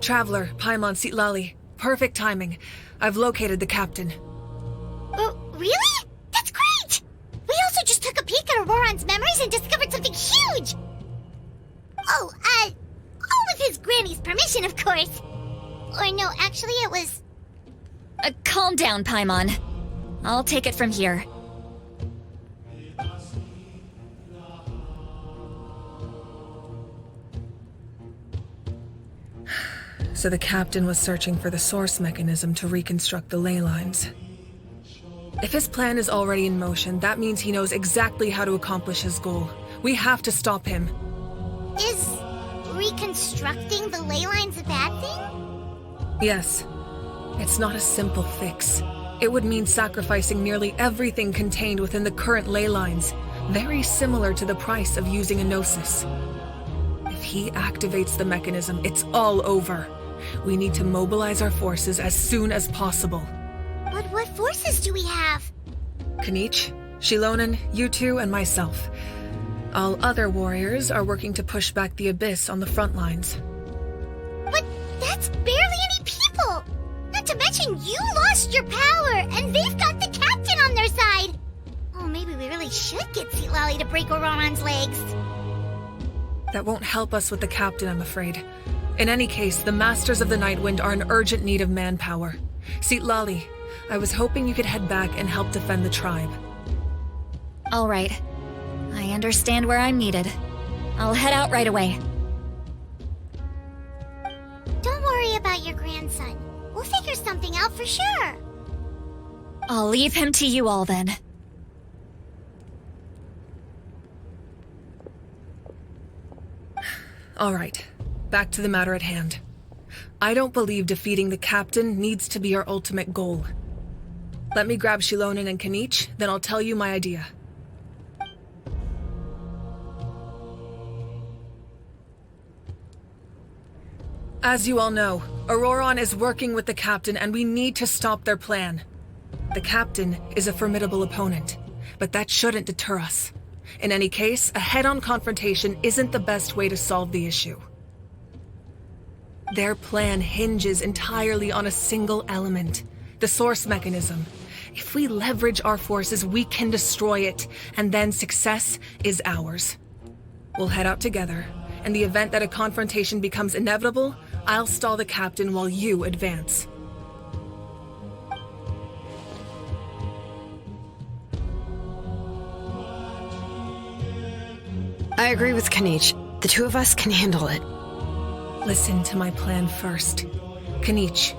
Traveler, Paimon Sitlali. Perfect timing. I've located the captain. Really? That's great! We also just took a peek at Auroran's memories and discovered something huge! All with his granny's permission, of course. Or no, actually it was... Calm down, Paimon. I'll take it from here. So the captain was searching for the source mechanism to reconstruct the ley lines. If his plan is already in motion, that means he knows exactly how to accomplish his goal. We have to stop him. Is reconstructing the ley lines a bad thing? Yes. It's not a simple fix. It would mean sacrificing nearly everything contained within the current ley lines, very similar to the price of using a gnosis. If he activates the mechanism, it's all over. We need to mobilize our forces as soon as possible. But what forces do we have? Kanich, Shilonen, you two, and myself. All other warriors are working to push back the Abyss on the front lines. But that's barely any people! Not to mention you lost your power, and they've got the captain on their side! Oh, maybe we really should get Sitlali to break Auroran's legs. That won't help us with the captain, I'm afraid. In any case, the Masters of the Nightwind are in urgent need of manpower. Sitlali, I was hoping you could head back and help defend the tribe. All right. I understand where I'm needed. I'll head out right away. Don't worry about your grandson. We'll figure something out for sure. I'll leave him to you all then. All right. Back to the matter at hand. I don't believe defeating the captain needs to be our ultimate goal. Let me grab Shilonen and Kanich, then I'll tell you my idea. As you all know, Auroran is working with the captain and we need to stop their plan. The captain is a formidable opponent, but that shouldn't deter us. In any case, a head-on confrontation isn't the best way to solve the issue. Their plan hinges entirely on a single element, the source mechanism. If we leverage our forces, we can destroy it, and then success is ours. We'll head out together. In the event that a confrontation becomes inevitable, I'll stall the captain while you advance. I agree with Kanich. The two of us can handle it. Listen to my plan first. Kanich,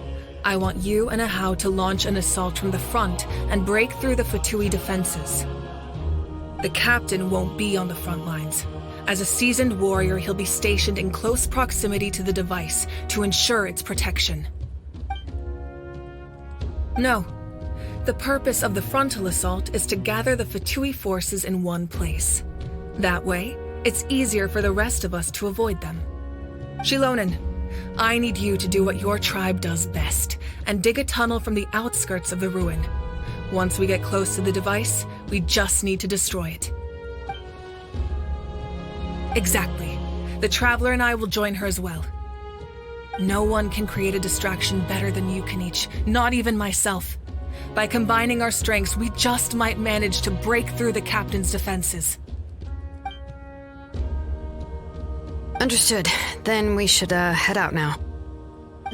I want you and Ahau to launch an assault from the front and break through the Fatui defenses. The captain won't be on the front lines. As a seasoned warrior, he'll be stationed in close proximity to the device to ensure its protection. No. The purpose of the frontal assault is to gather the Fatui forces in one place. That way, it's easier for the rest of us to avoid them. Shilonen, I need you to do what your tribe does best, and dig a tunnel from the outskirts of the ruin. Once we get close to the device, we just need to destroy it. Exactly. The Traveler and I will join her as well. No one can create a distraction better than you, Kanich, not even myself. By combining our strengths, we just might manage to break through the captain's defenses. Understood. Then we should, head out now.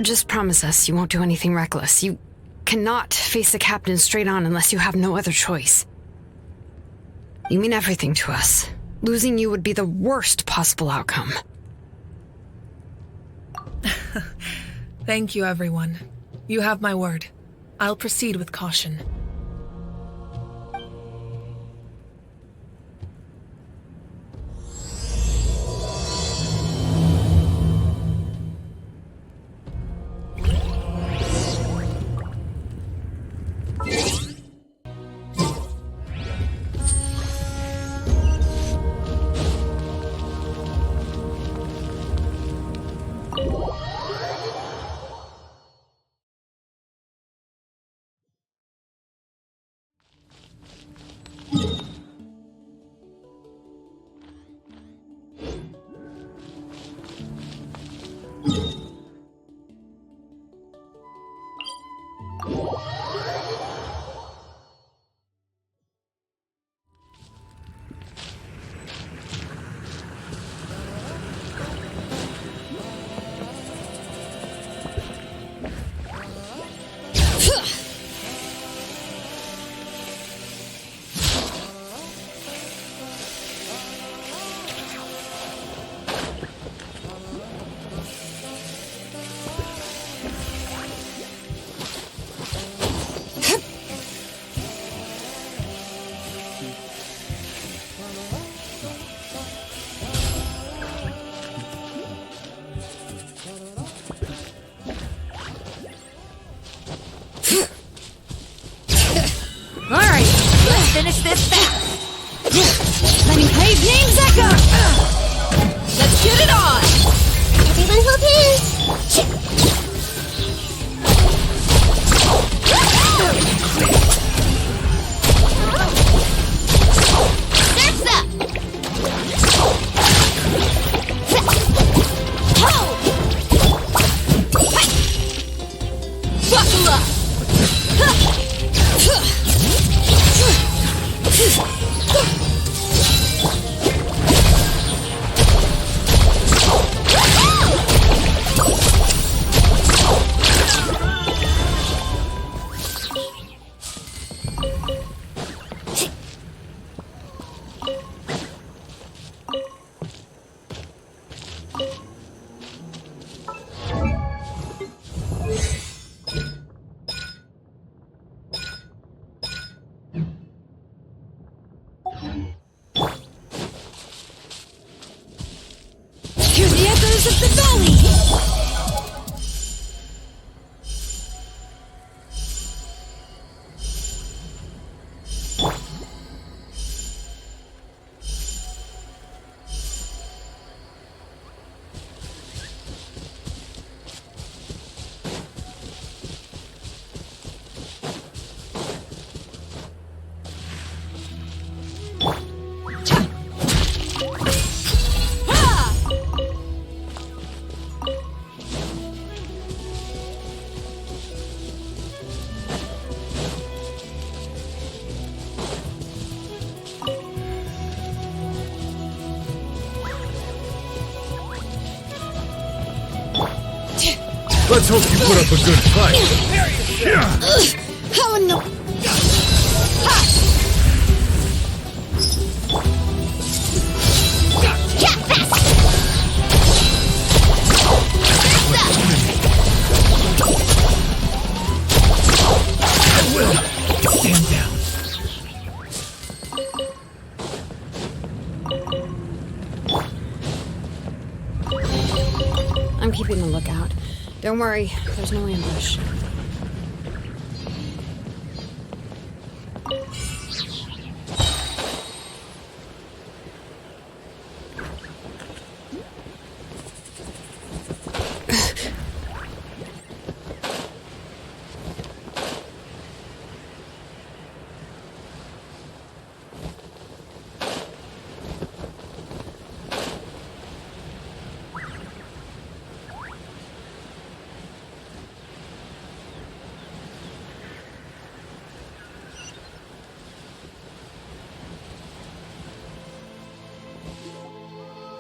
Just promise us you won't do anything reckless. You cannot face the captain straight on unless you have no other choice. You mean everything to us. Losing you would be the worst possible outcome. Thank you, everyone. You have my word. I'll proceed with caution. Finish this fast! Let me play Name's Echo! Let's get it on! Everyone hold hands! Surf's up! Buckle up! Hear the echoes of the valley! Let's hope you put up a good fight. How in the... I will. Stand down. I'm keeping a lookout. Don't worry, there's no ambush.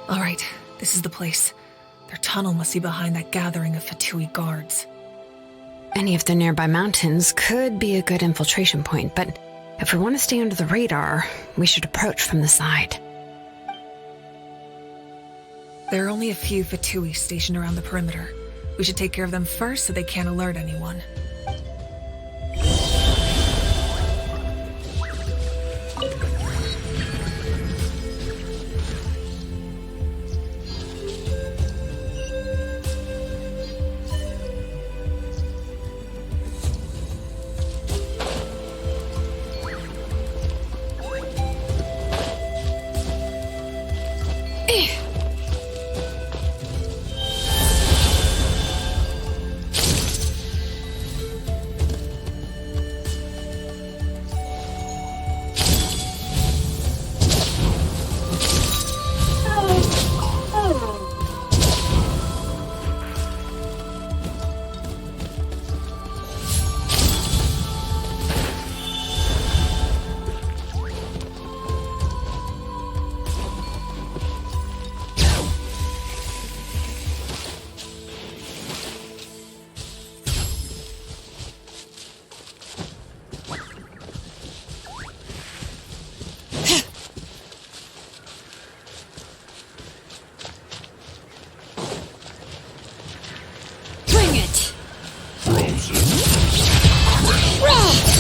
All right, this is the place. Their tunnel must be behind that gathering of Fatui guards. Any of the nearby mountains could be a good infiltration point, but if we want to stay under the radar, we should approach from the side. There are only a few Fatui stationed around the perimeter. We should take care of them first so they can't alert anyone.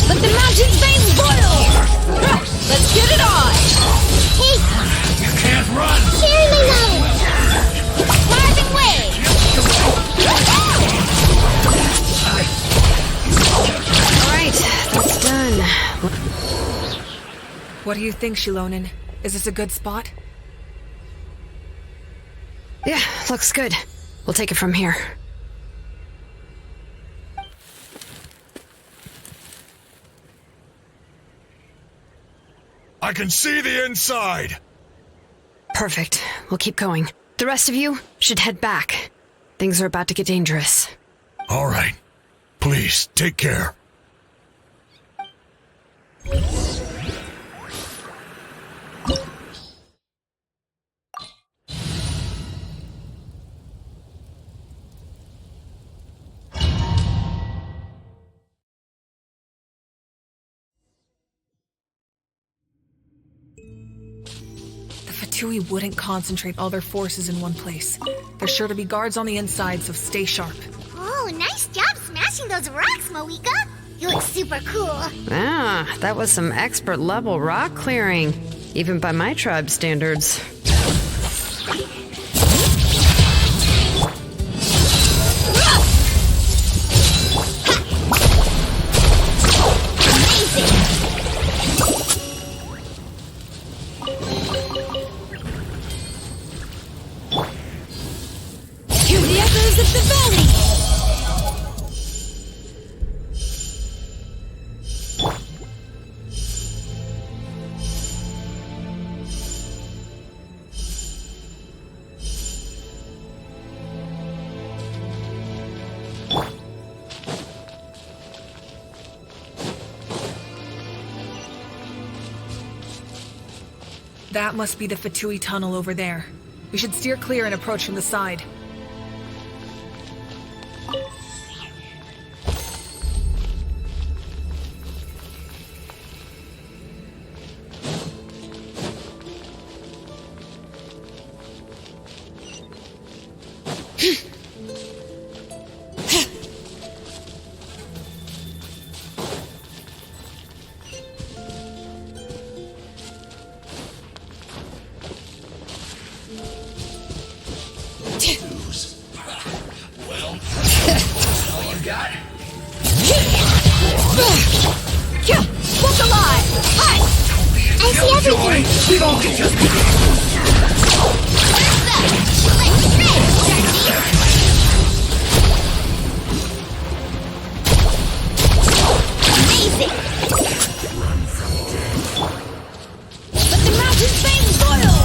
Let the mountain's veins boil! Let's get it on! Hey, You can't run! carry me low! Carving way! All right, that's done. What do you think, Shilonen? Is this a good spot? Yeah, looks good. We'll take it from here. I can see the inside! Perfect. We'll keep going. The rest of you should head back. Things are about to get dangerous. All right. Please, take care. The Fatui wouldn't concentrate all their forces in one place. There's sure to be guards on the inside, so stay sharp. Oh, nice job smashing those rocks, Moeka! You look super cool. Ah, that was some expert level rock clearing, even by my tribe standards. Hear the echoes of the valley! That must be the Fatui tunnel over there. We should steer clear and approach from the side. Look alive! Hi! I see everything! We don't get just Amazing! Let the mountain's veins boil!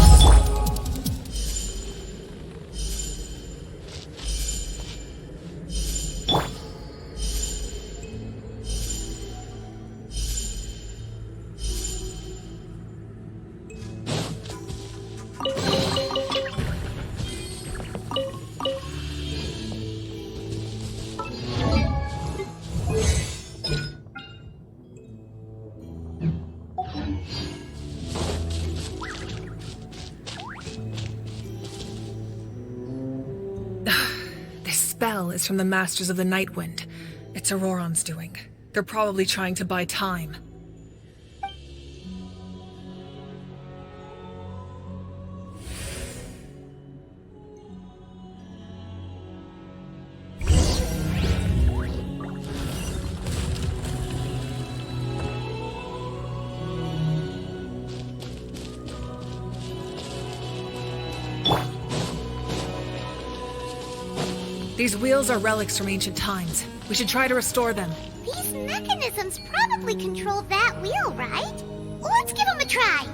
is from the Masters of the Nightwind. It's Auroron's doing. They're probably trying to buy time. These wheels are relics from ancient times. We should try to restore them. These mechanisms probably control that wheel, right? Let's give them a try.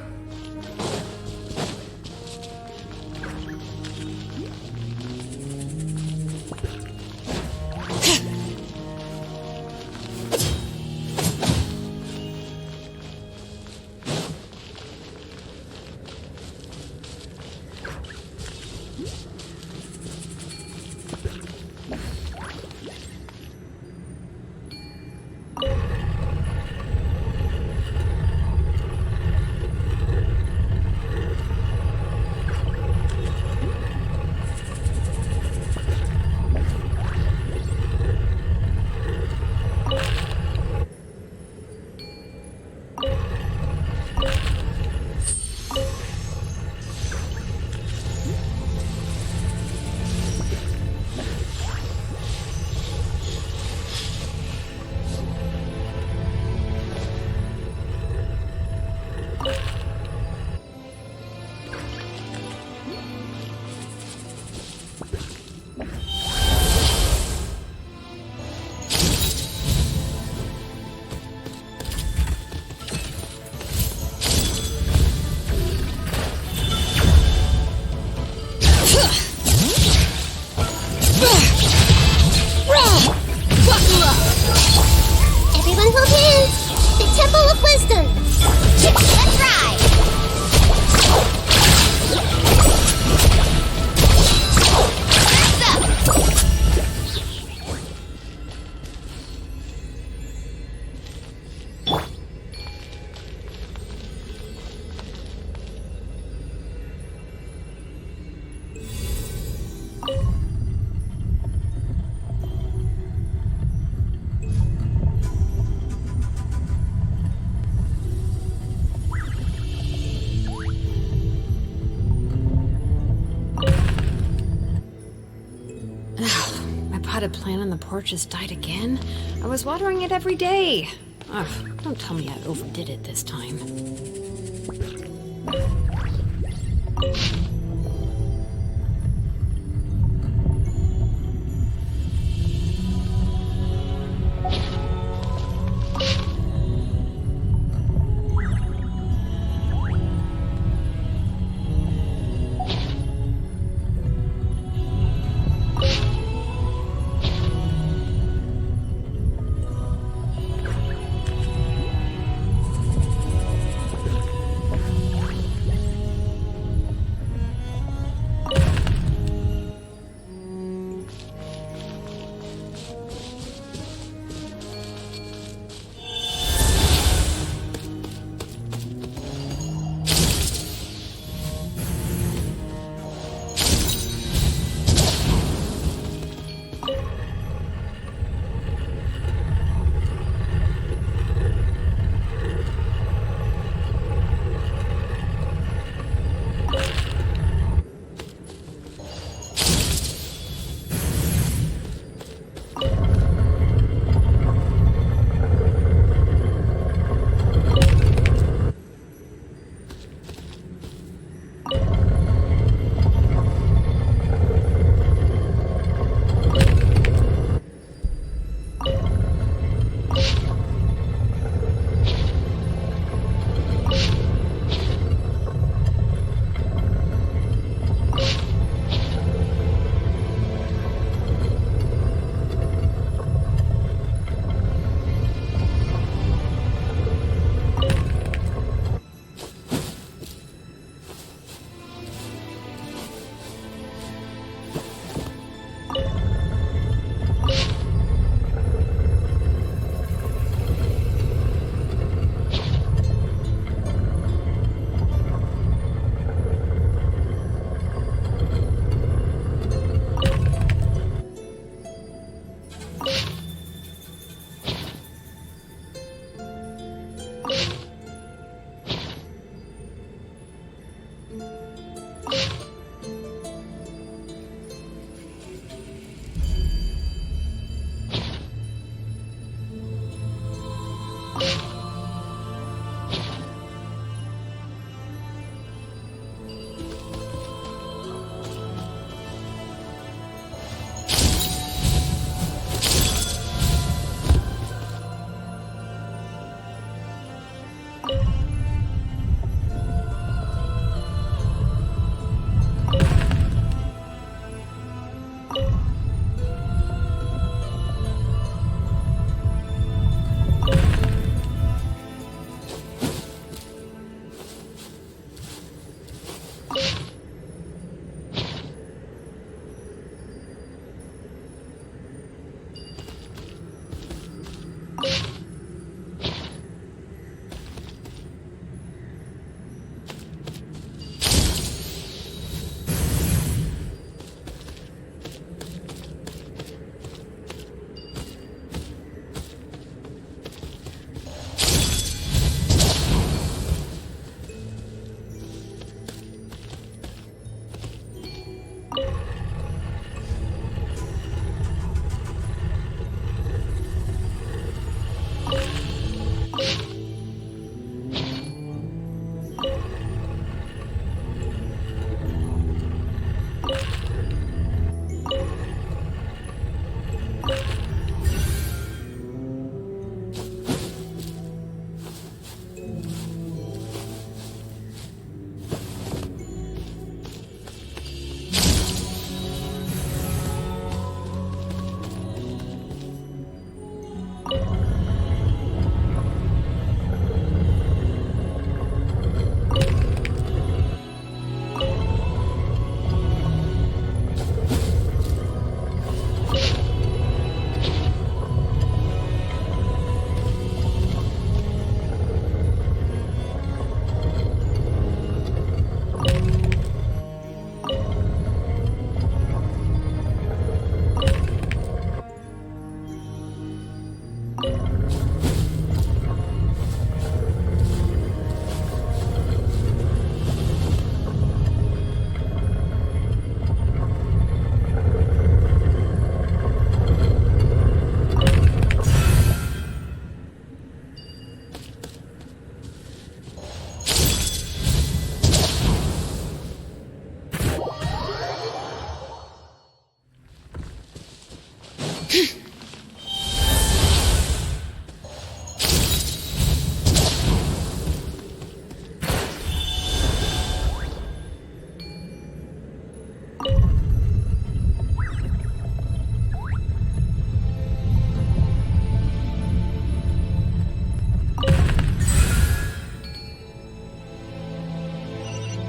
Everyone hold hands! The Temple of Wisdom! Let's ride! Potted plant on the porch has died again. I was watering it every day. Ugh, don't tell me I overdid it this time.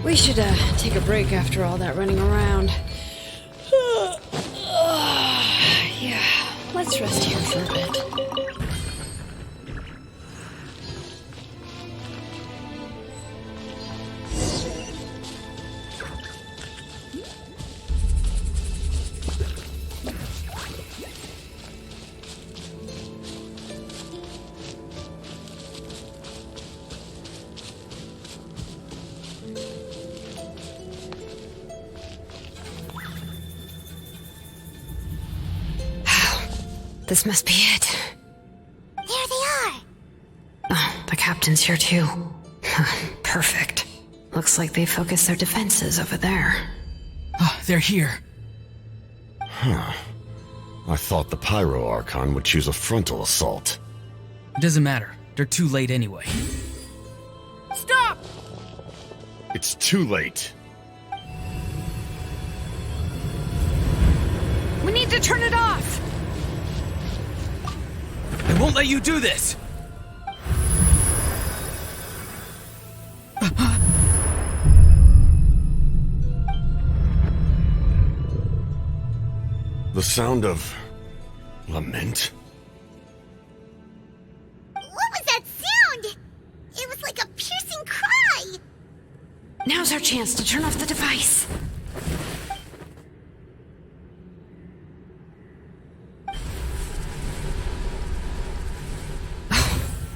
We should take a break after all that running around. Yeah, let's rest here for a bit. This must be it. There they are. Oh, the captain's here too. Perfect. Looks like they focused their defenses over there. Oh, they're here. I thought the Pyro Archon would choose a frontal assault. It doesn't matter. They're too late anyway. Stop! It's too late. We need to turn it off! I won't let you do this! The sound of lament? What was that sound? It was like a piercing cry. Now's our chance to turn off the device.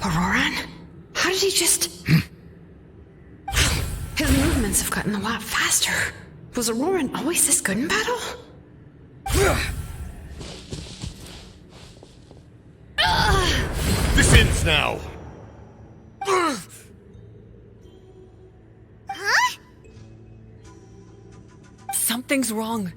Auroran? How did he just... His movements have gotten a lot faster. Was Auroran always this good in battle? This ends now! Huh? Something's wrong.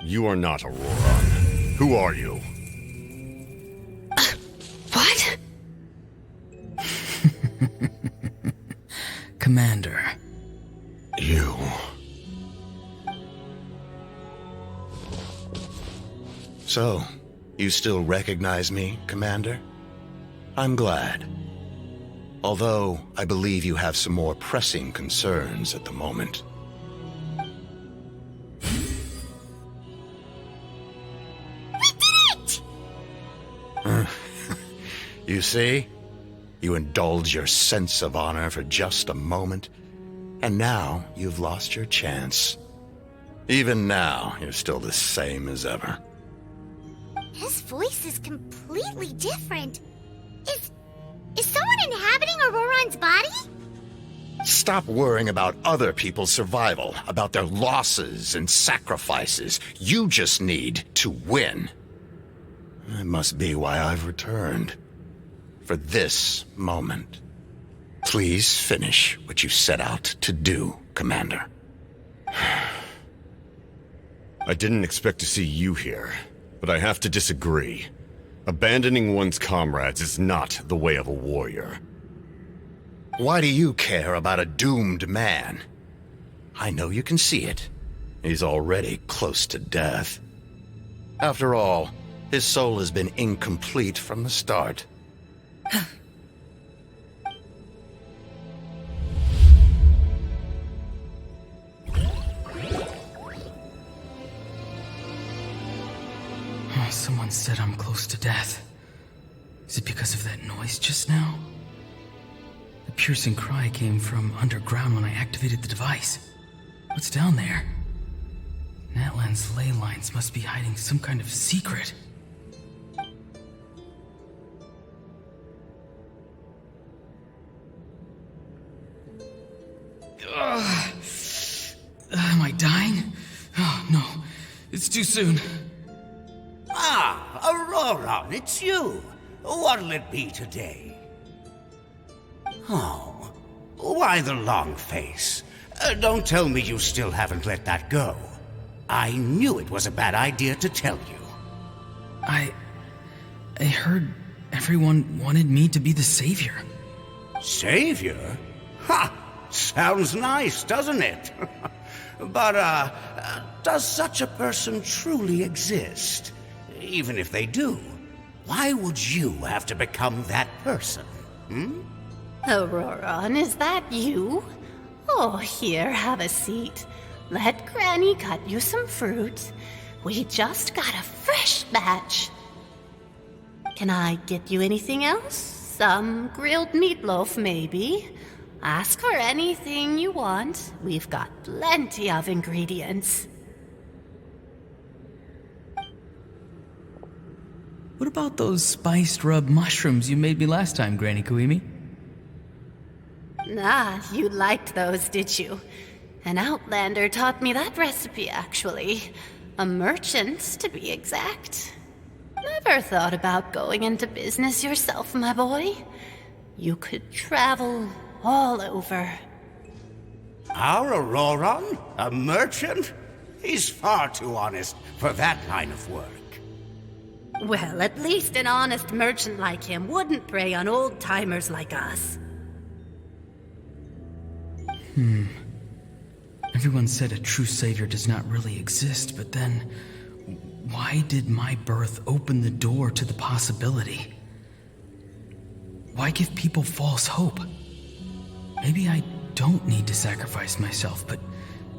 You are not Aurora. Who are you? What? Commander. You. So, you still recognize me, Commander? I'm glad. Although, I believe you have some more pressing concerns at the moment. You see? You indulge your sense of honor for just a moment, and now you've lost your chance. Even now, you're still the same as ever. His voice is completely different. Is someone inhabiting Auroran's body? Stop worrying about other people's survival, about their losses and sacrifices. You just need to win. That must be why I've returned. For this moment. Please finish what you set out to do, Commander. I didn't expect to see you here, but I have to disagree. Abandoning one's comrades is not the way of a warrior. Why do you care about a doomed man? I know you can see it. He's already close to death. After all, his soul has been incomplete from the start. Someone said I'm close to death. Is it because of that noise just now? The piercing cry came from underground when I activated the device. What's down there? Natlans' ley lines must be hiding some kind of secret. Am I dying? Oh, no. It's too soon. Ah, Aurora, it's you. What'll it be today? Oh, why the long face? Don't tell me you still haven't let that go. I knew it was a bad idea to tell you. I heard everyone wanted me to be the savior. Savior? Ha! Sounds nice, doesn't it? But, does such a person truly exist? Even if they do, why would you have to become that person? Auroron, is that you? Oh, here, have a seat. Let Granny cut you some fruit. We just got a fresh batch. Can I get you anything else? Some grilled meatloaf, maybe? Ask for anything you want. We've got plenty of ingredients. What about those spiced rub mushrooms you made me last time, Granny Kuimi? Ah, you liked those, did you? An outlander taught me that recipe, actually. A merchant, to be exact. Never thought about going into business yourself, my boy? You could travel all over. Our Auroron? A merchant? He's far too honest for that line of work. Well, at least an honest merchant like him wouldn't prey on old-timers like us. Everyone said a true savior does not really exist, but then why did my birth open the door to the possibility? Why give people false hope? Maybe I don't need to sacrifice myself, but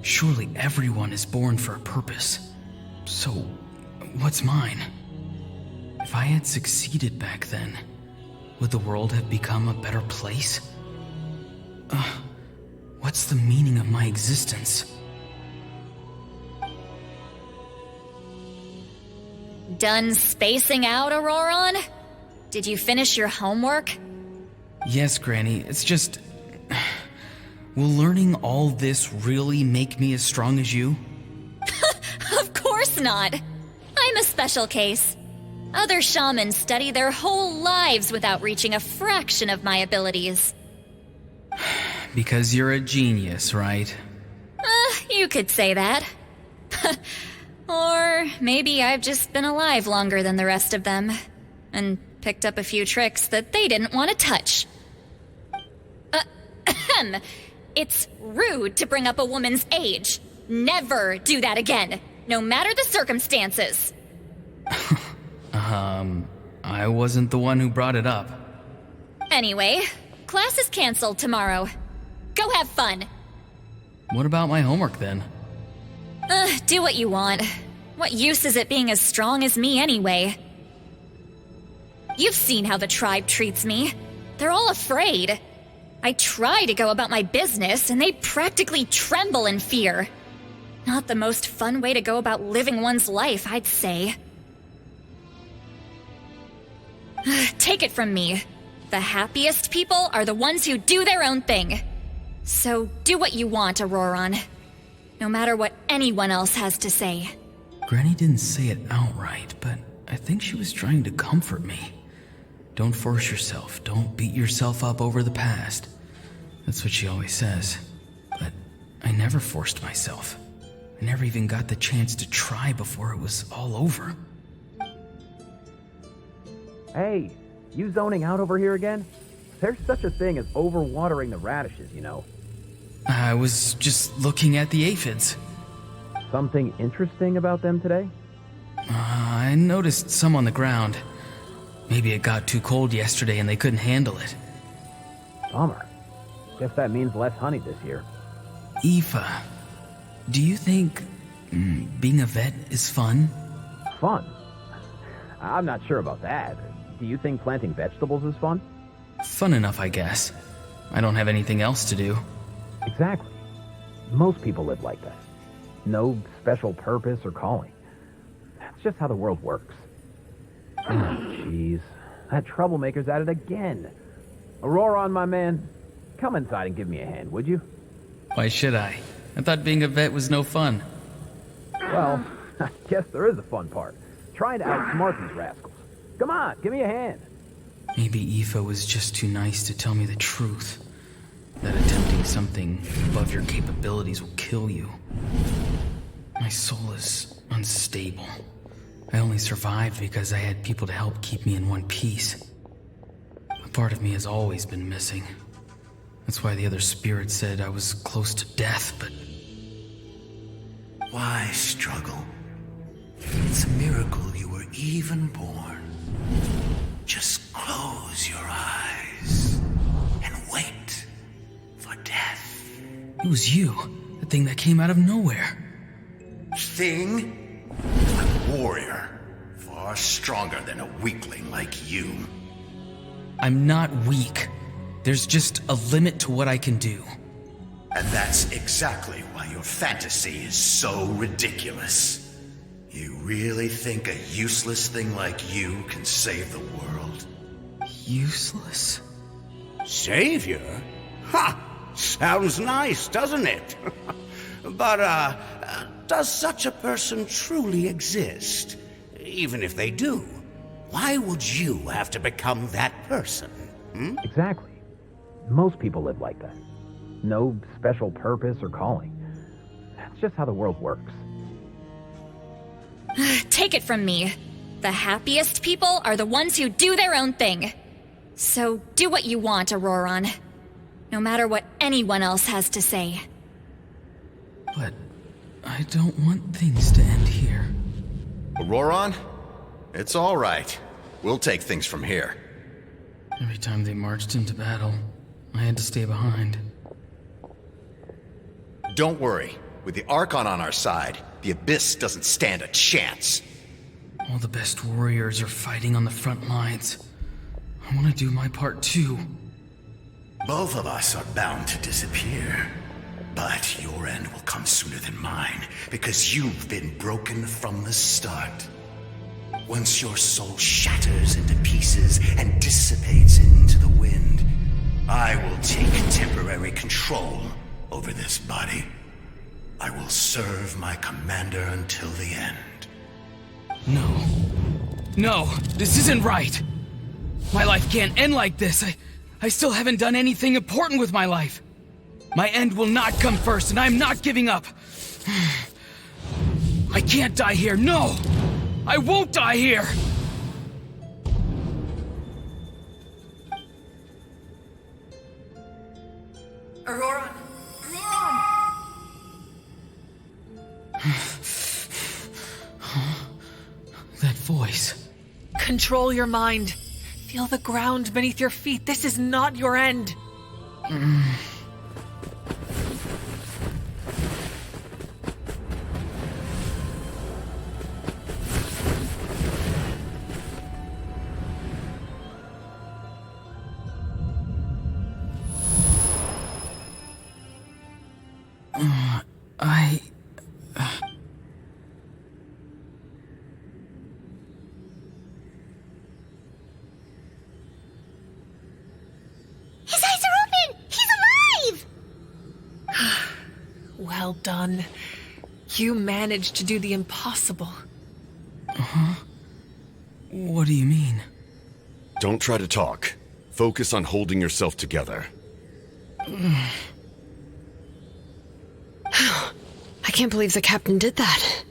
surely everyone is born for a purpose. So, what's mine? If I had succeeded back then, would the world have become a better place? What's the meaning of my existence? Done spacing out, Auroron? Did you finish your homework? Yes, Granny, it's just... Will learning all this really make me as strong as you? Of course not. I'm a special case. Other shamans study their whole lives without reaching a fraction of my abilities. Because you're a genius, right? You could say that. Or maybe I've just been alive longer than the rest of them, and picked up a few tricks that they didn't want to touch. It's rude to bring up a woman's age. Never do that again, no matter the circumstances. I wasn't the one who brought it up. Anyway, class is canceled tomorrow. Go have fun. What about my homework then? Do what you want. What use is it being as strong as me anyway? You've seen how the tribe treats me. They're all afraid. I try to go about my business, and they practically tremble in fear. Not the most fun way to go about living one's life, I'd say. Take it from me. The happiest people are the ones who do their own thing. So do what you want, Auroron. No matter what anyone else has to say. Granny didn't say it outright, but I think she was trying to comfort me. Don't force yourself. Don't beat yourself up over the past. That's what she always says. But I never forced myself. I never even got the chance to try before it was all over. Hey, you zoning out over here again? There's such a thing as overwatering the radishes, you know. I was just looking at the aphids. Something interesting about them today? I noticed some on the ground. Maybe it got too cold yesterday and they couldn't handle it. Bummer. Guess that means less honey this year. Aoife, do you think being a vet is fun? Fun? I'm not sure about that. Do you think planting vegetables is fun? Fun enough, I guess. I don't have anything else to do. Exactly. Most people live like that. No special purpose or calling. That's just how the world works. Oh, jeez. That troublemaker's at it again. Auroron, my man, come inside and give me a hand, would you? Why should I? I thought being a vet was no fun. Well, I guess there is a fun part. Trying to outsmart these rascals. Come on, give me a hand. Maybe Aoife was just too nice to tell me the truth. That attempting something above your capabilities will kill you. My soul is unstable. I only survived because I had people to help keep me in one piece. A part of me has always been missing. That's why the other spirits said I was close to death, but... Why struggle? It's a miracle you were even born. Just close your eyes and wait for death. It was you, the thing that came out of nowhere. Thing? A warrior. Far stronger than a weakling like you. I'm not weak. There's just a limit to what I can do. And that's exactly why your fantasy is so ridiculous. You really think a useless thing like you can save the world? Useless? Savior? Ha! Sounds nice, doesn't it? But, does such a person truly exist? Even if they do, why would you have to become that person? Hmm? Exactly. Most people live like that. No special purpose or calling. That's just how the world works. Take it from me. The happiest people are the ones who do their own thing. So do what you want, Auroron. No matter what anyone else has to say. But I don't want things to end here. Auroron? It's all right. We'll take things from here. Every time they marched into battle, I had to stay behind. Don't worry. With the Archon on our side, the Abyss doesn't stand a chance. All the best warriors are fighting on the front lines. I want to do my part too. Both of us are bound to disappear. But your end will come sooner than mine, because you've been broken from the start. Once your soul shatters into pieces and dissipates into the wind, I will take temporary control over this body. I will serve my commander until the end. No. No, this isn't right. My life can't end like this. I still haven't done anything important with my life. My end will not come first, and I'm not giving up. I can't die here. No! I won't die here! Auroron! That voice. Control your mind. Feel the ground beneath your feet. This is not your end. His eyes are open! He's alive! Well done. You managed to do the impossible. What do you mean? Don't try to talk. Focus on holding yourself together. I can't believe the captain did that.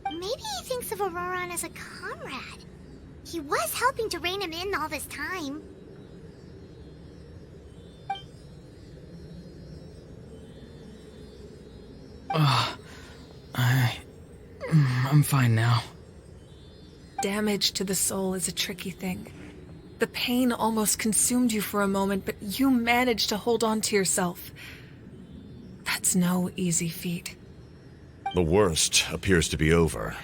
Maybe he thinks of Auroron as a comrade. He was helping to rein him in all this time. I'm fine now. Damage to the soul is a tricky thing. The pain almost consumed you for a moment, but you managed to hold on to yourself. That's no easy feat. The worst appears to be over.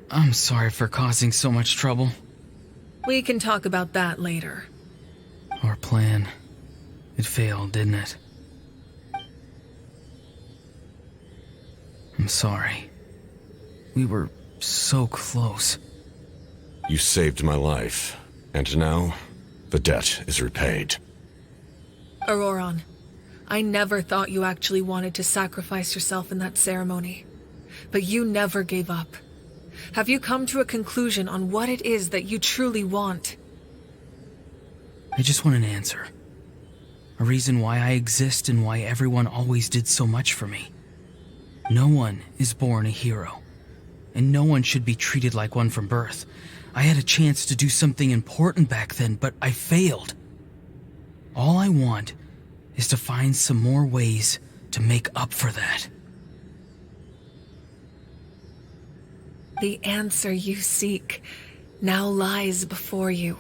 I'm sorry for causing so much trouble. We can talk about that later. Our plan. It failed, didn't it? I'm sorry. We were so close. You saved my life, and now the debt is repaid. Auroron, I never thought you actually wanted to sacrifice yourself in that ceremony. But you never gave up. Have you come to a conclusion on what it is that you truly want? I just want an answer. A reason why I exist and why everyone always did so much for me. No one is born a hero, and no one should be treated like one from birth. I had a chance to do something important back then, but I failed. All I want is to find some more ways to make up for that. The answer you seek now lies before you.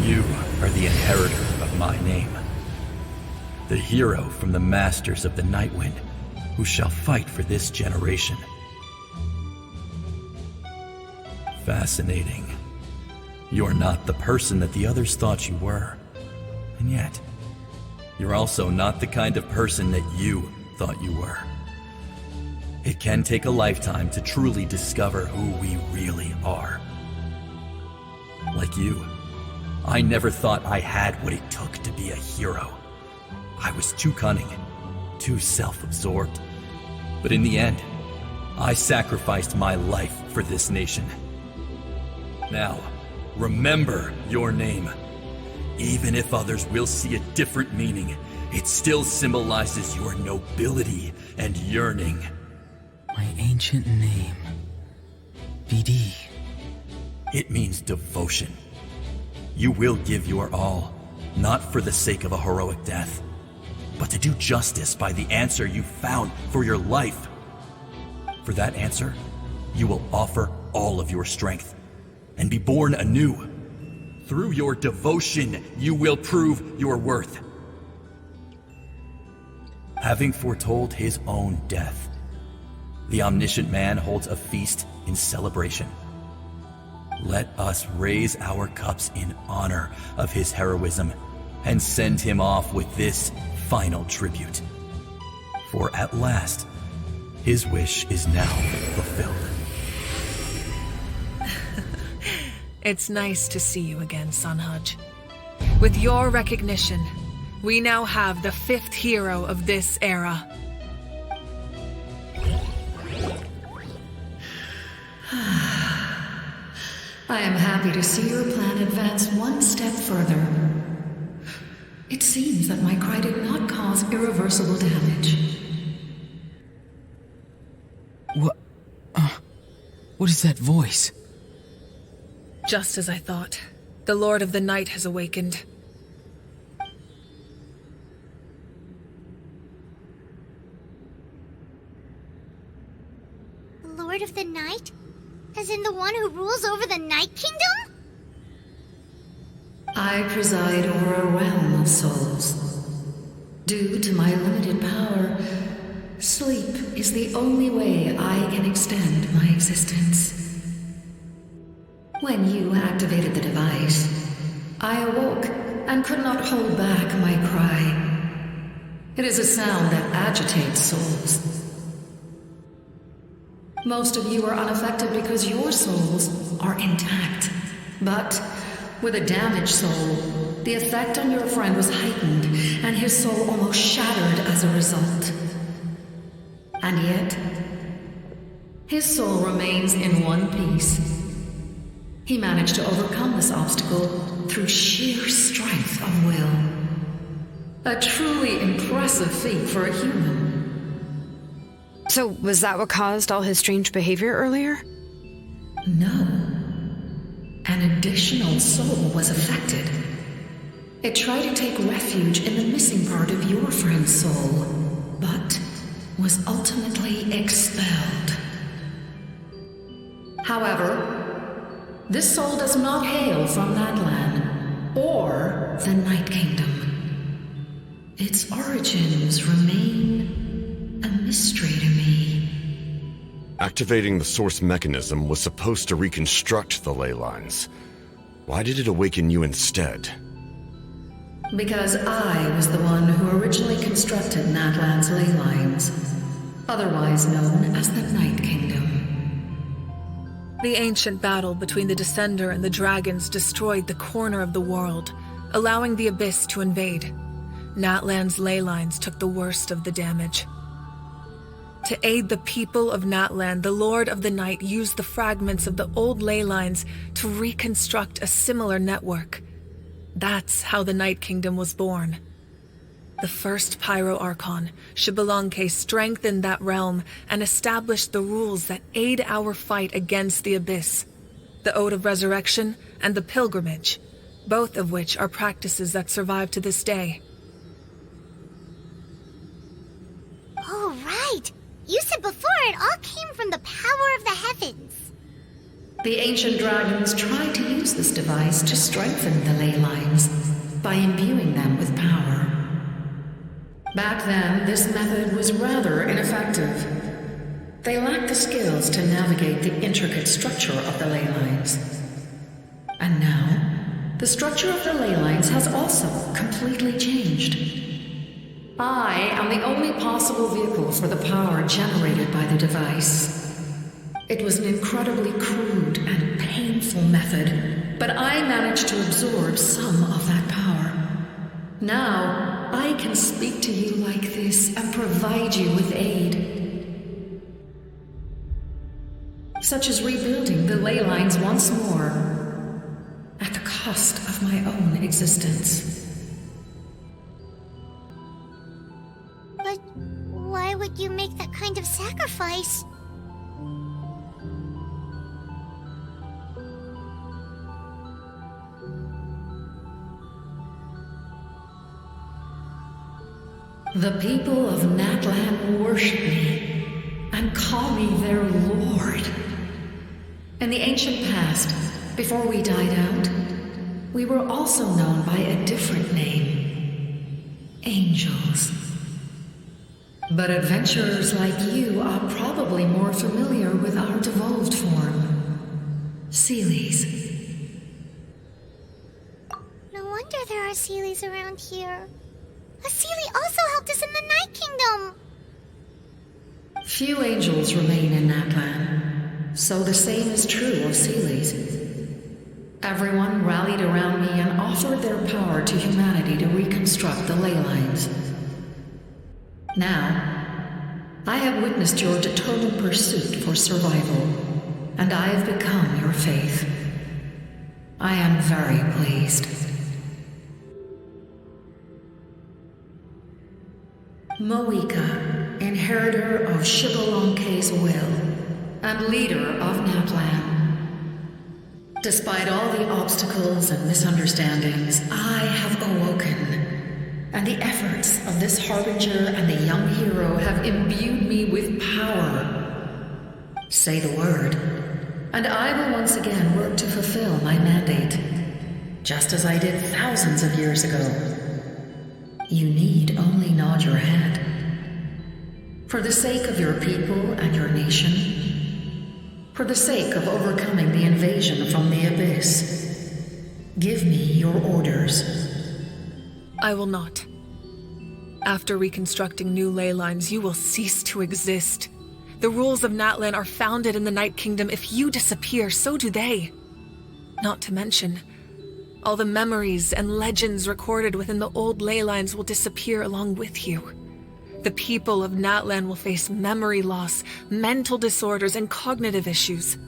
You are the inheritor of my name. The hero from the Masters of the Nightwind, who shall fight for this generation. Fascinating. You're not the person that the others thought you were. And yet, you're also not the kind of person that you thought you were. It can take a lifetime to truly discover who we really are. Like you, I never thought I had what it took to be a hero. I was too cunning, too self-absorbed. But in the end, I sacrificed my life for this nation. Now, remember your name. Even if others will see a different meaning, it still symbolizes your nobility and yearning. My ancient name. BD. It means devotion. You will give your all, not for the sake of a heroic death, but to do justice by the answer you found for your life. For that answer, you will offer all of your strength and be born anew. Through your devotion, you will prove your worth. Having foretold his own death, the omniscient man holds a feast in celebration. Let us raise our cups in honor of his heroism and send him off with this final tribute. For at last, his wish is now fulfilled. It's nice to see you again, Sunhudge. With your recognition, we now have the 5th hero of this era. I am happy to see your plan advance one step further. It seems that my cry did not cause irreversible damage. What is that voice? Just as I thought. The Lord of the Night has awakened. Lord of the Night? As in the one who rules over the Night Kingdom? I preside over a realm of souls. Due to my limited power, sleep is the only way I can extend my existence. When you activated the device, I awoke and could not hold back my cry. It is a sound that agitates souls. Most of you are unaffected because your souls are intact. But with a damaged soul, the effect on your friend was heightened, and his soul almost shattered as a result. And yet, his soul remains in one piece. He managed to overcome this obstacle through sheer strength of will. A truly impressive feat for a human. So, was that what caused all his strange behavior earlier? No. An additional soul was affected. It tried to take refuge in the missing part of your friend's soul, but was ultimately expelled. However, this soul does not hail from Natlan or the Night Kingdom. Its origins remain a mystery to me. Activating the source mechanism was supposed to reconstruct the ley lines. Why did it awaken you instead? Because I was the one who originally constructed Natlan's ley lines, otherwise known as the Night Kingdom. The ancient battle between the Descender and the dragons destroyed the corner of the world, allowing the Abyss to invade. Natlans' ley lines took the worst of the damage. To aid the people of Natlan, the Lord of the Night used the fragments of the old ley lines to reconstruct a similar network. That's how the Night Kingdom was born. The first Pyro Archon, Xbalanque, strengthened that realm and established the rules that aid our fight against the Abyss. The Ode of Resurrection and the Pilgrimage, both of which are practices that survive to this day. Oh, right. You said before it all came from the power of the heavens. The ancient dragons tried to use this device to strengthen the ley lines by imbuing them with power. Back then, this method was rather ineffective. They lacked the skills to navigate the intricate structure of the ley lines. And now, the structure of the ley lines has also completely changed. I am the only possible vehicle for the power generated by the device. It was an incredibly crude and painful method, but I managed to absorb some of that power. Now, I can speak to you like this and provide you with aid. Such as rebuilding the ley lines once more, at the cost of my own existence. But why would you make that kind of sacrifice? The people of Natlan worship me and call me their lord. In the ancient past, before we died out, we were also known by a different name. Angels. But adventurers like you are probably more familiar with our devolved form. Seelies. No wonder there are Seelies around here. A Seelie also helped us in the Night Kingdom! Few angels remain in Natlan, so the same is true of Seelies. Everyone rallied around me and offered their power to humanity to reconstruct the ley lines. Now, I have witnessed your determined pursuit for survival, and I have become your faith. I am very pleased. Moika, inheritor of Xbalanque's will, and leader of Natlan. Despite all the obstacles and misunderstandings, I have awoken, and the efforts of this harbinger and the young hero have imbued me with power. Say the word, and I will once again work to fulfill my mandate, just as I did thousands of years ago. You need only nod your head. For the sake of your people and your nation, for the sake of overcoming the invasion from the Abyss, give me your orders. I will not. After reconstructing new ley lines, you will cease to exist. The rules of Natlan are founded in the Night Kingdom. If you disappear, so do they. Not to mention, all the memories and legends recorded within the old ley lines will disappear along with you. The people of Natlan will face memory loss, mental disorders, and cognitive issues.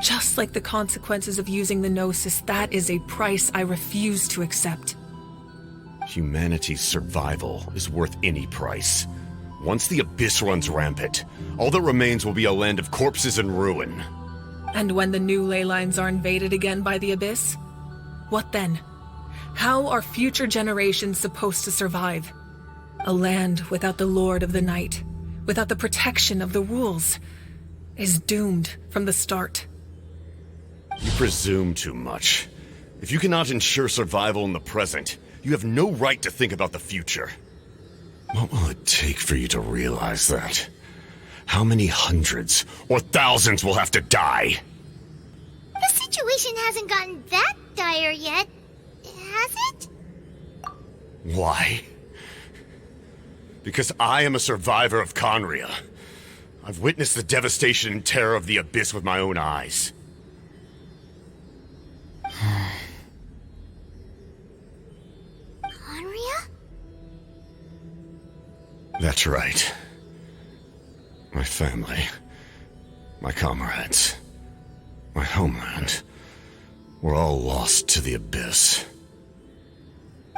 Just like the consequences of using the Gnosis, that is a price I refuse to accept. Humanity's survival is worth any price. Once the Abyss runs rampant, all that remains will be a land of corpses and ruin. And when the new ley lines are invaded again by the Abyss? What then? How are future generations supposed to survive? A land without the Lord of the Night, without the protection of the rules, is doomed from the start. You presume too much. If you cannot ensure survival in the present, you have no right to think about the future. What will it take for you to realize that? How many hundreds or thousands will have to die? The situation hasn't gotten that dire yet, has it? Why? Because I am a survivor of Conria. I've witnessed the devastation and terror of the Abyss with my own eyes. Onria? That's right. My family, my comrades, my homeland, were all lost to the Abyss.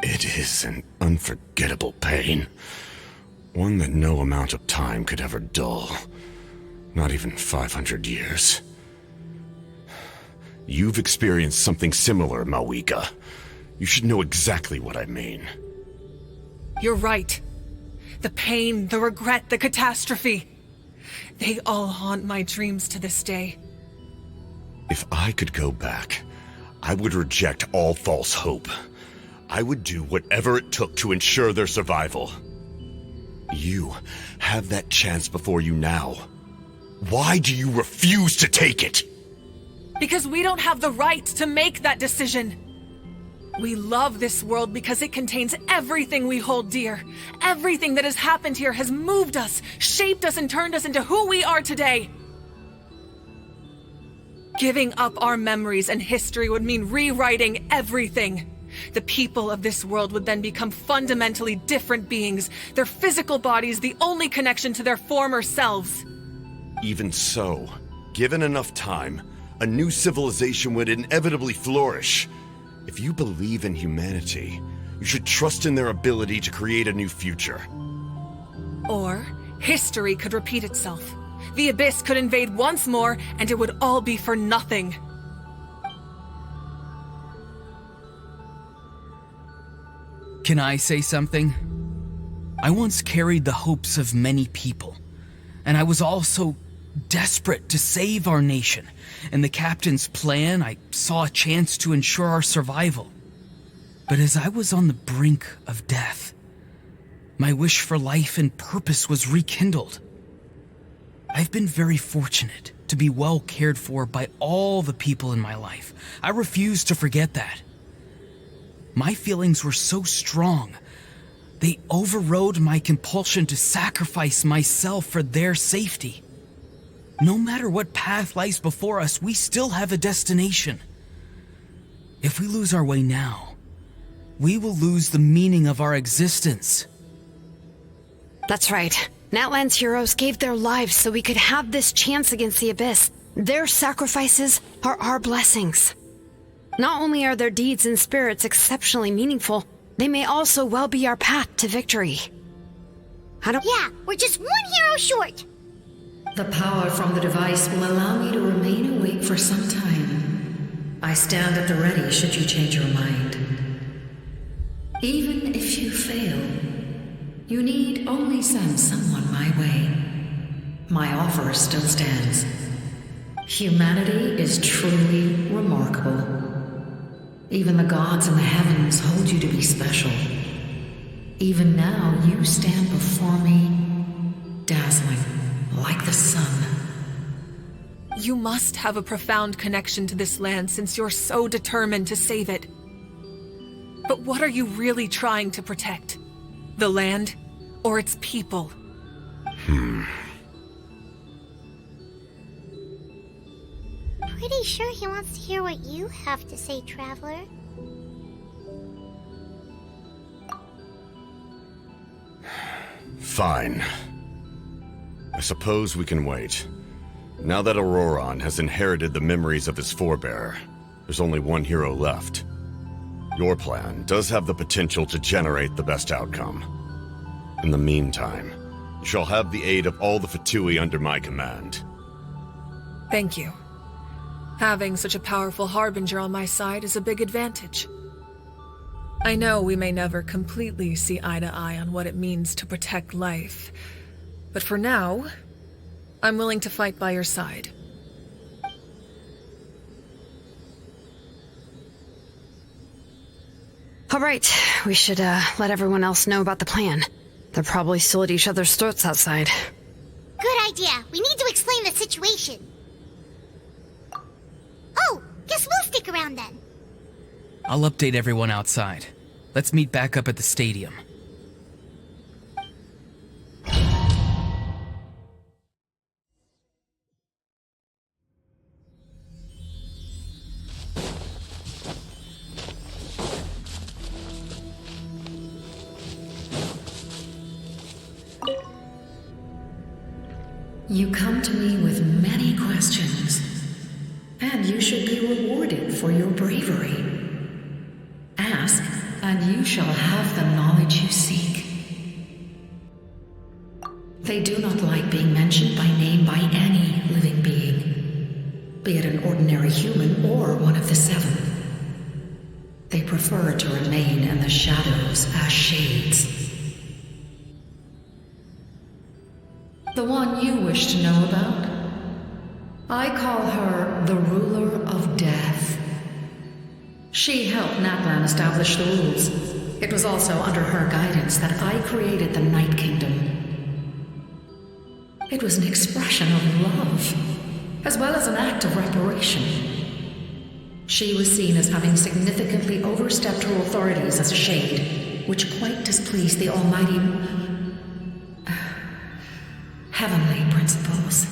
It is an unforgettable pain. One that no amount of time could ever dull. Not even 500 years. You've experienced something similar, Mawika. You should know exactly what I mean. You're right. The pain, the regret, the catastrophe. They all haunt my dreams to this day. If I could go back, I would reject all false hope. I would do whatever it took to ensure their survival. You have that chance before you now. Why do you refuse to take it? Because we don't have the right to make that decision. We love this world because it contains everything we hold dear. Everything that has happened here has moved us, shaped us, and turned us into who we are today. Giving up our memories and history would mean rewriting everything. The people of this world would then become fundamentally different beings, their physical bodies the only connection to their former selves. Even so, given enough time, a new civilization would inevitably flourish. If you believe in humanity, you should trust in their ability to create a new future. Or, history could repeat itself. The Abyss could invade once more, and it would all be for nothing. Can I say something? I once carried the hopes of many people, and I was also desperate to save our nation. In the captain's plan, I saw a chance to ensure our survival. But as I was on the brink of death, my wish for life and purpose was rekindled. I've been very fortunate to be well cared for by all the people in my life. I refuse to forget that. My feelings were so strong, they overrode my compulsion to sacrifice myself for their safety. No matter what path lies before us, we still have a destination. If we lose our way now, we will lose the meaning of our existence. That's right. Natlans heroes gave their lives so we could have this chance against the Abyss. Their sacrifices are our blessings. Not only are their deeds and spirits exceptionally meaningful, they may also well be our path to victory. Yeah, we're just one hero short. The power from the device will allow me to remain awake for some time. I stand at the ready should you change your mind. Even if you fail, you need only send someone my way. My offer still stands. Humanity is truly remarkable. Even the gods in the heavens hold you to be special. Even now, you stand before me, dazzling like the sun. You must have a profound connection to this land since you're so determined to save it. But what are you really trying to protect? The land or its people? Pretty sure he wants to hear what you have to say, Traveler. Fine. I suppose we can wait. Now that Auroron has inherited the memories of his forebearer, there's only one hero left. Your plan does have the potential to generate the best outcome. In the meantime, you shall have the aid of all the Fatui under my command. Thank you. Having such a powerful harbinger on my side is a big advantage. I know we may never completely see eye to eye on what it means to protect life, but for now, I'm willing to fight by your side. All right, we should let everyone else know about the plan. They're probably still at each other's throats outside. Good idea. We need to explain the situation. Oh, guess we'll stick around then. I'll update everyone outside. Let's meet back up at the stadium. You come to me with many questions, and you should be rewarded for your bravery. Ask, and you shall have the knowledge you seek. They do not like being mentioned by name by any living being, be it an ordinary human or one of the seven. They prefer to remain in the shadows as shades. The one you wish to know about? I call her the Ruler of Death. She helped Natlan establish the rules. It was also under her guidance that I created the Night Kingdom. It was an expression of love, as well as an act of reparation. She was seen as having significantly overstepped her authorities as a shade, which quite displeased the almighty heavenly principles.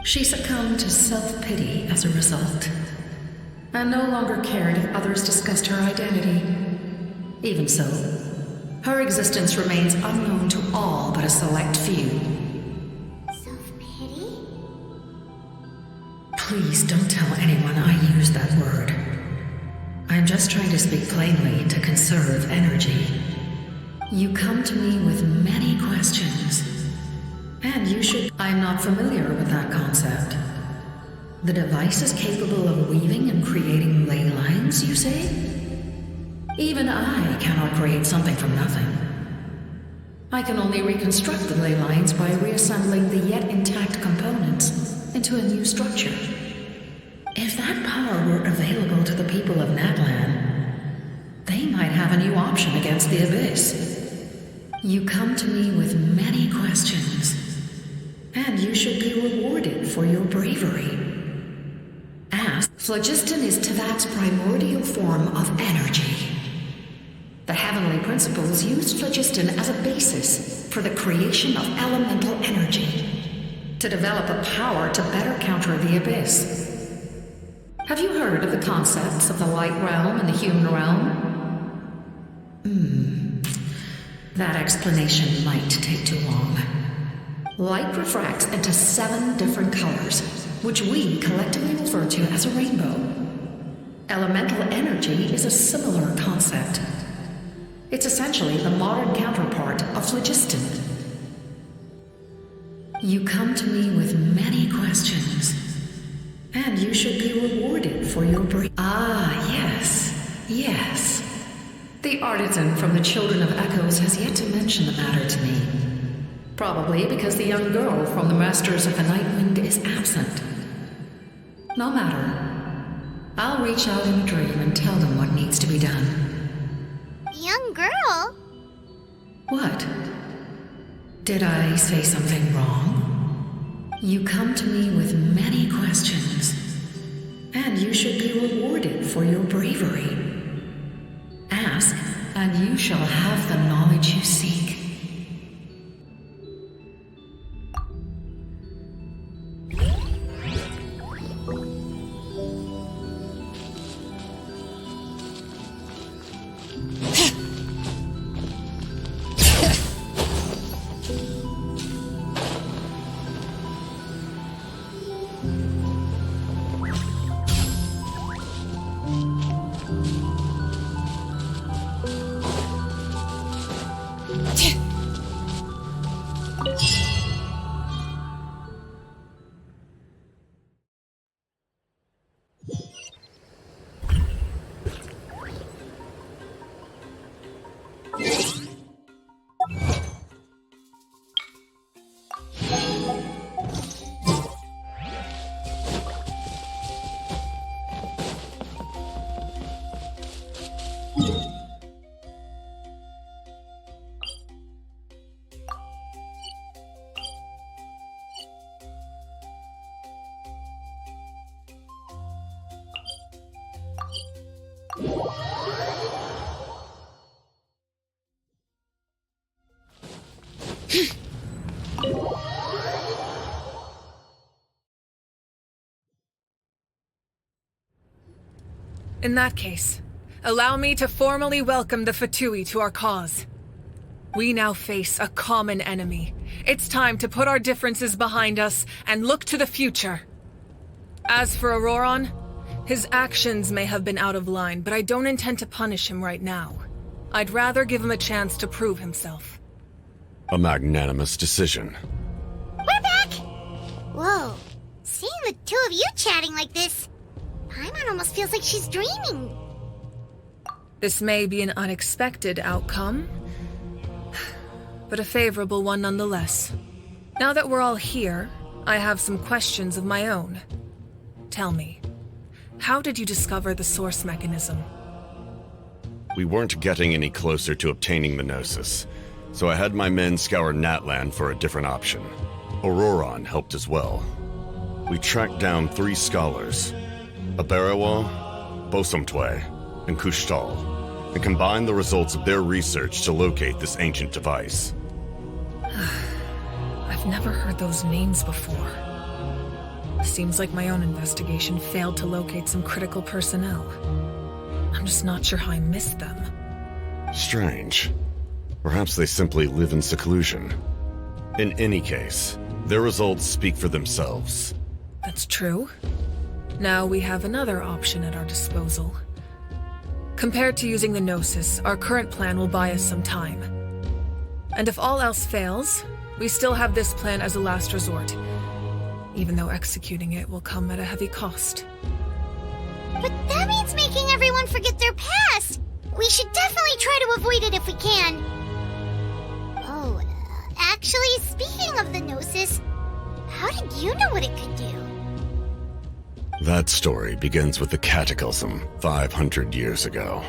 She succumbed to self-pity as a result, and no longer cared if others discussed her identity. Even so, her existence remains unknown to all but a select few. Self-pity? Please don't tell anyone I use that word. I'm just trying to speak plainly to conserve energy. You come to me with many questions, and you should... I'm not familiar with that concept. The device is capable of weaving and creating ley lines, you say? Even I cannot create something from nothing. I can only reconstruct the ley lines by reassembling the yet intact components into a new structure. If that power were available to the people of Natlan, they might have a new option against the Abyss. You come to me with many questions, and you should be rewarded for your bravery. Ask. Phlogiston is Teyvat's primordial form of energy. The heavenly principles used phlogiston as a basis for the creation of elemental energy, to develop a power to better counter the Abyss. Have you heard of the concepts of the light realm and the human realm? That explanation might take too long. Light refracts into 7 different colors, which we collectively refer to as a rainbow. Elemental energy is a similar concept. It's essentially the modern counterpart of phlogiston. You come to me with many questions, and you should be rewarded for your yes. The artisan from the Children of Echoes has yet to mention the matter to me. Probably because the young girl from the Masters of the Night Wind is absent. No matter. I'll reach out in a dream and tell them what needs to be done. Young girl? What? Did I say something wrong? You come to me with many questions, and you should be rewarded for your bravery. Ask, and you shall have the knowledge you seek. In that case, allow me to formally welcome the Fatui to our cause. We now face a common enemy, It's time to put our differences behind us and look to the future. As for Auroron, his actions may have been out of line, but I don't intend to punish him right now. I'd rather give him a chance to prove himself. A magnanimous decision. We're back! Whoa. Seeing the two of you chatting like this, Paimon almost feels like she's dreaming. This may be an unexpected outcome, but a favorable one nonetheless. Now that we're all here, I have some questions of my own. Tell me, how did you discover the source mechanism? We weren't getting any closer to obtaining the Gnosis, so I had my men scour Natlan for a different option. Auroron helped as well. We tracked down 3 scholars, Aberawa, Bosumtwe, and Kushtal, and combined the results of their research to locate this ancient device. I've never heard those names before. Seems like my own investigation failed to locate some critical personnel. I'm just not sure how I missed them. Strange. Perhaps they simply live in seclusion. In any case, their results speak for themselves. That's true. Now we have another option at our disposal. Compared to using the Gnosis, our current plan will buy us some time. And if all else fails, we still have this plan as a last resort, even though executing it will come at a heavy cost. But that means making everyone forget their past! We should definitely try to avoid it if we can. Oh, actually, speaking of the Gnosis, how did you know what it could do? That story begins with the Cataclysm 500 years ago.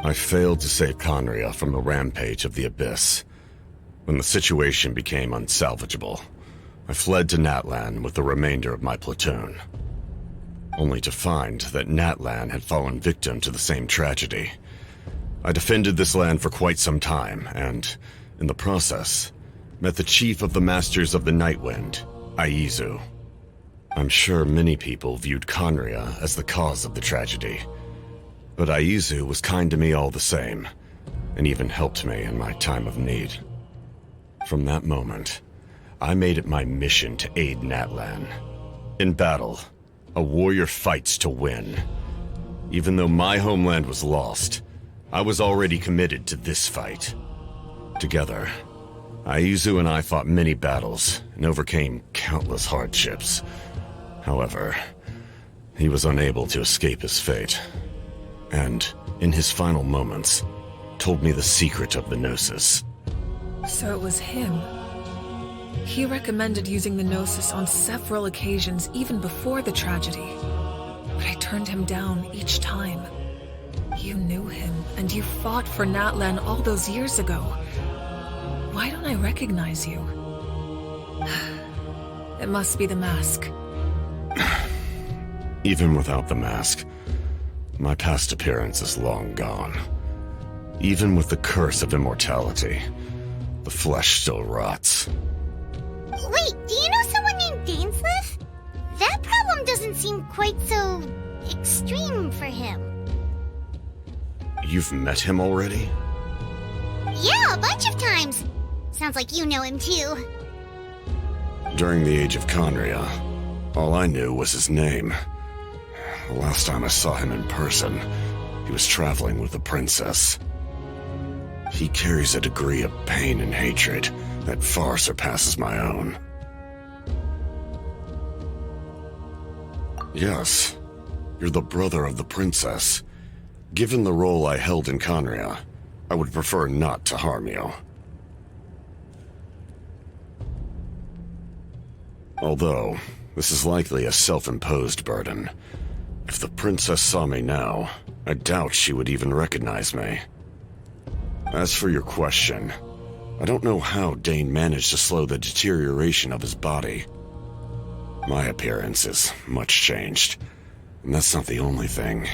I failed to save Conria from the rampage of the Abyss. When the situation became unsalvageable, I fled to Natlan with the remainder of my platoon, only to find that Natlan had fallen victim to the same tragedy. I defended this land for quite some time, and, in the process, met the chief of the Masters of the Nightwind, Aizu. I'm sure many people viewed Conria as the cause of the tragedy, but Aizu was kind to me all the same, and even helped me in my time of need. From that moment, I made it my mission to aid Natlan. In battle, a warrior fights to win. Even though my homeland was lost, I was already committed to this fight. Together, Aizu and I fought many battles and overcame countless hardships. However, he was unable to escape his fate, and, in his final moments, told me the secret of the Gnosis. So it was him. He recommended using the Gnosis on several occasions even before the tragedy, but I turned him down each time. You knew him, and you fought for Natlan all those years ago. Why don't I recognize you? It must be the mask. Even without the mask, my past appearance is long gone. Even with the curse of immortality, the flesh still rots. Wait, do you know someone named Dainsleif? That problem doesn't seem quite so extreme for him. You've met him already? Yeah, a bunch of times. Sounds like you know him too. During the age of Conria, all I knew was his name. The last time I saw him in person, he was traveling with the princess. He carries a degree of pain and hatred that far surpasses my own. Yes, you're the brother of the princess. Given the role I held in Conria, I would prefer not to harm you. Although, this is likely a self-imposed burden. If the princess saw me now, I doubt she would even recognize me. As for your question, I don't know how Dane managed to slow the deterioration of his body. My appearance is much changed, and that's not the only thing.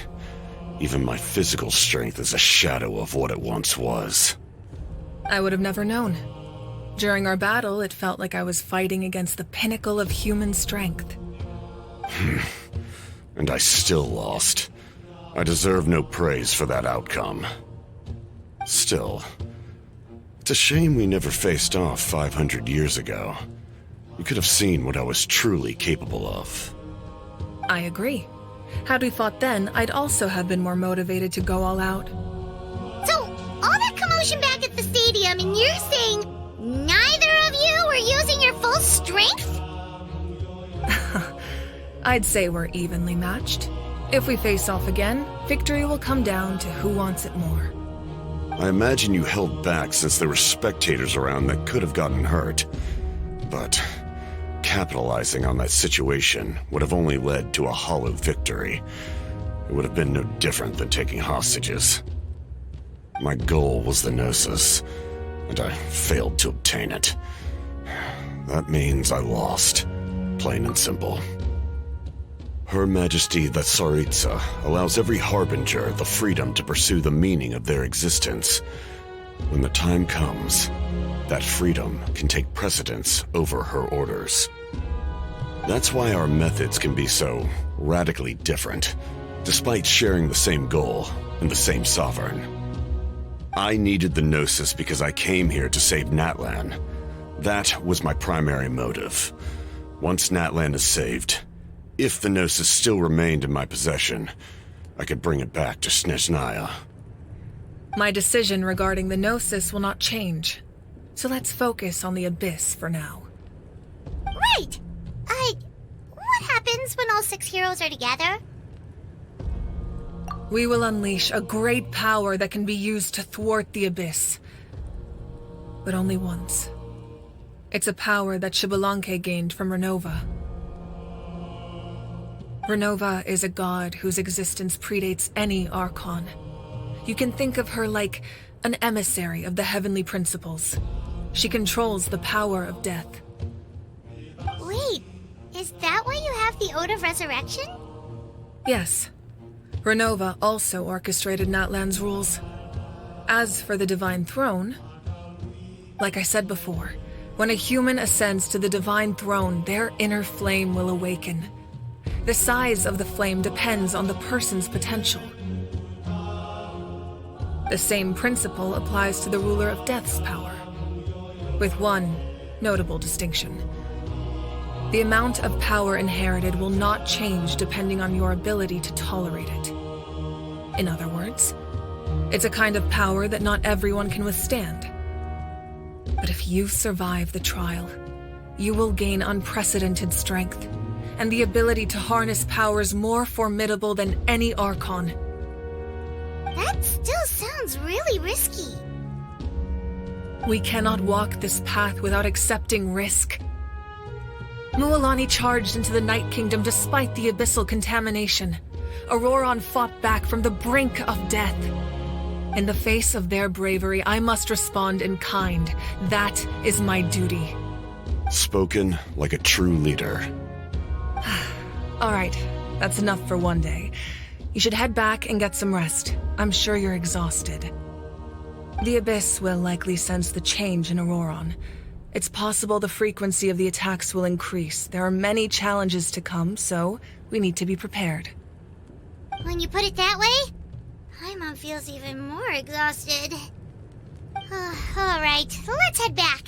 Even my physical strength is a shadow of what it once was. I would have never known. During our battle, it felt like I was fighting against the pinnacle of human strength. And I still lost. I deserve no praise for that outcome. Still, It's a shame we never faced off 500 years ago. You could have seen what I was truly capable of. I agree. Had we fought then, I'd also have been more motivated to go all out. So, all that commotion back at the stadium, and you're saying neither of you were using your full strength? I'd say we're evenly matched. If we face off again, victory will come down to who wants it more. I imagine you held back since there were spectators around that could have gotten hurt. But capitalizing on that situation would have only led to a hollow victory. It would have been no different than taking hostages. My goal was the Gnosis, and I failed to obtain it. That means I lost, plain and simple. Her Majesty the Tsaritsa allows every Harbinger the freedom to pursue the meaning of their existence. When the time comes, that freedom can take precedence over her orders. That's why our methods can be so radically different, despite sharing the same goal and the same sovereign. I needed the Gnosis because I came here to save Natlan. That was my primary motive. Once Natlan is saved, if the Gnosis still remained in my possession, I could bring it back to Snezhnaya. My decision regarding the Gnosis will not change. So let's focus on the Abyss for now. Right! What happens when all 6 heroes are together? We will unleash a great power that can be used to thwart the Abyss. But only once. It's a power that Xbalanque gained from Renova. Renova is a god whose existence predates any Archon. You can think of her like an emissary of the heavenly principles. She controls the power of death. Wait, is that why you have the Ode of Resurrection? Yes. Renova also orchestrated Natlan's rules. As for the Divine Throne, like I said before, when a human ascends to the Divine Throne, their inner flame will awaken. The size of the flame depends on the person's potential. The same principle applies to the ruler of Death's power, with one notable distinction. The amount of power inherited will not change depending on your ability to tolerate it. In other words, it's a kind of power that not everyone can withstand. But if you survive the trial, you will gain unprecedented strength and the ability to harness powers more formidable than any Archon. That still sounds really risky. We cannot walk this path without accepting risk. Mualani charged into the Night Kingdom despite the abyssal contamination. Auroron fought back from the brink of death. In the face of their bravery, I must respond in kind. That is my duty. Spoken like a true leader. All right, that's enough for one day. You should head back and get some rest. I'm sure you're exhausted. The Abyss will likely sense the change in Auroron. It's possible the frequency of the attacks will increase. There are many challenges to come, so we need to be prepared. When you put it that way, Paimon feels even more exhausted. All right, let's head back.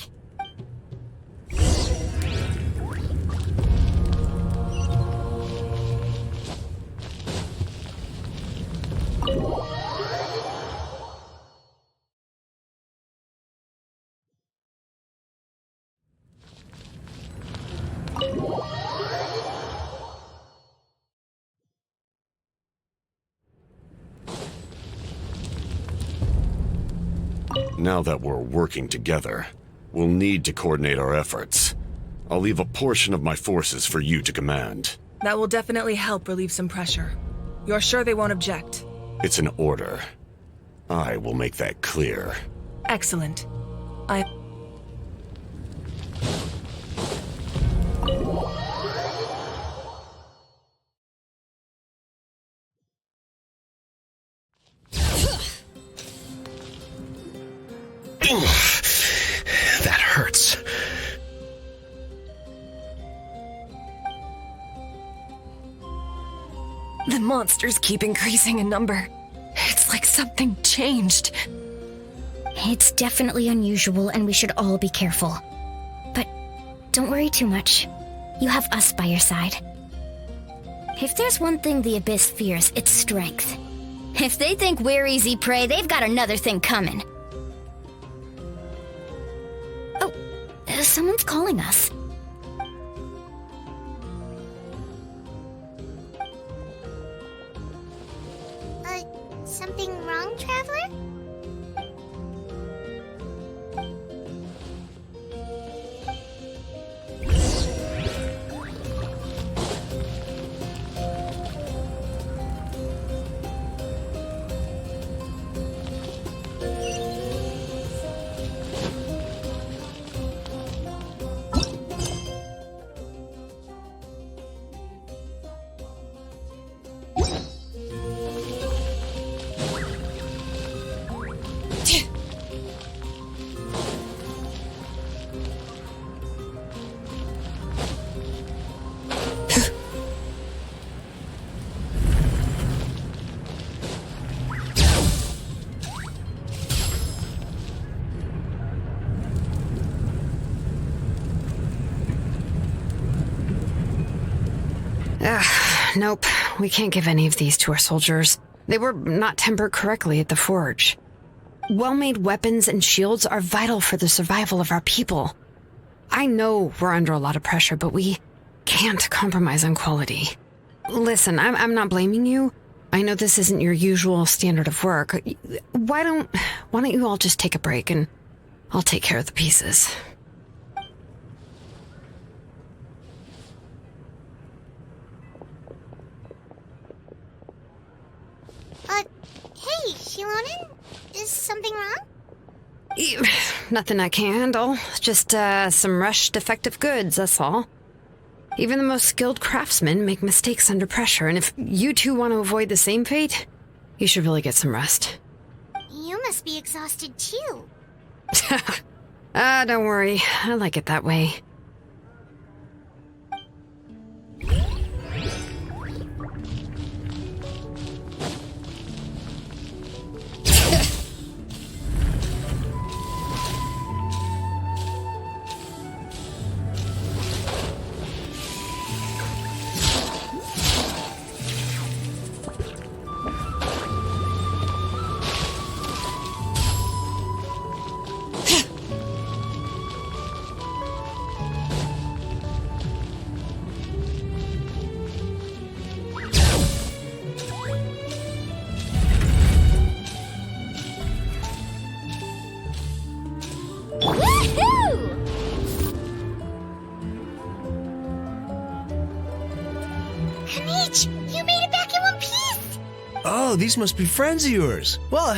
Now that we're working together, we'll need to coordinate our efforts. I'll leave a portion of my forces for you to command. That will definitely help relieve some pressure. You're sure they won't object? It's an order. I will make that clear. Excellent. That hurts. The monsters keep increasing in number. It's like something changed. It's definitely unusual and we should all be careful. But don't worry too much. You have us by your side. If there's one thing the Abyss fears, it's strength. If they think we're easy prey, they've got another thing coming. Oh, someone's calling us. Something wrong, Traveler? Nope. We can't give any of these to our soldiers. They were not tempered correctly at the forge. Well-made weapons and shields are vital for the survival of our people. I know we're under a lot of pressure, but we can't compromise on quality. Listen, I'm not blaming you. I know this isn't your usual standard of work. Why don't you all just take a break and I'll take care of the pieces. Hey, Shilonen? Is something wrong? Nothing I can handle. Just, some rushed defective goods, that's all. Even the most skilled craftsmen make mistakes under pressure, and if you two want to avoid the same fate, you should really get some rest. You must be exhausted too. Don't worry. I like it that way. You made it back in one piece! Oh, these must be friends of yours. Well,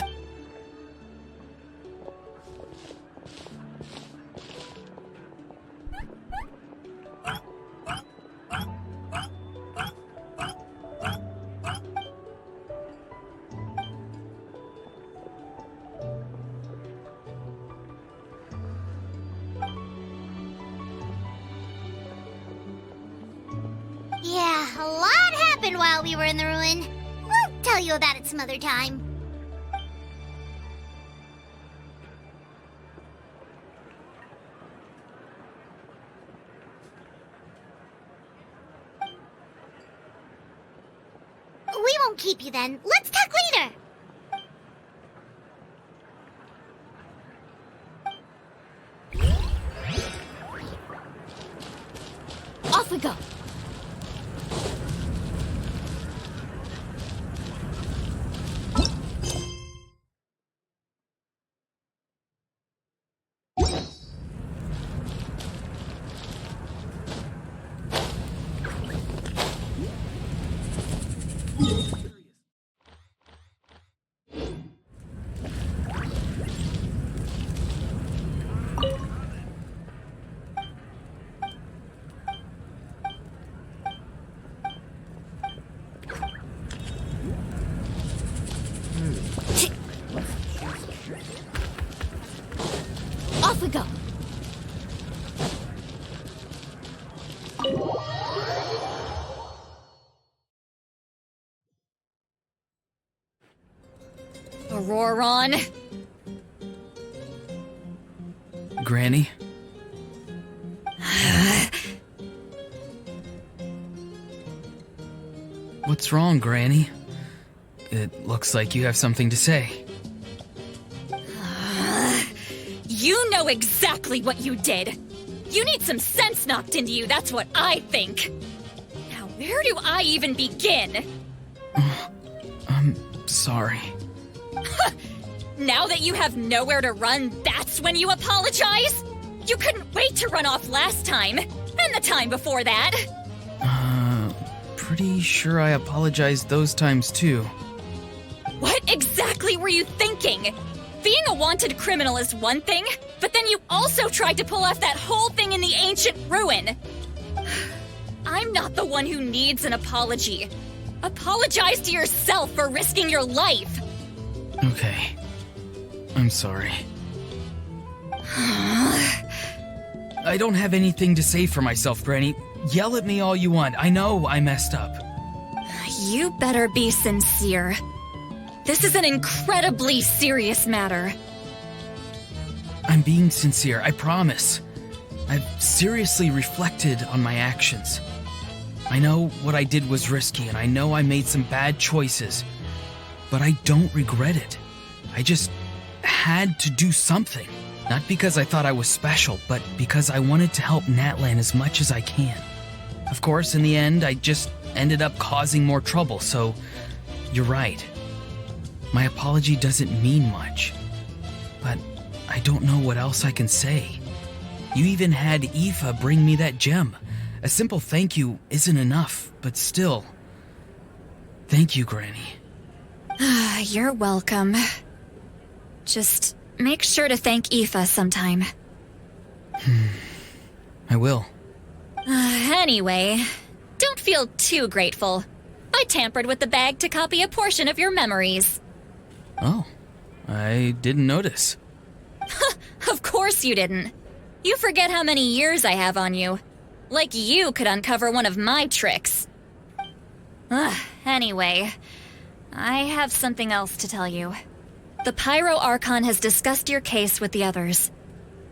Yeah, a lot happened while we were in the ruin. We'll tell you about it some other time. We won't keep you then. Let's talk later. Off we go. Off we go. Auroron. Granny. What's wrong, Granny? It looks like you have something to say. You know exactly what you did. You need some sense knocked into you, that's what I think. Now, where do I even begin? I'm sorry. Now that you have nowhere to run, that's when you apologize? You couldn't wait to run off last time, and the time before that. Pretty sure I apologized those times too. What exactly were you thinking? Being a wanted criminal is one thing, but then you also tried to pull off that whole thing in the ancient ruin. I'm not the one who needs an apology. Apologize to yourself for risking your life. Okay. I'm sorry. I don't have anything to say for myself, Granny. Yell at me all you want. I know I messed up. You better be sincere. This is an incredibly serious matter. I'm being sincere, I promise. I've seriously reflected on my actions. I know what I did was risky, and I know I made some bad choices. But I don't regret it. I just had to do something. Not because I thought I was special, but because I wanted to help Natlan as much as I can. Of course, in the end, I just ended up causing more trouble, so you're right. My apology doesn't mean much, but I don't know what else I can say. You even had Aoife bring me that gem. A simple thank you isn't enough, but still. Thank you, Granny. You're welcome. Just make sure to thank Aoife sometime. I will. Anyway, don't feel too grateful. I tampered with the bag to copy a portion of your memories. Oh, I didn't notice. Of course you didn't. You forget how many years I have on you. Like you could uncover one of my tricks. Anyway, I have something else to tell you. The Pyro Archon has discussed your case with the others.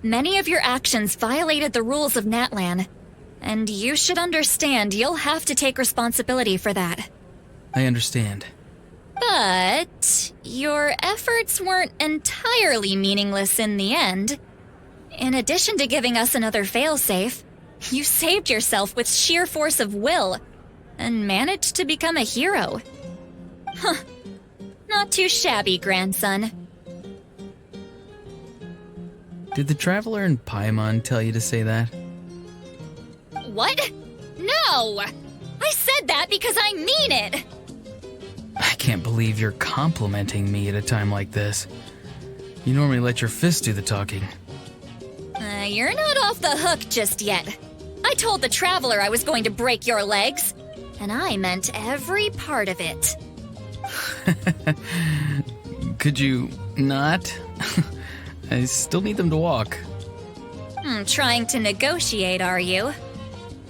Many of your actions violated the rules of Natlan, and you should understand you'll have to take responsibility for that. I understand. But your efforts weren't entirely meaningless in the end. In addition to giving us another failsafe, you saved yourself with sheer force of will and managed to become a hero. Huh. Not too shabby, grandson. Did the Traveler and Paimon tell you to say that? What? No! I said that because I mean it! I can't believe you're complimenting me at a time like this. You normally let your fists do the talking. You're not off the hook just yet. I told the Traveler I was going to break your legs, and I meant every part of it. Could you not? I still need them to walk. Trying to negotiate, are you?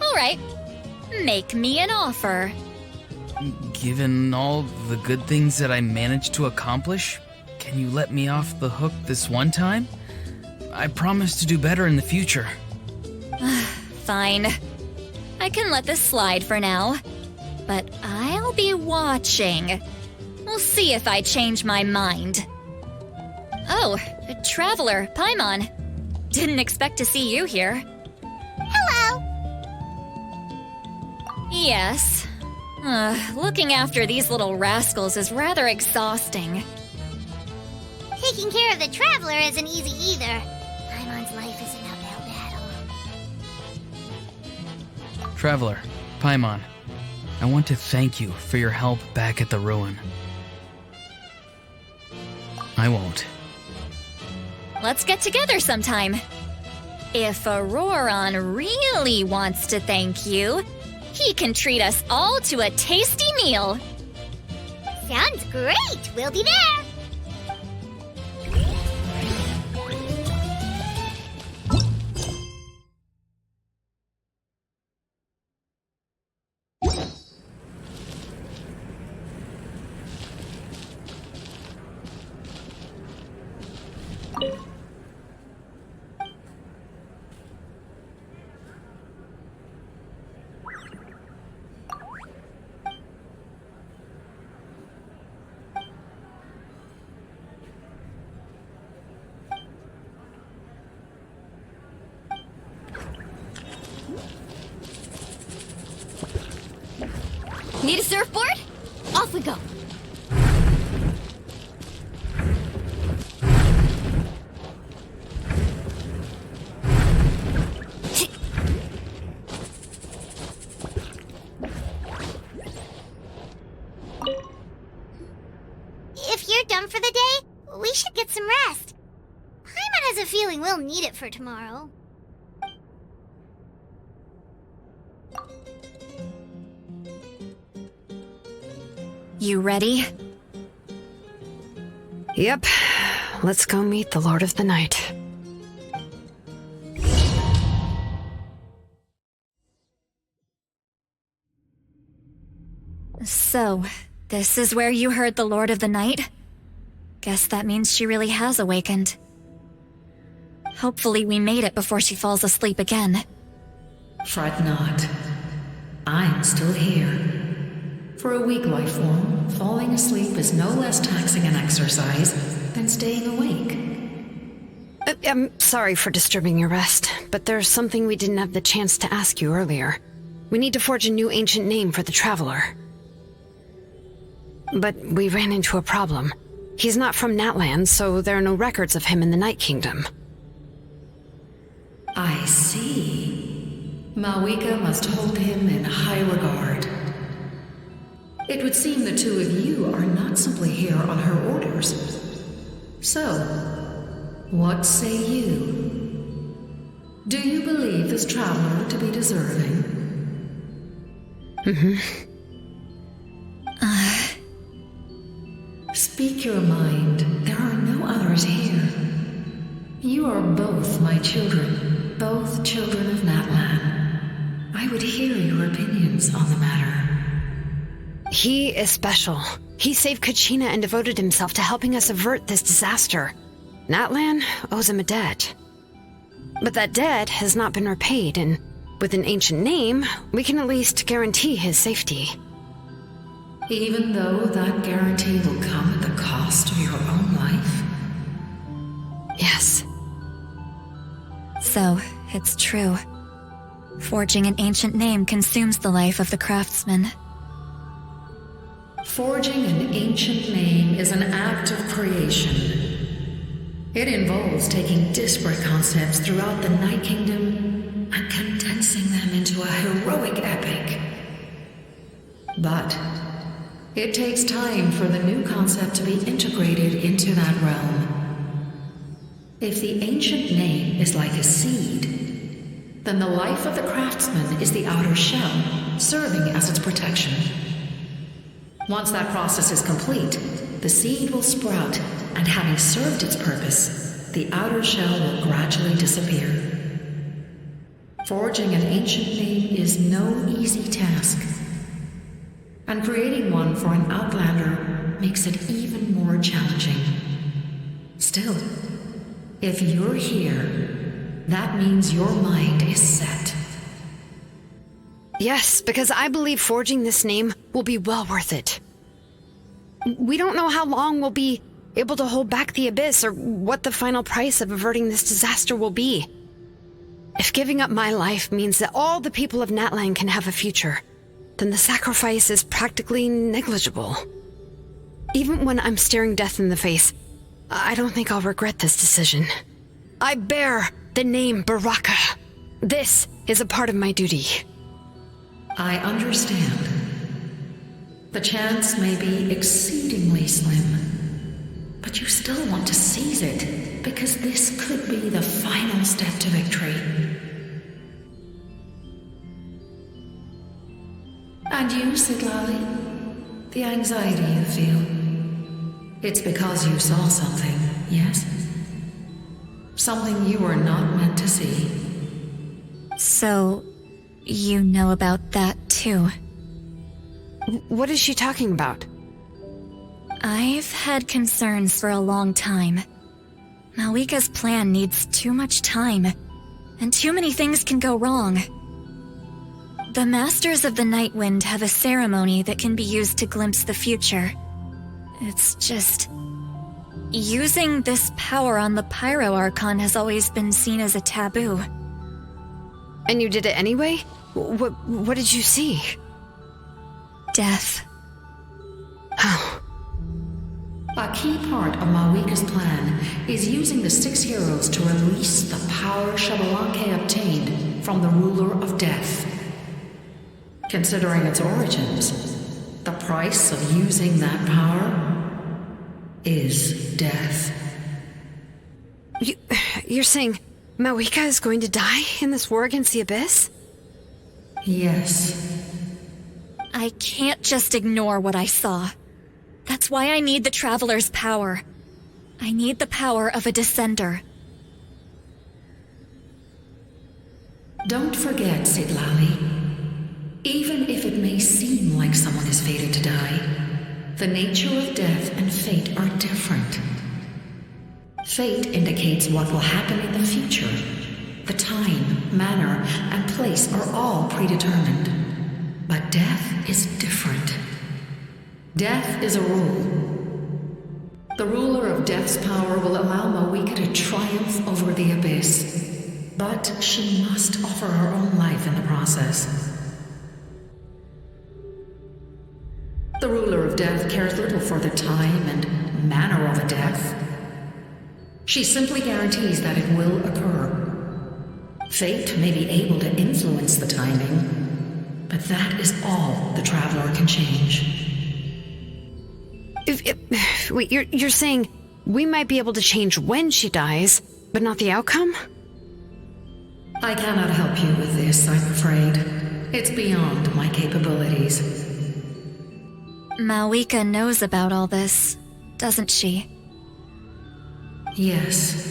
All right, make me an offer. Given all the good things that I managed to accomplish, can you let me off the hook this one time? I promise to do better in the future. Fine. I can let this slide for now. But I'll be watching. We'll see if I change my mind. Oh, Traveler, Paimon. Didn't expect to see you here. Hello! Yes. Looking after these little rascals is rather exhausting. Taking care of the Traveler isn't easy either. Paimon's life is an uphill battle. Traveler, Paimon, I want to thank you for your help back at the ruin. I won't. Let's get together sometime. If Auroron really wants to thank you, he can treat us all to a tasty meal. Sounds great! We'll be there! Need a surfboard? Off we go. If you're done for the day, we should get some rest. Paimon has a feeling we'll need it for tomorrow. You ready? Yep. Let's go meet the Lord of the Night. So, this is where you heard the Lord of the Night? Guess that means she really has awakened. Hopefully we made it before she falls asleep again. Fret not. I'm still here. For a weak life form, falling asleep is no less taxing an exercise than staying awake. I'm sorry for disturbing your rest, but there's something we didn't have the chance to ask you earlier. We need to forge a new ancient name for the Traveler. But we ran into a problem. He's not from Natlans, so there are no records of him in the Night Kingdom. I see. Malwika must hold him in high regard. It would seem the two of you are not simply here on her orders. So, what say you? Do you believe this traveler to be deserving? Speak your mind. There are no others here. You are both my children, both children of Natlan. I would hear your opinions on the matter. He is special. He saved Kachina and devoted himself to helping us avert this disaster. Natlan owes him a debt. But that debt has not been repaid, and with an ancient name, we can at least guarantee his safety. Even though that guarantee will come at the cost of your own life? Yes. So, it's true. Forging an ancient name consumes the life of the craftsman. Forging an ancient name is an act of creation. It involves taking disparate concepts throughout the Night Kingdom and condensing them into a heroic epic. But it takes time for the new concept to be integrated into that realm. If the ancient name is like a seed, then the life of the craftsman is the outer shell, serving as its protection. Once that process is complete, the seed will sprout, and having served its purpose, the outer shell will gradually disappear. Forging an ancient name is no easy task, and creating one for an outlander makes it even more challenging. Still, if you're here, that means your mind is set. Yes, because I believe forging this name will be well worth it. We don't know how long we'll be able to hold back the abyss or what the final price of averting this disaster will be. If giving up my life means that all the people of Natlan can have a future, then the sacrifice is practically negligible. Even when I'm staring death in the face, I don't think I'll regret this decision. I bear the name Baraka. This is a part of my duty. I understand. The chance may be exceedingly slim, but you still want to seize it, because this could be the final step to victory. And you, Siglali, the anxiety you feel, it's because you saw something, yes? Something you were not meant to see. So, you know about that too. What is she talking about? I've had concerns for a long time. Malwika's plan needs too much time, and too many things can go wrong. The Masters of the Night Wind have a ceremony that can be used to glimpse the future. It's just... using this power on the Pyro Archon has always been seen as a taboo. And you did it anyway? What did you see? death. How? A key part of Mawika's plan is using the 6 heroes to release the power Xbalanque obtained from the ruler of death. Considering its origins, the price of using that power is death. You're saying Mawika is going to die in this war against the Abyss? Yes. I can't just ignore what I saw. That's why I need the Traveler's power. I need the power of a Descender. Don't forget, Siglali. Even if it may seem like someone is fated to die, the nature of death and fate are different. Fate indicates what will happen in the future. The time, manner, and place are all predetermined. But death is different. Death is a rule. The ruler of death's power will allow Mawika to triumph over the Abyss, but she must offer her own life in the process. The ruler of death cares little for the time and manner of a death. She simply guarantees that it will occur. Fate may be able to influence the timing, but that is all the Traveler can change. Wait, you're saying we might be able to change when she dies, but not the outcome? I cannot help you with this, I'm afraid. It's beyond my capabilities. Mawika knows about all this, doesn't she? Yes.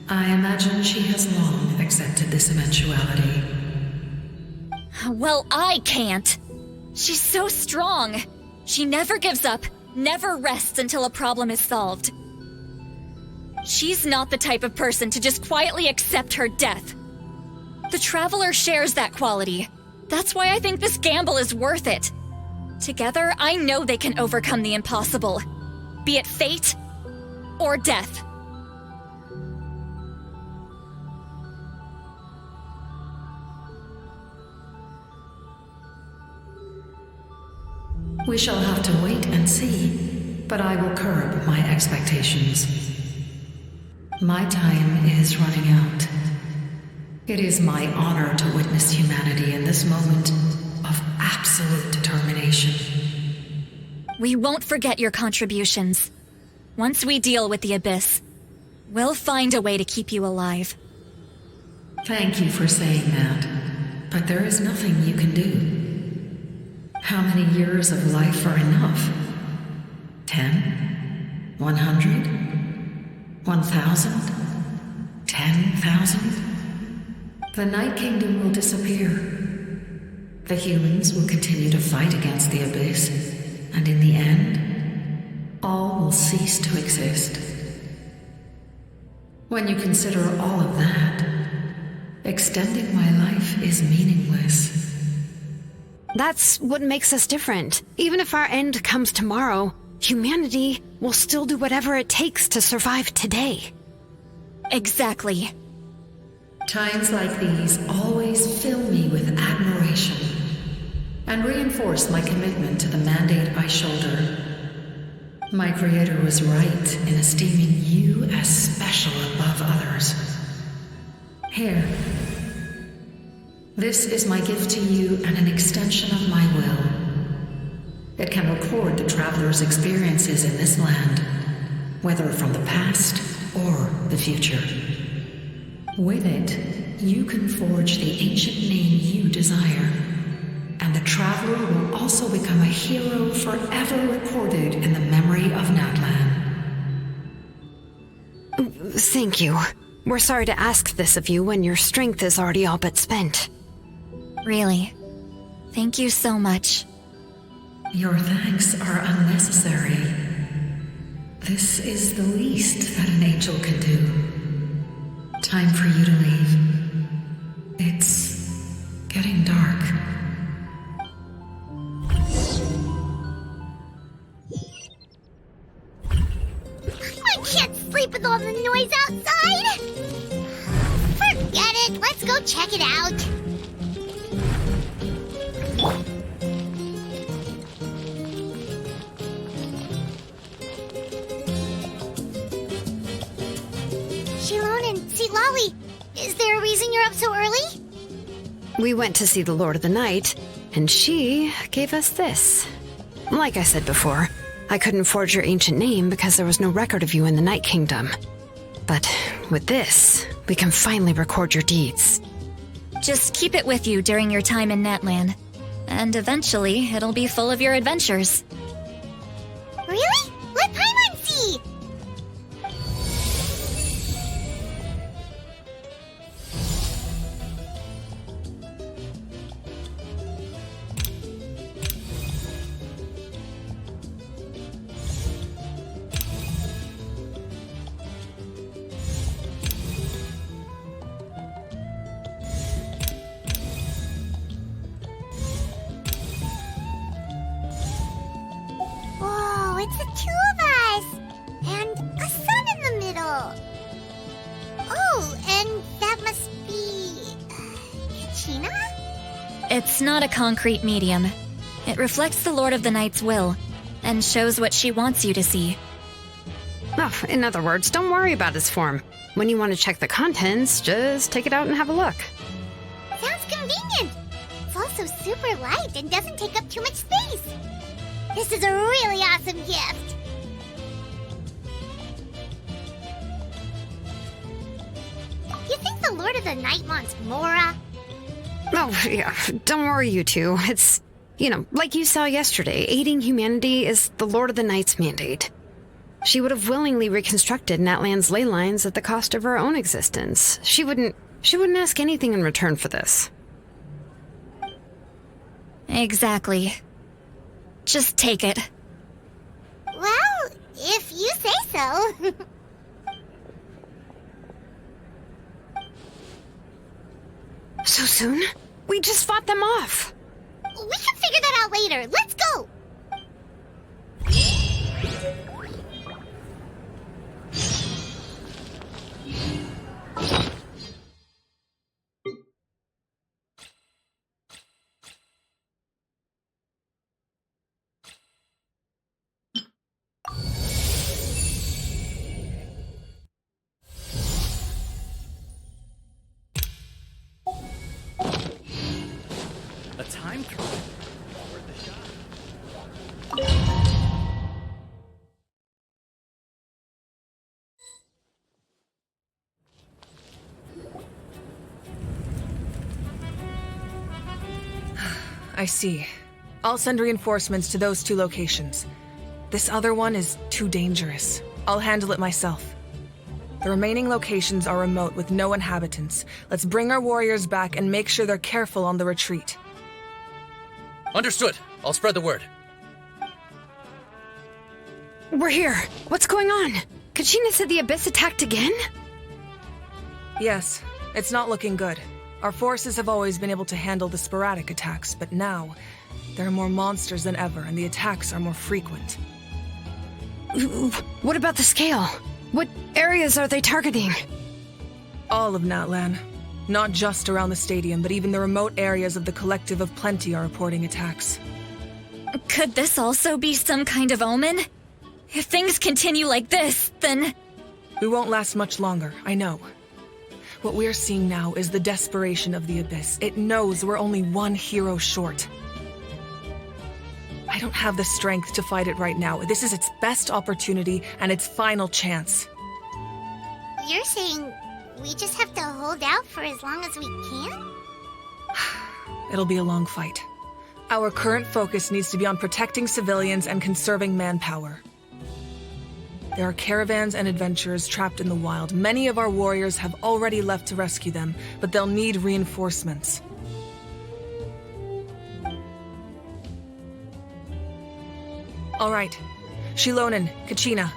I imagine she has long accepted this eventuality. Well, I can't. She's so strong. She never gives up, never rests until a problem is solved. She's not the type of person to just quietly accept her death. The Traveler shares that quality. That's why I think this gamble is worth it. Together, I know they can overcome the impossible, be it fate or death. We shall have to wait and see, but I will curb my expectations. My time is running out. It is my honor to witness humanity in this moment of absolute determination. We won't forget your contributions. Once we deal with the Abyss, we'll find a way to keep you alive. Thank you for saying that, but there is nothing you can do. How many years of life are enough? 10? 100? 1,000? 10,000? The Night Kingdom will disappear. The humans will continue to fight against the Abyss, and in the end, all will cease to exist. When you consider all of that, extending my life is meaningless. That's what makes us different. Even if our end comes tomorrow, humanity will still do whatever it takes to survive today. Exactly. Times like these always fill me with admiration and reinforce my commitment to the mandate I shoulder. My Creator was right in esteeming you as special above others. Here. This is my gift to you and an extension of my will. It can record the Traveler's experiences in this land, whether from the past or the future. With it, you can forge the ancient name you desire, and the Traveler will also become a hero forever recorded in the memory of Natlan. Thank you. We're sorry to ask this of you when your strength is already all but spent. Really. Thank you so much. Your thanks are unnecessary. This is the least that an angel can do. Time for you to leave. It's getting dark. I can't sleep with all the noise outside! Forget it, let's go check it out. Lolly, is there a reason you're up so early? We went to see the Lord of the Night, and she gave us this. Like I said before, I couldn't forge your ancient name because there was no record of you in the Night Kingdom. But with this, we can finally record your deeds. Just keep it with you during your time in Natlan. And eventually, it'll be full of your adventures. Really? Let Paimon see! Whoa, it's the two of us! And a sun in the middle! Oh, and that must be... Kachina? It's not a concrete medium. It reflects the Lord of the Night's will, and shows what she wants you to see. Oh, in other words, don't worry about his form. When you want to check the contents, just take it out and have a look. Sounds convenient! It's also super light and doesn't take up too much space. This is a really awesome gift! You think the Lord of the Night wants Mora? Oh, yeah, don't worry, you two. It's, like you saw yesterday, aiding humanity is the Lord of the Night's mandate. She would have willingly reconstructed Natlan's ley lines at the cost of her own existence. She wouldn't ask anything in return for this. Exactly. Just take it. Well, if you say so. So soon? We just fought them off. We can figure that out later. Let's go! A time trial. I see. I'll send reinforcements to those 2 locations. This other one is too dangerous. I'll handle it myself. The remaining locations are remote with no inhabitants. Let's bring our warriors back and make sure they're careful on the retreat. Understood. I'll spread the word. We're here. What's going on? Kachina said the Abyss attacked again? Yes, it's not looking good. Our forces have always been able to handle the sporadic attacks, but now, there are more monsters than ever, and the attacks are more frequent. What about the scale? What areas are they targeting? All of Natlan. Not just around the stadium, but even the remote areas of the Collective of Plenty are reporting attacks. Could this also be some kind of omen? If things continue like this, then... We won't last much longer, I know. What we're seeing now is the desperation of the Abyss. It knows we're only one hero short. I don't have the strength to fight it right now. This is its best opportunity and its final chance. You're saying we just have to hold out for as long as we can? It'll be a long fight. Our current focus needs to be on protecting civilians and conserving manpower. There are caravans and adventurers trapped in the wild. Many of our warriors have already left to rescue them, but they'll need reinforcements. All right. Shilonen, Kachina,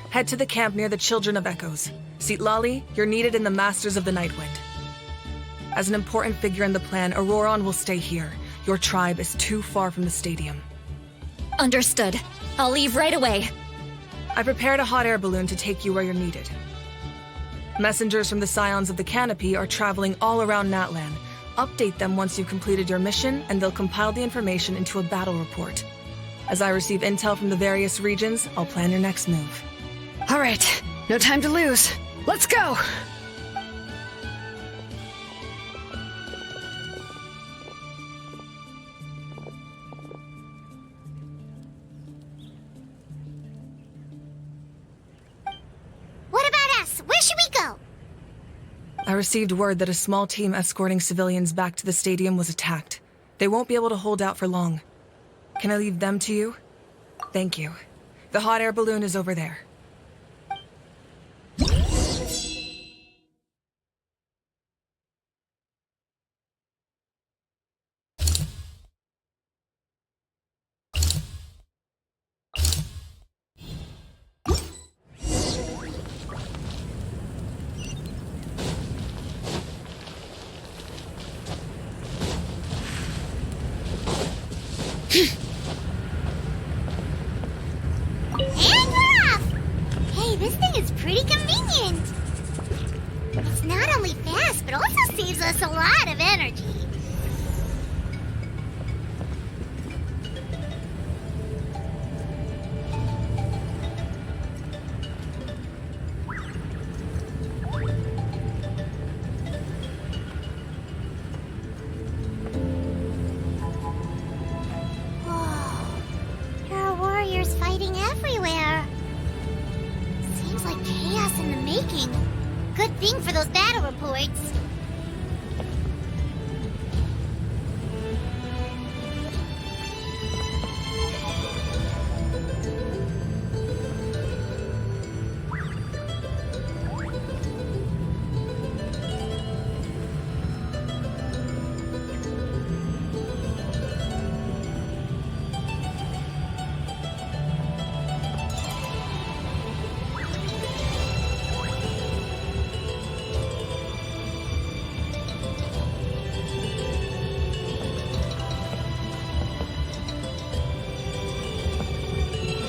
head to the camp near the Children of Echoes. Lali, you're needed in the Masters of the Nightwind. As an important figure in the plan, Auroron will stay here. Your tribe is too far from the stadium. Understood. I'll leave right away. I prepared a hot air balloon to take you where you're needed. Messengers from the Scions of the Canopy are traveling all around Natlan. Update them once you've completed your mission, and they'll compile the information into a battle report. As I receive intel from the various regions, I'll plan your next move. All right, no time to lose. Let's go! I received word that a small team escorting civilians back to the stadium was attacked. They won't be able to hold out for long. Can I leave them to you? Thank you. The hot air balloon is over there. And we're off! Hey, this thing is pretty convenient. It's not only fast, but also saves us a lot of energy. There are warriors fighting everywhere. Seems like chaos in the making. Good thing for those battle reports.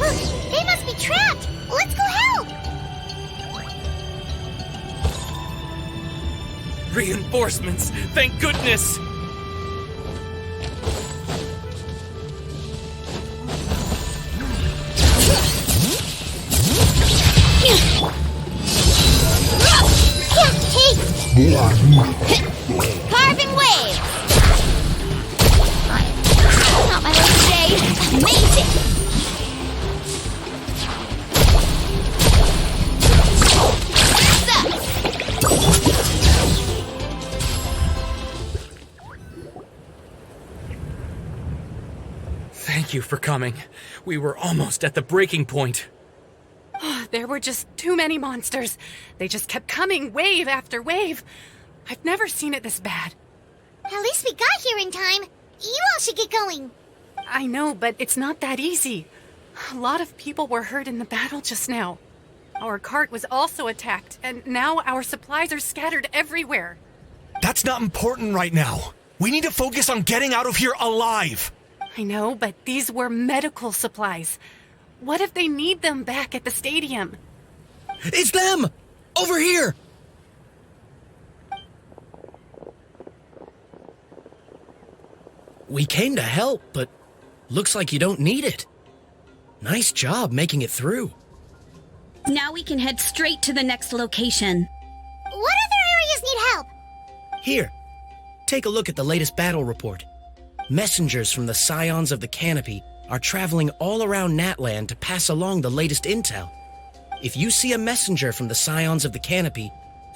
Look, they must be trapped. Let's go help. Reinforcements! Thank goodness! Carving waves. Not my lucky day. Amazing. Thank you for coming. We were almost at the breaking point. There were just too many monsters. They just kept coming, wave after wave. I've never seen it this bad. At least we got here in time. You all should get going. I know, but it's not that easy. A lot of people were hurt in the battle just now. Our cart was also attacked, and now our supplies are scattered everywhere. That's not important right now. We need to focus on getting out of here alive. I know, but these were medical supplies. What if they need them back at the stadium? It's them! Over here! We came to help, but looks like you don't need it. Nice job making it through. Now we can head straight to the next location. What other areas need help? Here, take a look at the latest battle report. Messengers from the Scions of the Canopy are traveling all around Natlan to pass along the latest intel. If you see a messenger from the Scions of the Canopy,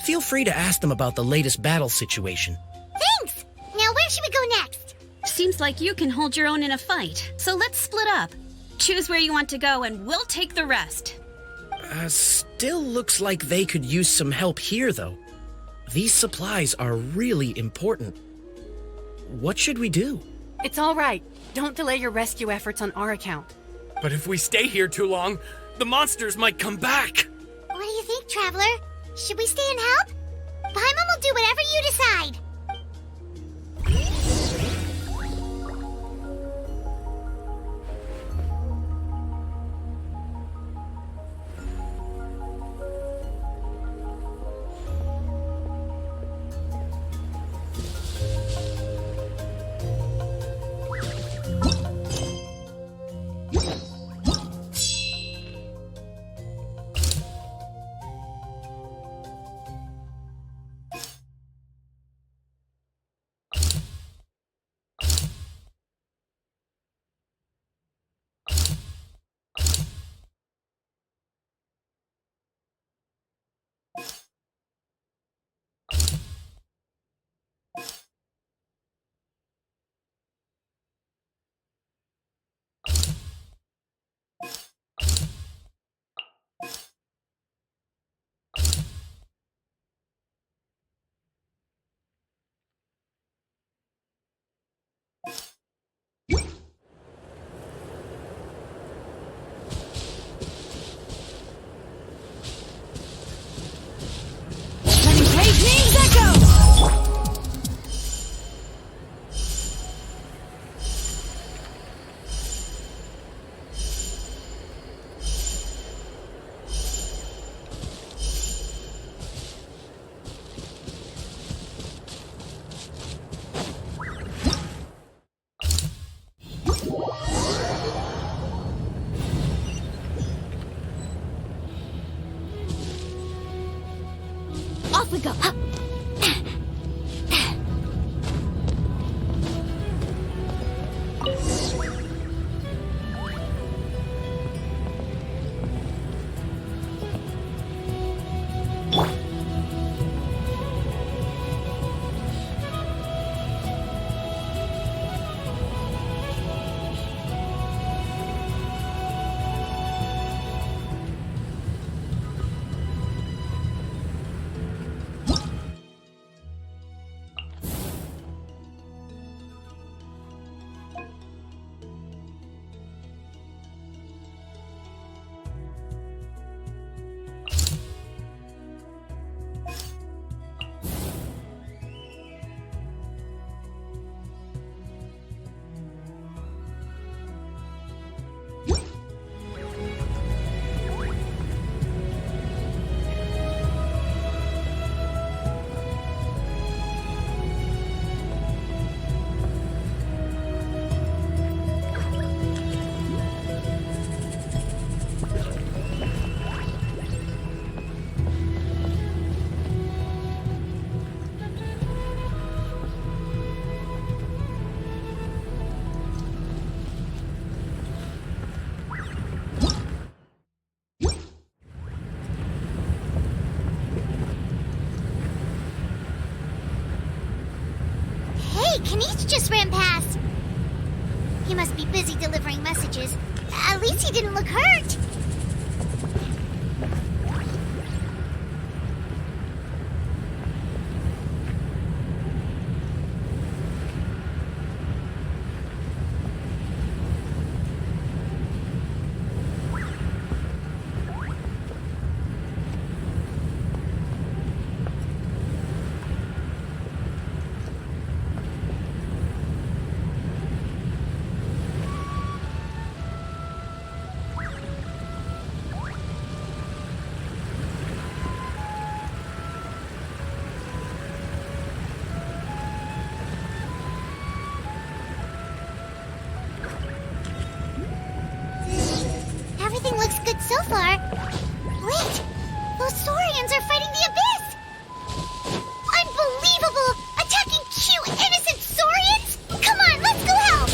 feel free to ask them about the latest battle situation. Thanks! Now where should we go next? Seems like you can hold your own in a fight, so let's split up. Choose where you want to go and we'll take the rest. Still looks like they could use some help here, though. These supplies are really important. What should we do? It's all right. Don't delay your rescue efforts on our account. But if we stay here too long, the monsters might come back. What do you think, Traveler? Should we stay and help? Paimon will do whatever you decide. we go. Kanish just ran past. He must be busy delivering messages. At least he didn't look hurt. Everything looks good so far. Wait! Those Saurians are fighting the Abyss! Unbelievable! Attacking cute, innocent Saurians? Come on, let's go help!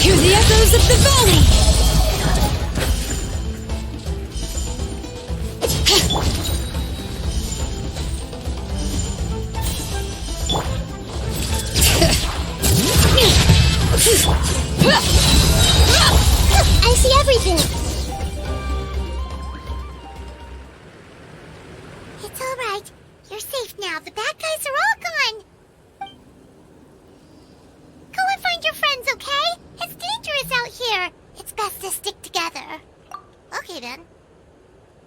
Hear the echoes of the valley! I see everything! It's alright. You're safe now. The bad guys are all gone. Go and find your friends, okay? It's dangerous out here. It's best to stick together. Okay, then.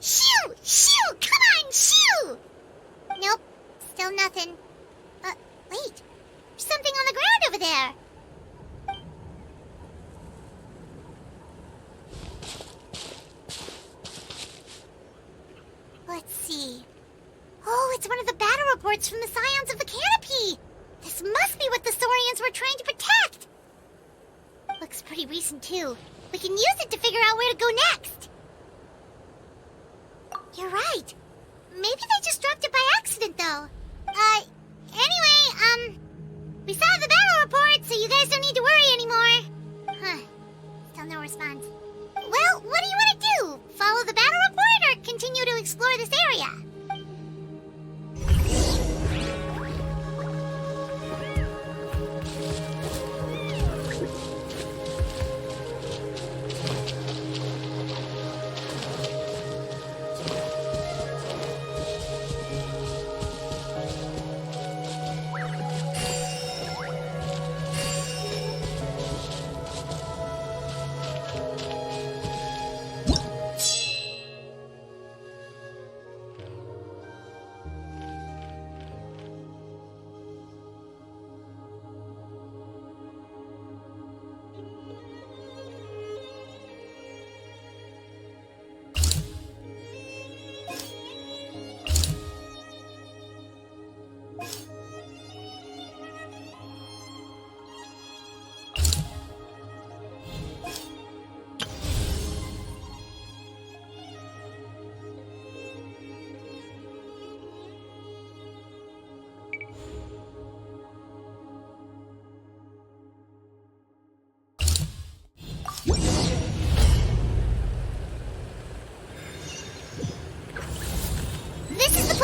Shoo! Shoo! Come on, shoo! Nope. Still nothing. Wait. There's something on the ground over there. Let's see. Oh, it's one of the battle reports from the Scions of the Canopy. This must be what the Saurians were trying to protect. Looks pretty recent, too. We can use it to figure out where to go next. You're right. Maybe they just dropped it by accident, though. Anyway, we saw the battle report, so you guys don't need to worry anymore. Huh. Still no response. Well, what do you want to do? Follow the battle report or continue to explore this area?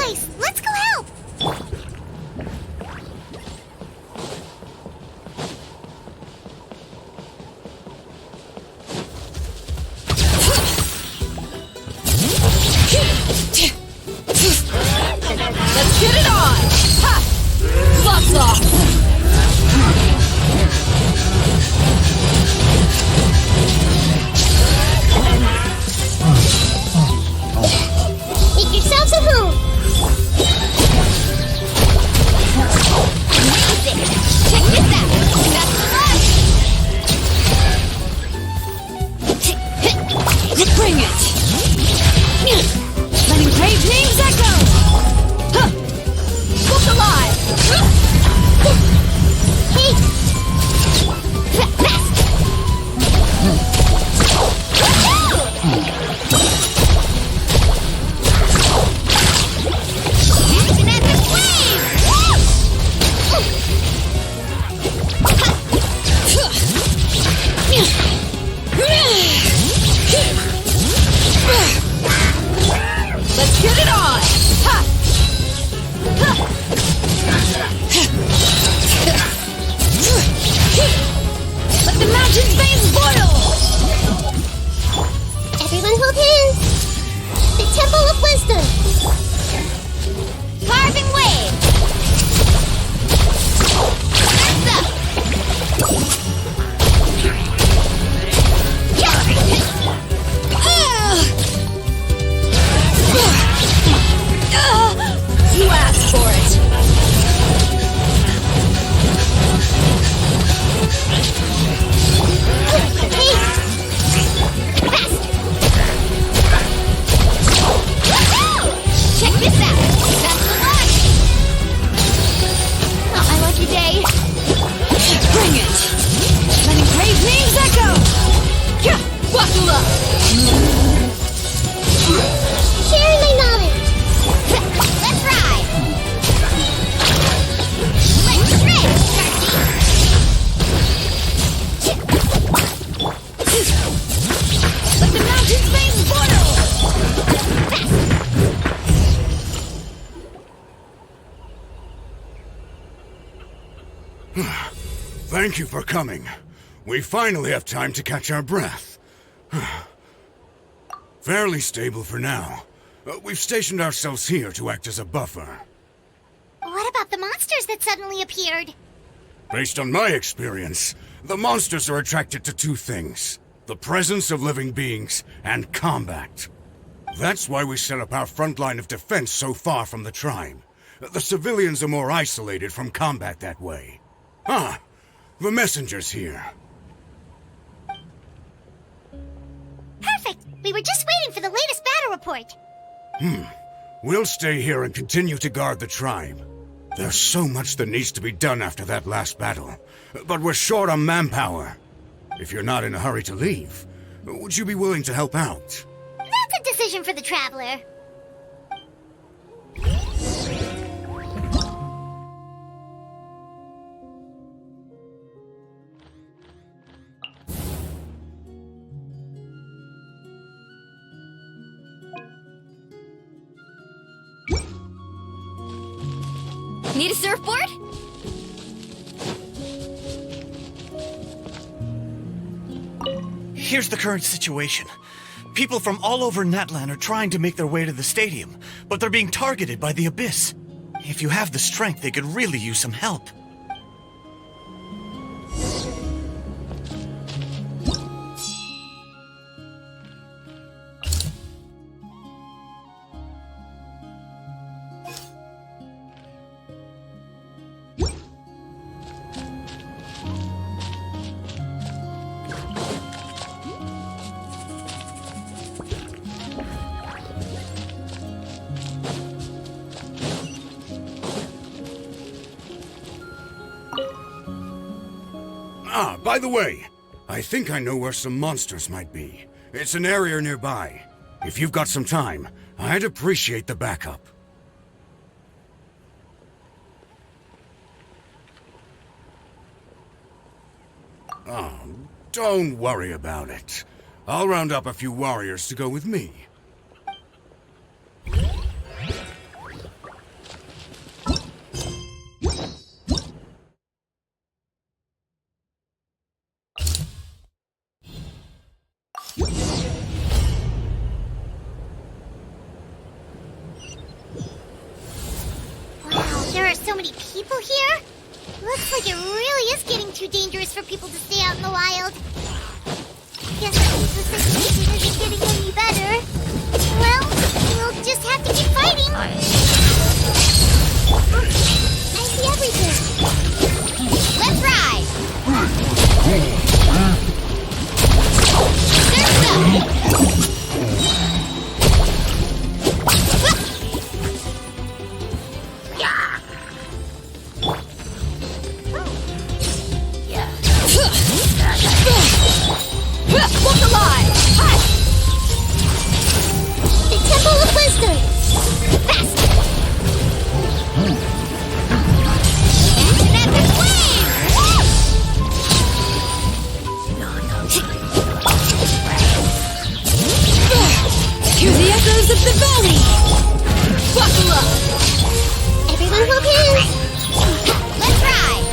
place. Let's go help. Let's get it on! Ha! Lots off! Make yourselves a move. Amazing! Check this out. That's the rush. Bring it! Letting brave names echo! Huh. Look alive! Hey! It's an epic wave! Let's get it on! Ha! Let the mountain's veins boil! Everyone hold hands. The Temple of Wisdom. Carving wave. Earth up. You asked for it! Check this out. That's the rush. Not my lucky day. Bring it! Letting brave names echo! Yeah, buckle up! Sharing my knowledge. Let's ride. Let's shred, Let the mountain's veins boil! Thank you for coming. We finally have time to catch our breath. Fairly stable for now. We've stationed ourselves here to act as a buffer. What about the monsters that suddenly appeared? Based on my experience, the monsters are attracted to two things: the presence of living beings and combat. That's why we set up our front line of defense so far from the tribe. The civilians are more isolated from combat that way. Ah, the messenger's here. Perfect. We were just waiting for the latest battle report. We'll stay here and continue to guard the tribe. There's so much that needs to be done after that last battle, but we're short on manpower. If you're not in a hurry to leave, would you be willing to help out? That's a decision for the traveler. Need a surfboard? Here's the current situation. People from all over Natlan are trying to make their way to the stadium, but they're being targeted by the Abyss. If you have the strength, they could really use some help. Ah, by the way, I think I know where some monsters might be. It's an area nearby. If you've got some time, I'd appreciate the backup. Oh, don't worry about it. I'll round up a few warriors to go with me. so many people here? Looks like it really is getting too dangerous for people to stay out in the wild. Guess that means the situation isn't getting any better. Well, we'll just have to keep fighting. I see everything. Let's ride! Look alive! The Temple of Wisdom! Fast! And epic wave! Hear the echoes of the valley! Buckle up! Everyone focus! Let's ride!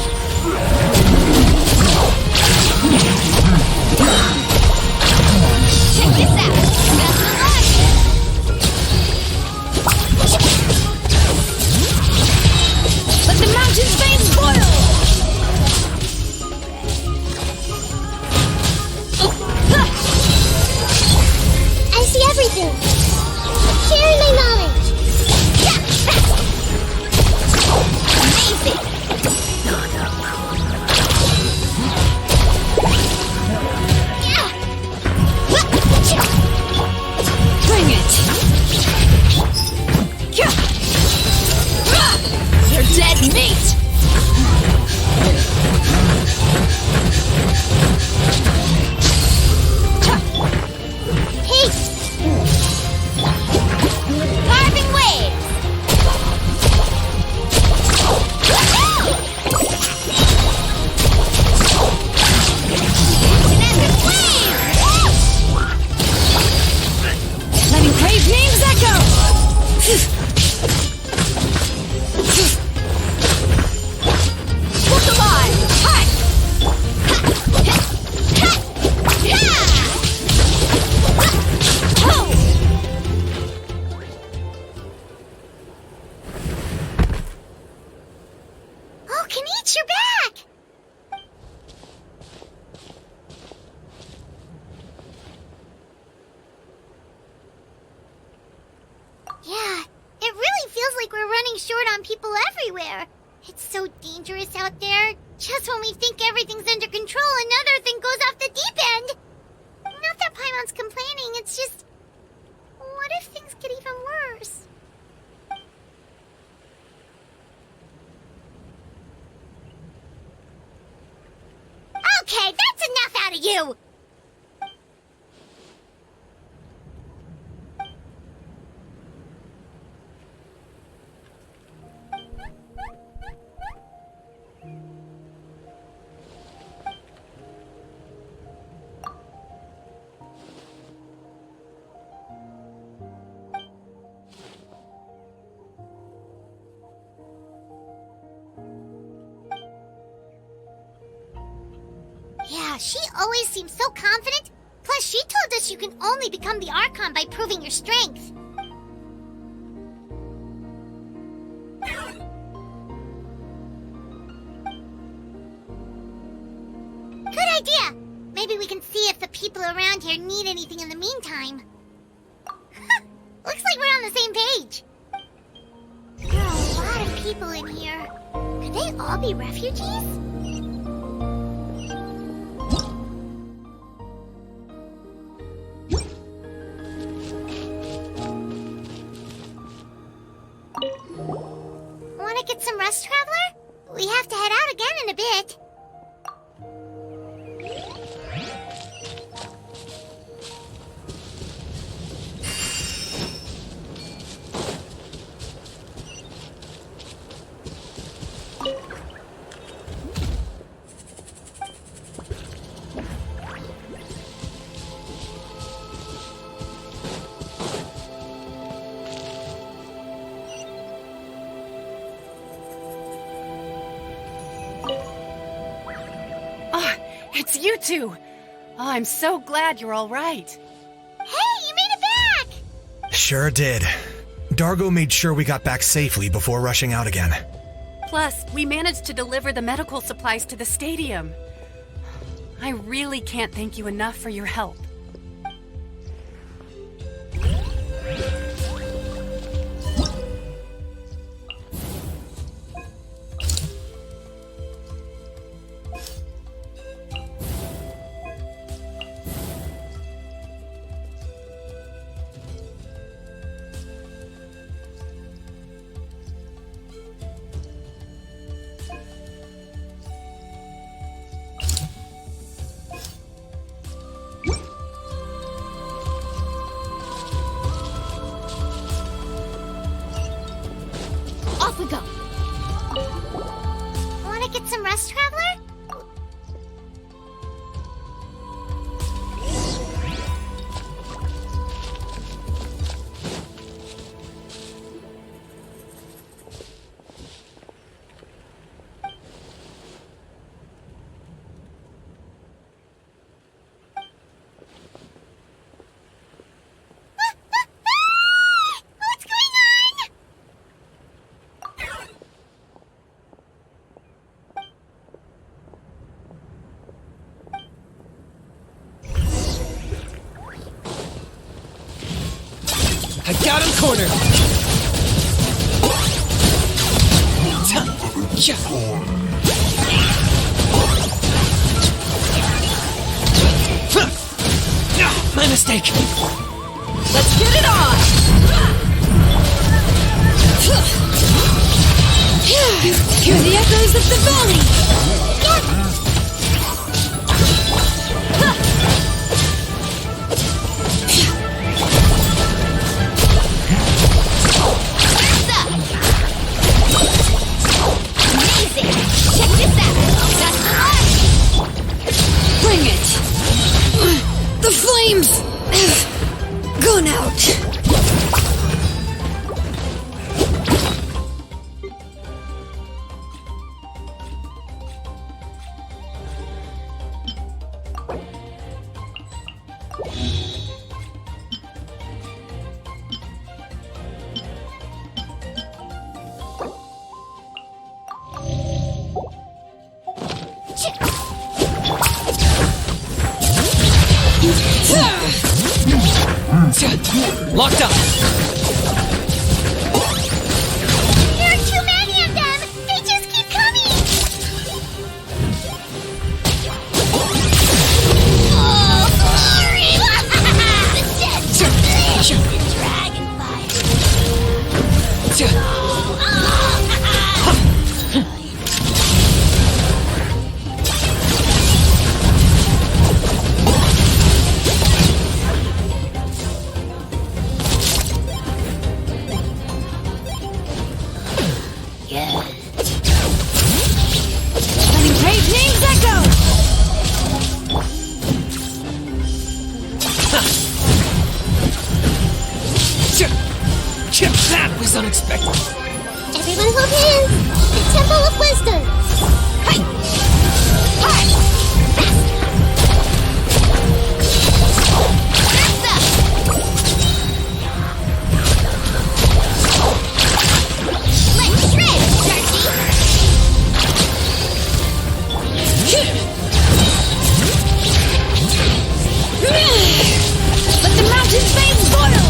Check this out! Best of luck! Let the mountain's veins boil! I see everything! Sharing my knowledge! Amazing! Bring it! You're dead meat! Peace! Carving waves! Letting brave names echo! Look alive! Hi! Oh, Kanichi, you're back! Yeah, it really feels like we're running short on people everywhere. It's so dangerous out there. Just when we think everything's under control, another thing goes off the deep end. Not that Paimon's complaining, it's just... What if things get even worse? Okay, that's enough out of you! Yeah, she always seems so confident. Plus, she told us you can only become the Archon by proving your strength. Good idea! Maybe we can see if the people around here need anything in the meantime. Looks like we're on the same page. There are a lot of people in here. Could they all be refugees? Want to get some rest, Traveler? We have to head out again in a bit. It's you two! Oh, I'm so glad you're all right. Hey, you made it back! Sure did. Dargo made sure we got back safely before rushing out again. Plus, we managed to deliver the medical supplies to the stadium. I really can't thank you enough for your help. Off we go. Want to get some rest, Traveler? What's going on? I got him cornered! My mistake! Let's get it on! Hear the echoes of the valley! Amazing! Check this out! That's the one! Bring it! The flames have gone out. Locked up! There are too many of them! They just keep coming! Oh, glory! The dead Letting brave names echo! That was unexpected! Everyone hold hands! The Temple of Wisdom! Hi! Hi! Let's shred, Darcy! Let the mountain flames boil!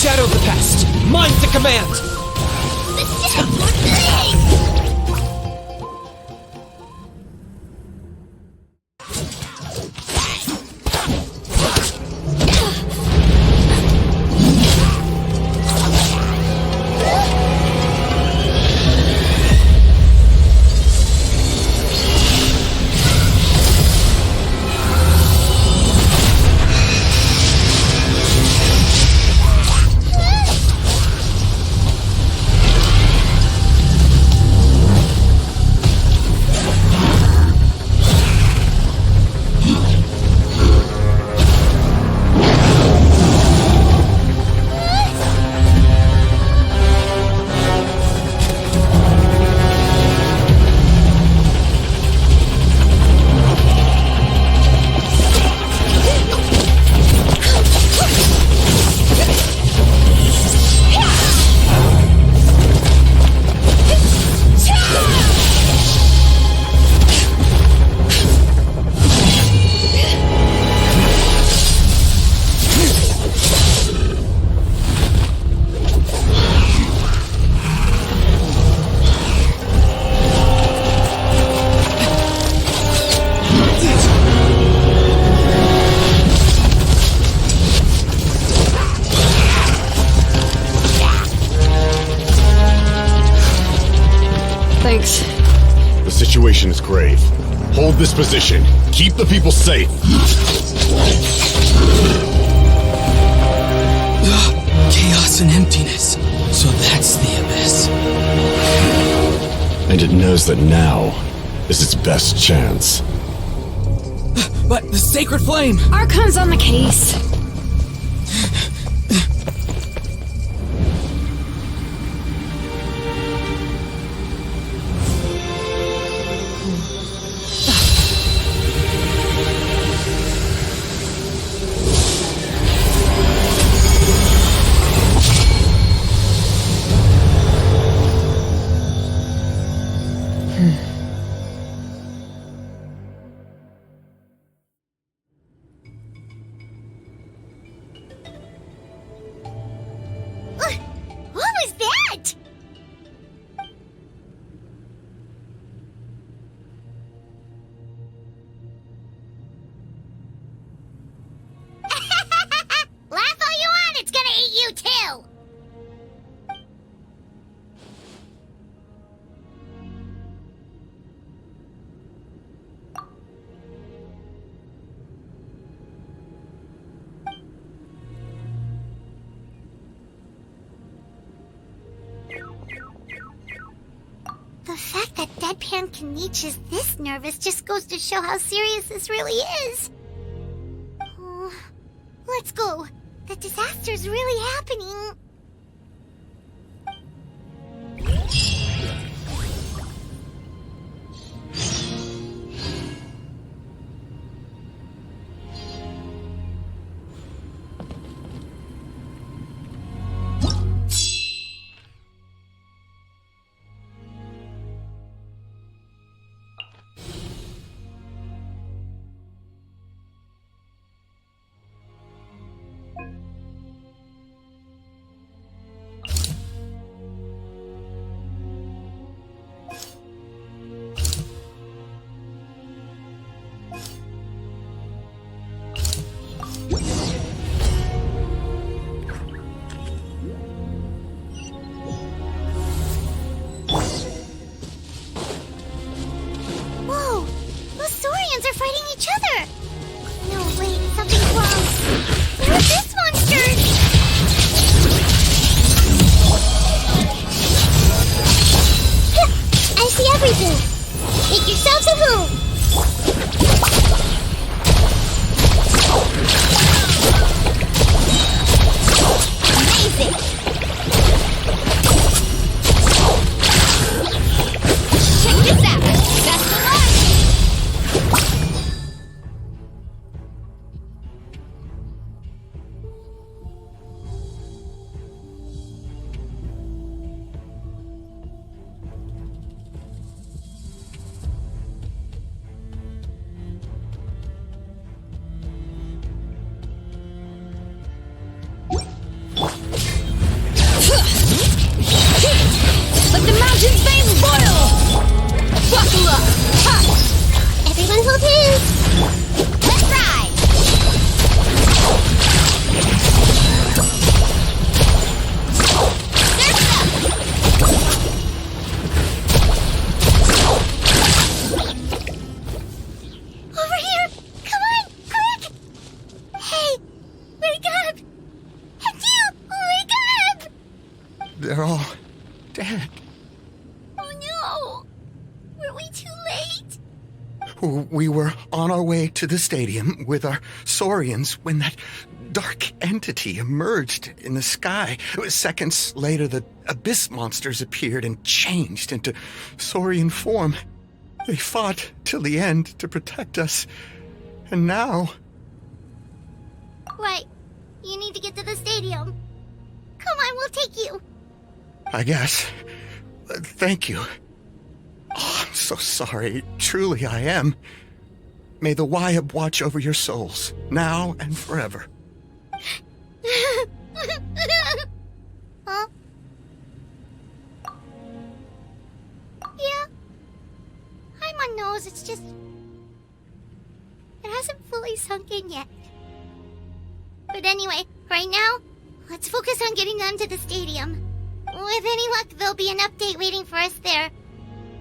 Shadow the past! Mine's the command! situation is grave. Hold this position. Keep the people safe. Chaos and emptiness. So that's the abyss. And it knows that now is its best chance. But the sacred flame! Archon's on the case. What was that? Laugh all you want, it's gonna eat you too! The fact that Deadpan Kaniche is this nervous just goes to show how serious this really is. Oh, let's go. The disaster's really happening. Whoa! Those Saurians are fighting each other! No, wait, something's wrong. Where are this monsters? I see everything! Make yourselves at home! Amazing! Check this out! That's the launch! Let the mountain's veins boil! Buckle up! Ha! Everyone hold hands! Let's ride! Over here! Come on! Quick! Hey! Wake up! And you! Wake up! They're all dead. Oh no! Were we too late? We were on our way to the stadium with our Saurians when that dark entity emerged in the sky. Seconds later, the abyss monsters appeared and changed into Saurian form. They fought till the end to protect us. And now... Right. You need to get to the stadium. Come on, we'll take you. I guess. Thank you. Oh, I'm so sorry. Truly I am. May the Wyab watch over your souls, now and forever. Huh? Yeah. I'm on nose, it's just... It hasn't fully sunk in yet. But anyway, right now, let's focus on getting them to the stadium. With any luck, there'll be an update waiting for us there.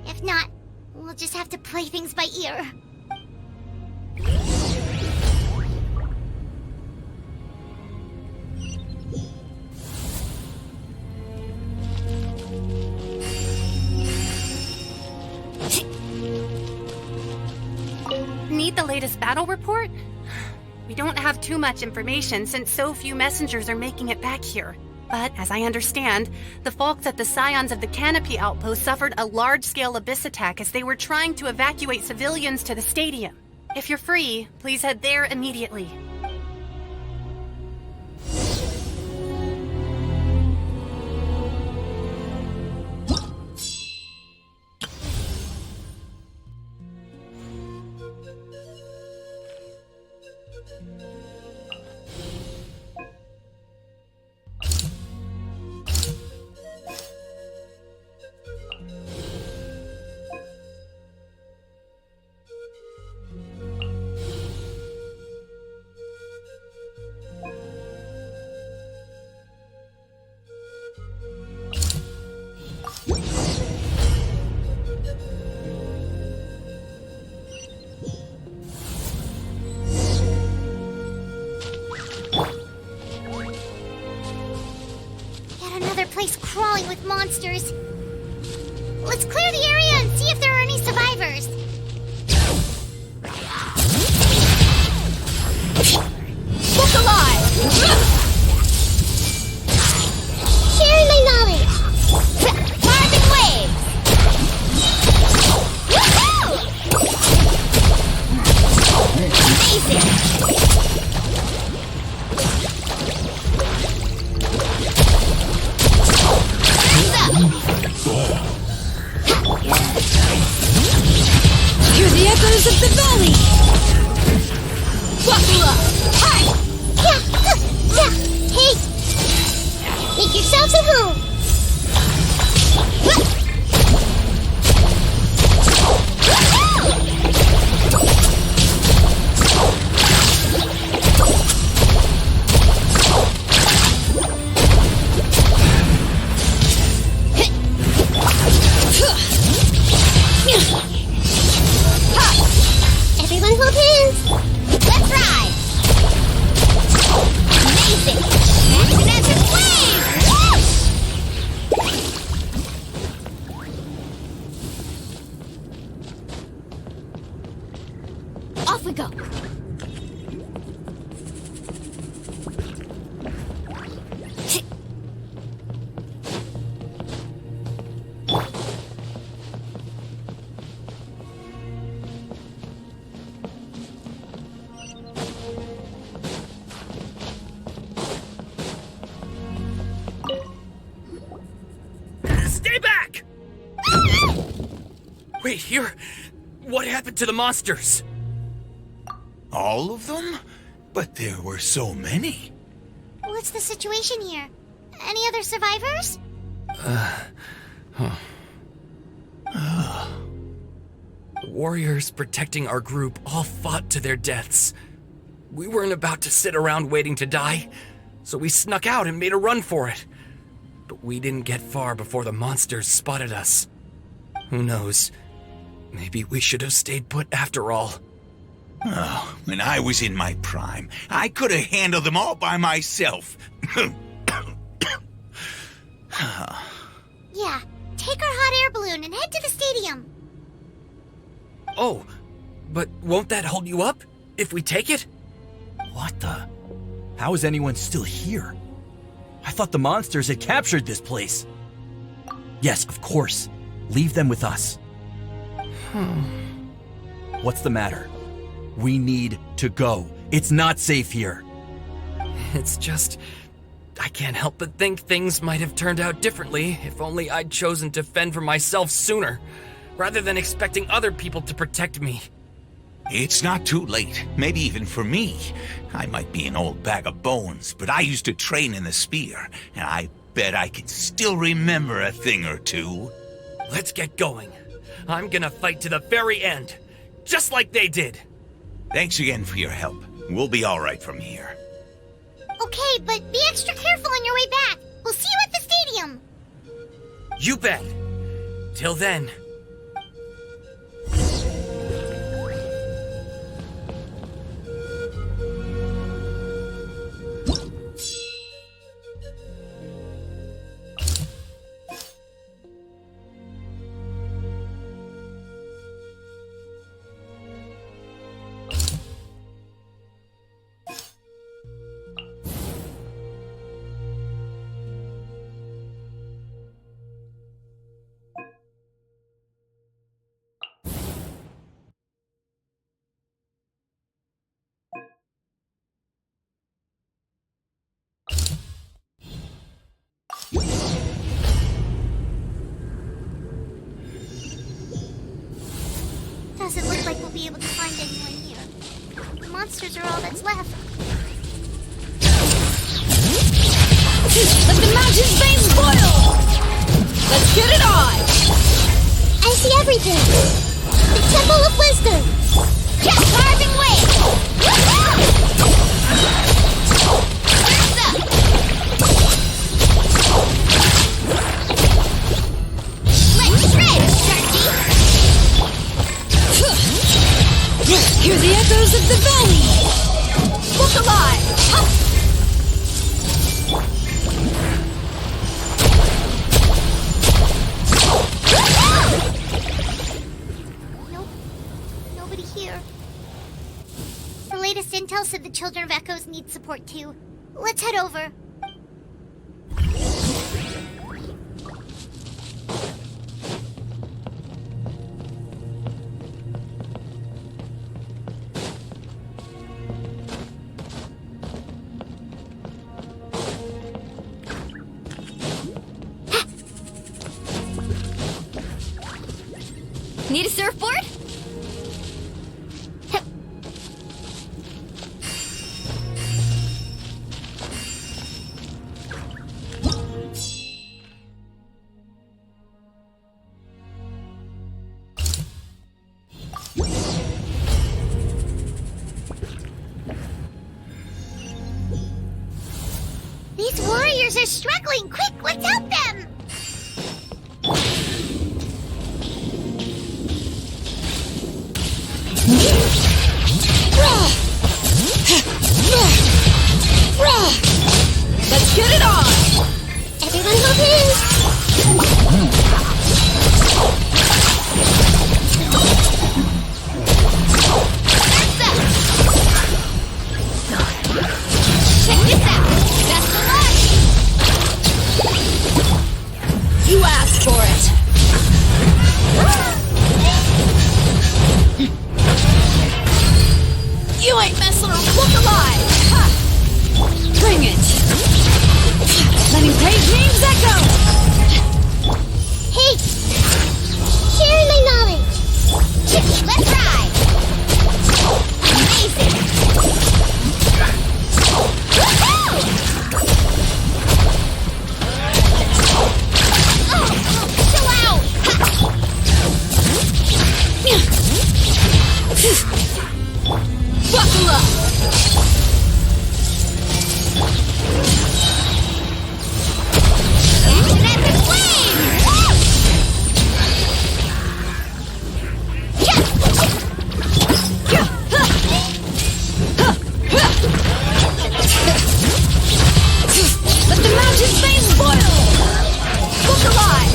If not, We'll just have to play things by ear. Need the latest battle report? We don't have too much information since so few messengers are making it back here. But as I understand, the folks at the Scions of the Canopy outpost suffered a large-scale abyss attack as they were trying to evacuate civilians to the stadium. If you're free, please head there immediately. Crawling with monsters. Let's clear the area and see if there are any survivors. Look alive! Sharing my knowledge. Carving waves. Woohoo! Amazing! Hear the echoes of the valley! Buckle up! Hi! Yeah! Hey! Make yourselves at home! Everyone hold hands! Let's ride! Amazing! Exponential wave! Off we go! Stay back! Wait, here? What happened to the monsters? All of them? But there were so many. What's the situation here? Any other survivors? The warriors protecting our group all fought to their deaths. We weren't about to sit around waiting to die, so we snuck out and made a run for it. But we didn't get far before the monsters spotted us. Who knows? Maybe we should have stayed put after all. Oh, when I was in my prime, I could have handled them all by myself. Yeah, take our hot air balloon and head to the stadium. Oh, but won't that hold you up if we take it? What the? How is anyone still here? I thought the monsters had captured this place. Yes, of course. Leave them with us. What's the matter? We need to go. It's not safe here. It's just... I can't help but think things might have turned out differently if only I'd chosen to fend for myself sooner, rather than expecting other people to protect me. It's not too late, maybe even for me. I might be an old bag of bones, but I used to train in the spear, and I bet I can still remember a thing or two. Let's get going. I'm gonna fight to the very end, just like they did. Thanks again for your help. We'll be all right from here. Okay, but be extra careful on your way back. We'll see you at the stadium. You bet. Till then. Doesn't look like we'll be able to find anyone here. The monsters are all that's left. Let the mountain's veins boil! Let's get it on! I see everything! The Temple of Wisdom! Just carving way! Let's shred, Sharky! Hear the echoes of the valley! Look alive! Nope. Nobody here. The latest intel said the Children of Echoes need support too. Let's head over. Need a surfboard? These warriors are struggling! Quick, let's help them! Let's get it on! Everyone move in! Check this out! Best of luck! You asked for it! You ain't messing around! Look alive! Ha! Bring it! Letting great names echo! Hey! Sharing my knowledge! Let's ride! Amazing! Woohoo! Oh, chill out! Buckle up! Epic flame! Let the mountain's veins boil! Look alive!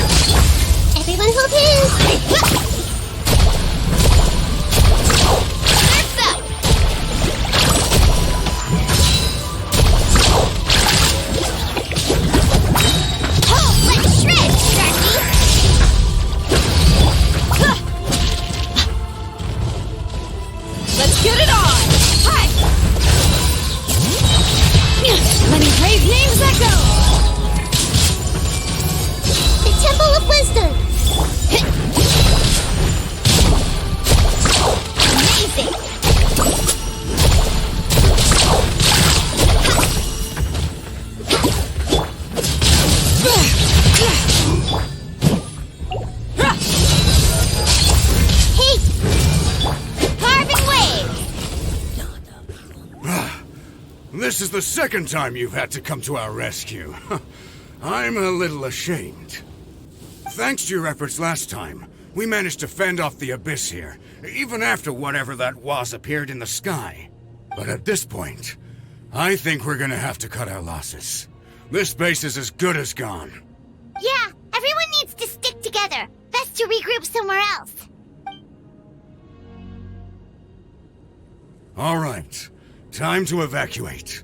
Everyone hold hands! Surf's up! Oh, let's shred, Sharky! Let's get it on! Hi! Letting great names echo! The Temple of Wisdom! Amazing! Hey! Carving waves! This is the second time you've had to come to our rescue. I'm a little ashamed. Thanks to your efforts last time, we managed to fend off the abyss here, even after whatever that was appeared in the sky. But at this point, I think we're gonna have to cut our losses. This base is as good as gone. Yeah, everyone needs to stick together. Best to regroup somewhere else. All right, time to evacuate.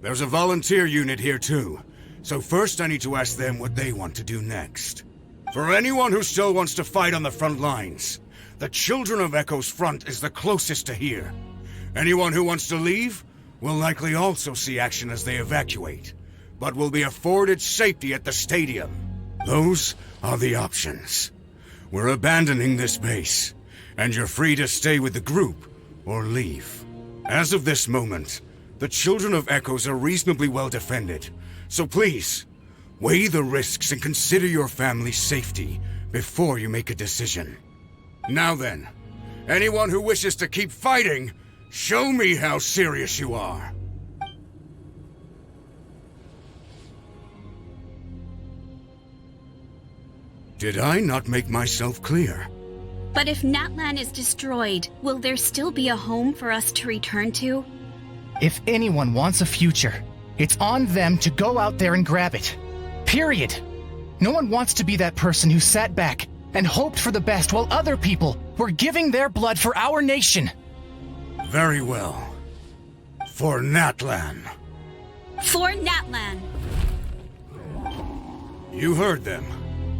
There's a volunteer unit here too, so first I need to ask them what they want to do next. For anyone who still wants to fight on the front lines, the Children of Echo's front is the closest to here. Anyone who wants to leave will likely also see action as they evacuate. but will be afforded safety at the stadium. Those are the options. We're abandoning this base, and you're free to stay with the group or leave. As of this moment, the Children of Echoes are reasonably well defended, so please, weigh the risks and consider your family's safety before you make a decision. Now then, anyone who wishes to keep fighting, show me how serious you are. Did I not make myself clear? But if Natlan is destroyed, will there still be a home for us to return to? If anyone wants a future, it's on them to go out there and grab it. Period. No one wants to be that person who sat back and hoped for the best while other people were giving their blood for our nation. Very well. For Natlan. For Natlan. You heard them.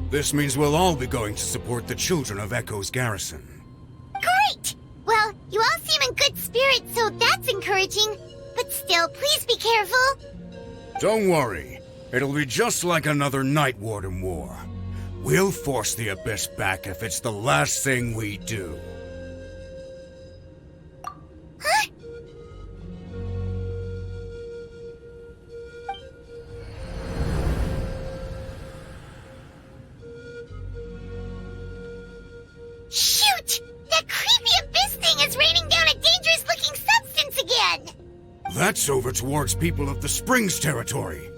This means we'll all be going to support the Children of Echo's garrison. Great! Well, you all seem in good spirits, so that's encouraging. But still, please be careful. Don't worry. It'll be just like another Night Warden war. We'll force the Abyss back if it's the last thing we do. Huh? Shoot! That creepy Abyss thing is raining down a dangerous-looking substance again! That's over towards people of the Springs territory.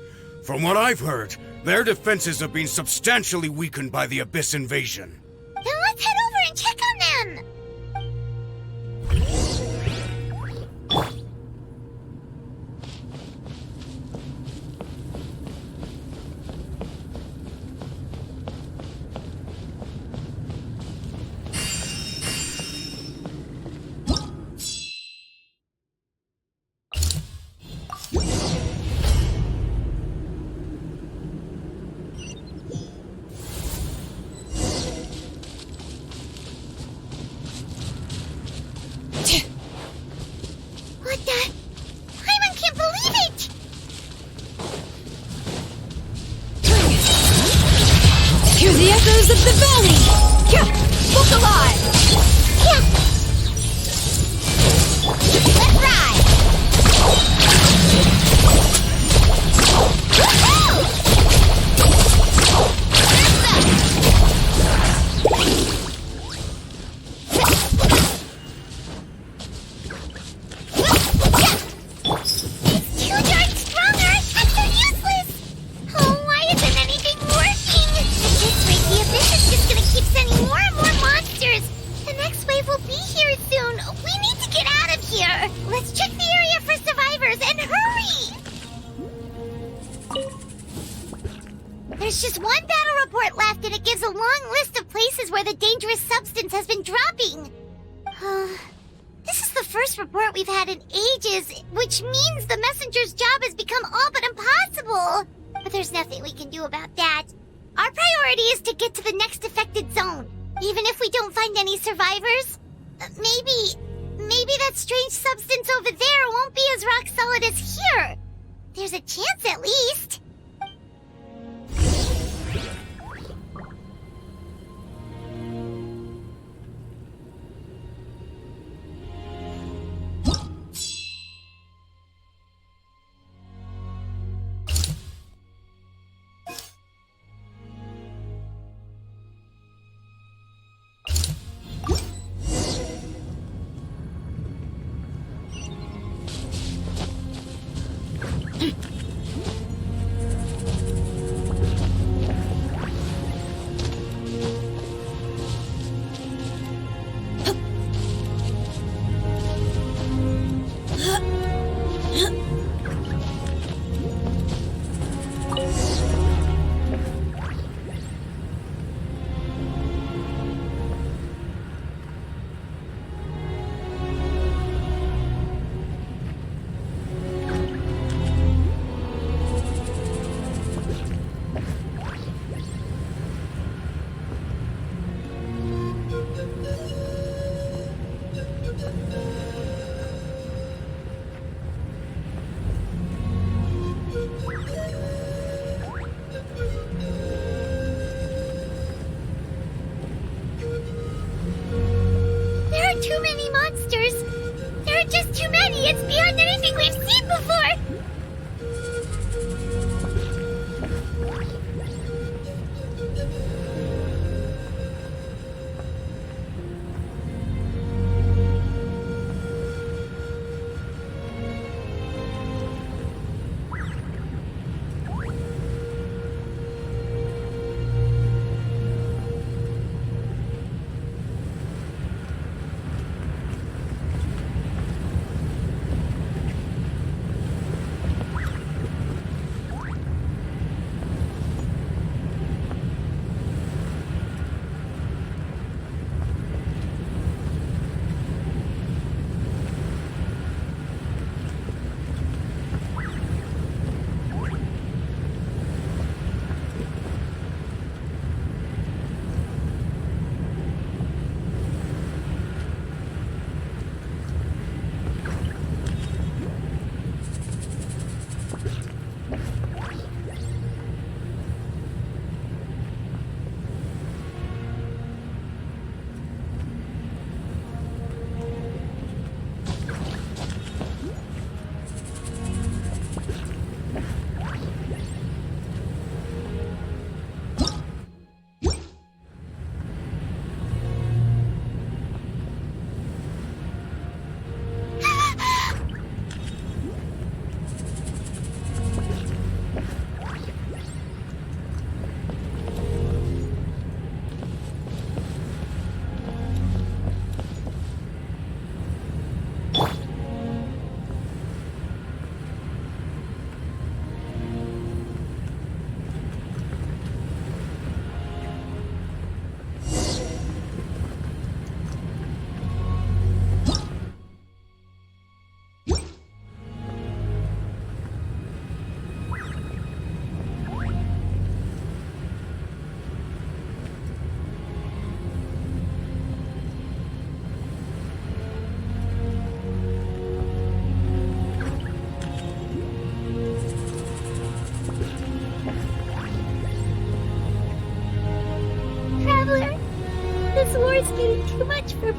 From what I've heard, their defenses have been substantially weakened by the Abyss invasion. Then let's head over and check on them! What the? Paimon can't believe it! Hear the echoes of the valley! Yeah! Look alive! Yeah! Let's ride! Let's check the area for survivors and hurry! There's just one battle report left and it gives a long list of places where the dangerous substance has been dropping. This is the first report we've had in ages, which means the messenger's job has become all but impossible. But there's nothing we can do about that. Our priority is to get to the next affected zone. Even if we don't find any survivors, maybe that strange substance over there won't be as rock solid as here. There's a chance at least.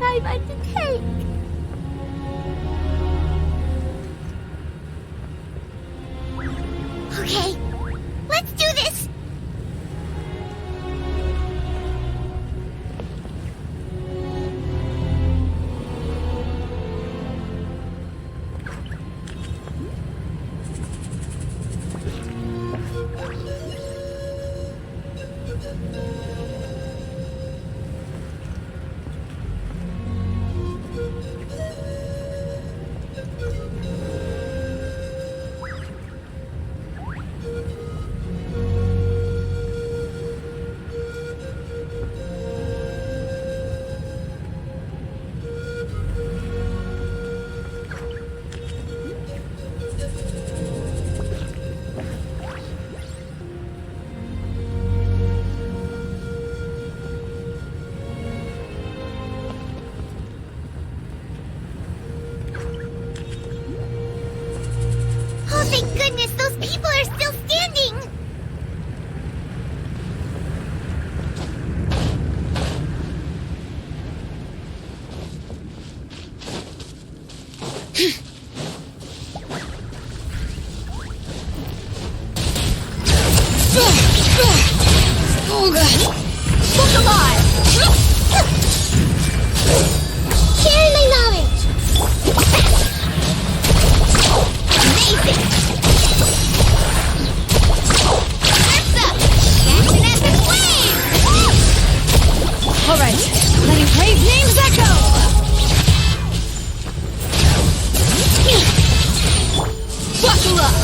time I can take. Okay, let's do this! Oh, thank goodness, those people are still standing! Oh god! Look alive! Share my knowledge! Amazing! That's up! Action at the flame! Alright, letting praise names echo! Buckle up!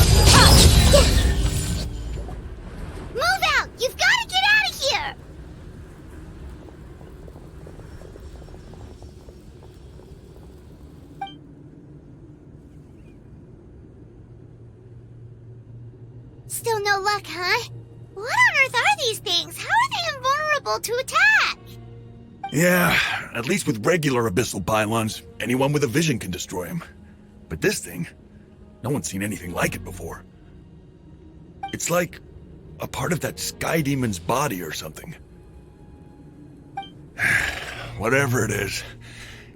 Move out! You've got to get out of here! Still no luck, huh? What on earth are these things? How are they invulnerable to attack? Yeah, at least with regular abyssal pylons, anyone with a vision can destroy them. But this thing, no one's seen anything like it before. It's like a part of that sky demon's body or something. Whatever it is,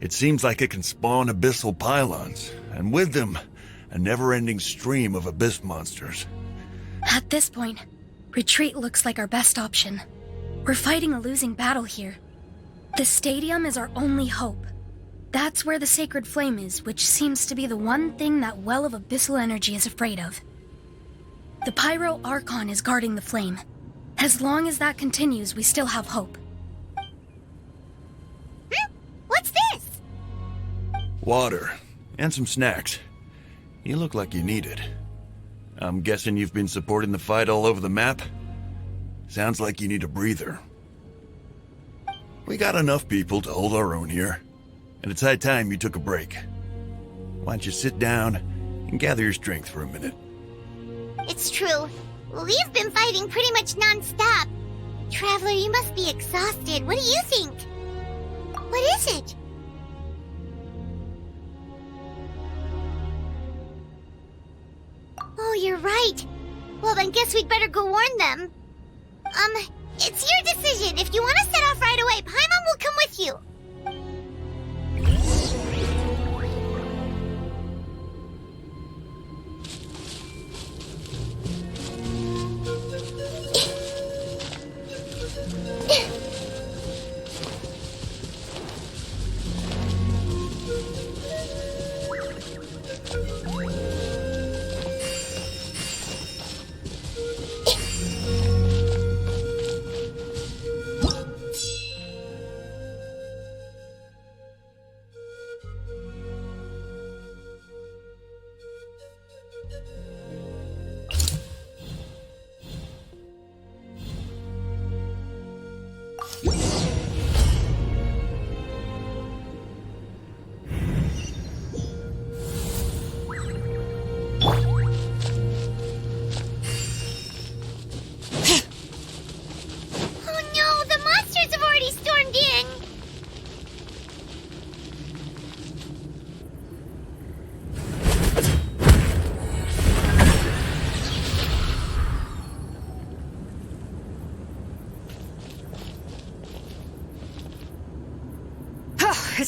it seems like it can spawn abyssal pylons, and with them, a never-ending stream of abyss monsters. At this point, retreat looks like our best option. We're fighting a losing battle here. The stadium is our only hope. That's where the sacred flame is, which seems to be the one thing that well of abyssal energy is afraid of. The Pyro Archon is guarding the flame. As long as that continues, we still have hope. What's this? Water, and some snacks. You look like you need it. I'm guessing you've been supporting the fight all over the map? Sounds like you need a breather. We got enough people to hold our own here, and it's high time you took a break. Why don't you sit down and gather your strength for a minute? It's true. We've been fighting pretty much non-stop. Traveler, you must be exhausted. What do you think? What is it? Oh, you're right. Well, then guess we'd better go warn them. It's your decision. If you want to set off right away, Paimon will come with you.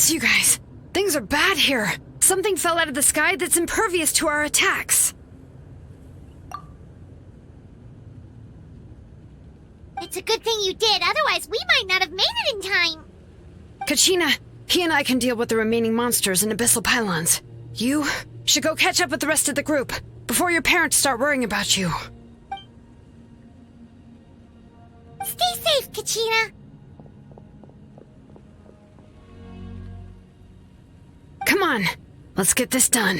It's you guys. Things are bad here. Something fell out of the sky that's impervious to our attacks. It's a good thing you did, otherwise we might not have made it in time. Kachina, he and I can deal with the remaining monsters and abyssal pylons. You should go catch up with the rest of the group before your parents start worrying about you. Stay safe, Kachina. Come on, let's get this done.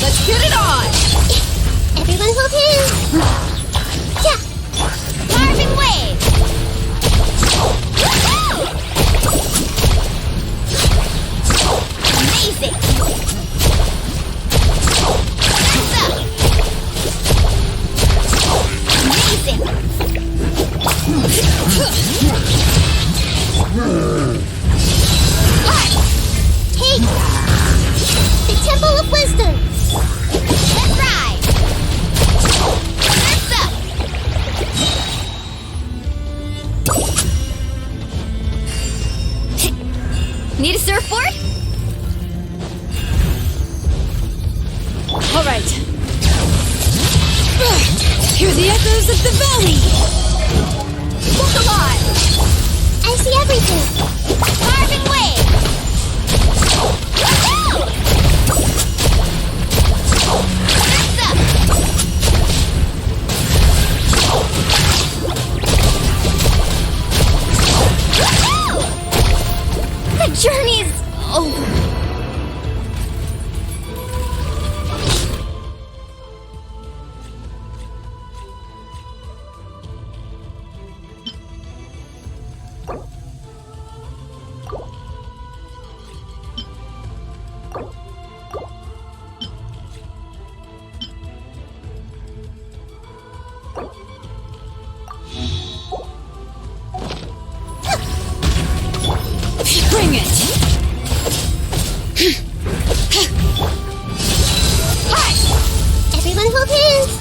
Let's get it on! Everyone hold hands. Yeah. Carving wave. Woohoo! Amazing. That's up. Amazing. Hey! The Temple of Wisdom! Let's ride! That's up! Need a surfboard? All right. Hear the echoes of the valley. Look alive! I see everything! Carving wave! Woohoo! That's up! Woohoo! The journey's over. Bring it! Hi! Everyone hold hands!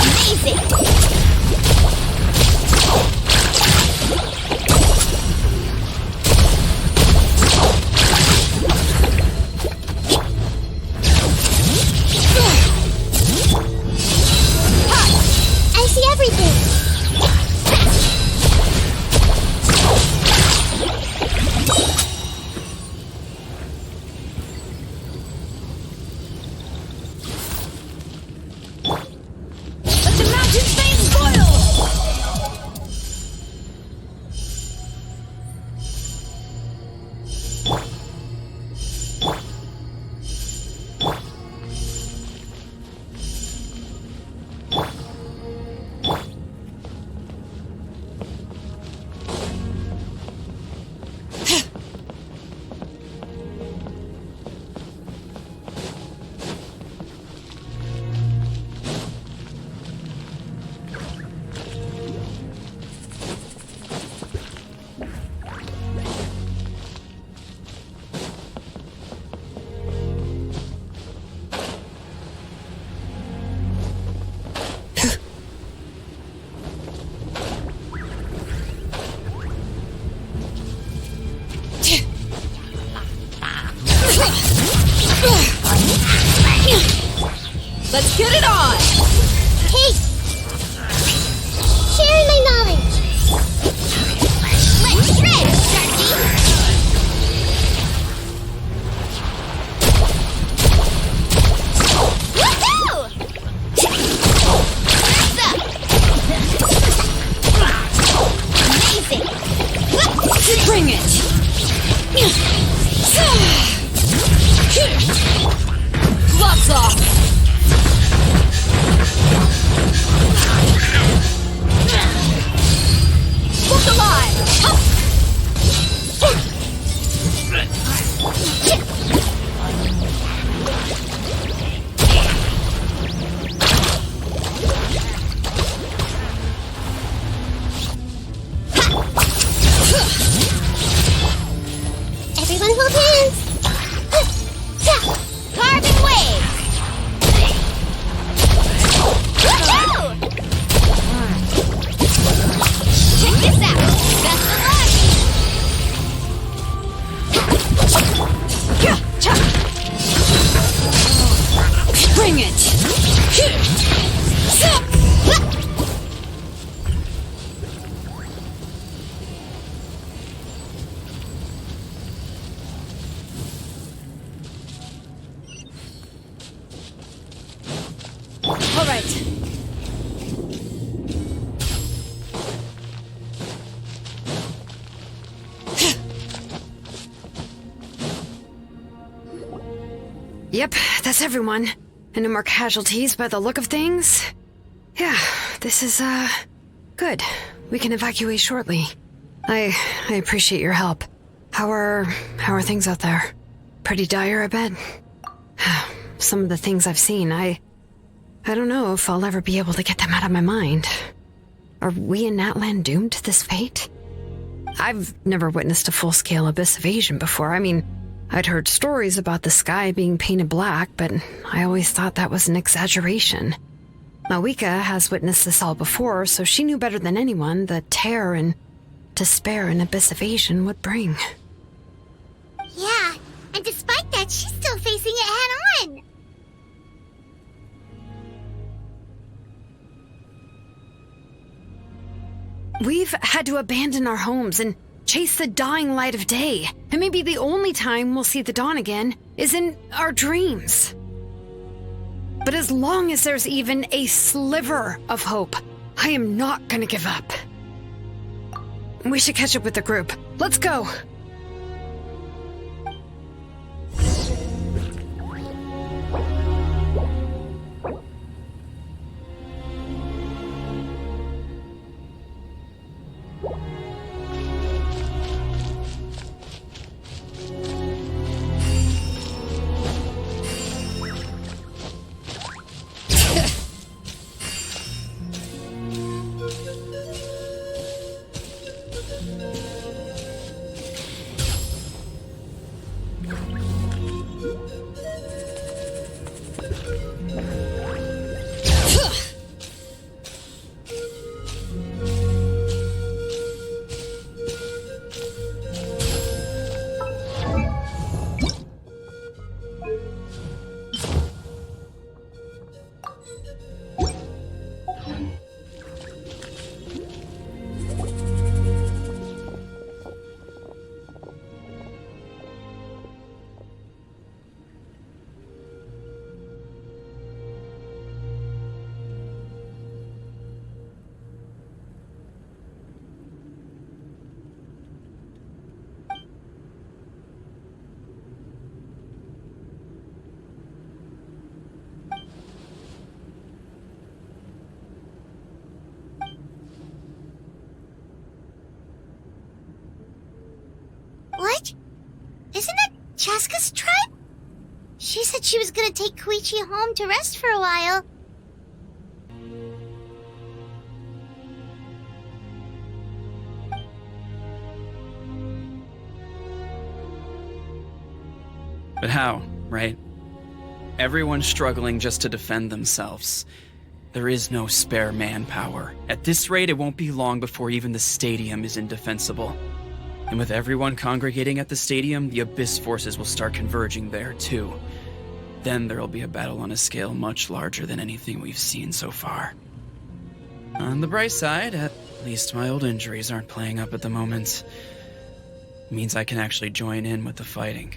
Amazing! I see everything! Let the mountain flames boil! Let's get it on! Hey! Sharing my knowledge! Let's shred, Sharky! Woohoo! That's up! Bring it! Gloves off! Look alive! Everyone hold hands! Carbon wave! Woohoo! Check this out! Best of luck! Bring it! All right. Yep, that's everyone. And no more casualties by the look of things. Yeah, this is, good. We can evacuate shortly. I appreciate your help. How are things out there? Pretty dire, I bet. Some of the things I've seen, I don't know if I'll ever be able to get them out of my mind. Are we in Natlan doomed to this fate? I've never witnessed a full-scale abyss invasion before. I mean, I'd heard stories about the sky being painted black, but I always thought that was an exaggeration. Malika has witnessed this all before, so she knew better than anyone the terror and despair an abyss invasion would bring. Yeah, and despite that, she's still facing it head-on. We've had to abandon our homes and chase the dying light of day, and maybe the only time we'll see the dawn again is in our dreams. But as long as there's even a sliver of hope, I am not gonna give up. We should catch up with the group. Let's go! What? Isn't that Chaska's tribe? She said she was gonna take Koichi home to rest for a while. But how, right? Everyone's struggling just to defend themselves. There is no spare manpower. At this rate, it won't be long before even the stadium is indefensible. And with everyone congregating at the stadium, the Abyss forces will start converging there, too. Then there'll be a battle on a scale much larger than anything we've seen so far. On the bright side, at least my old injuries aren't playing up at the moment. It means I can actually join in with the fighting.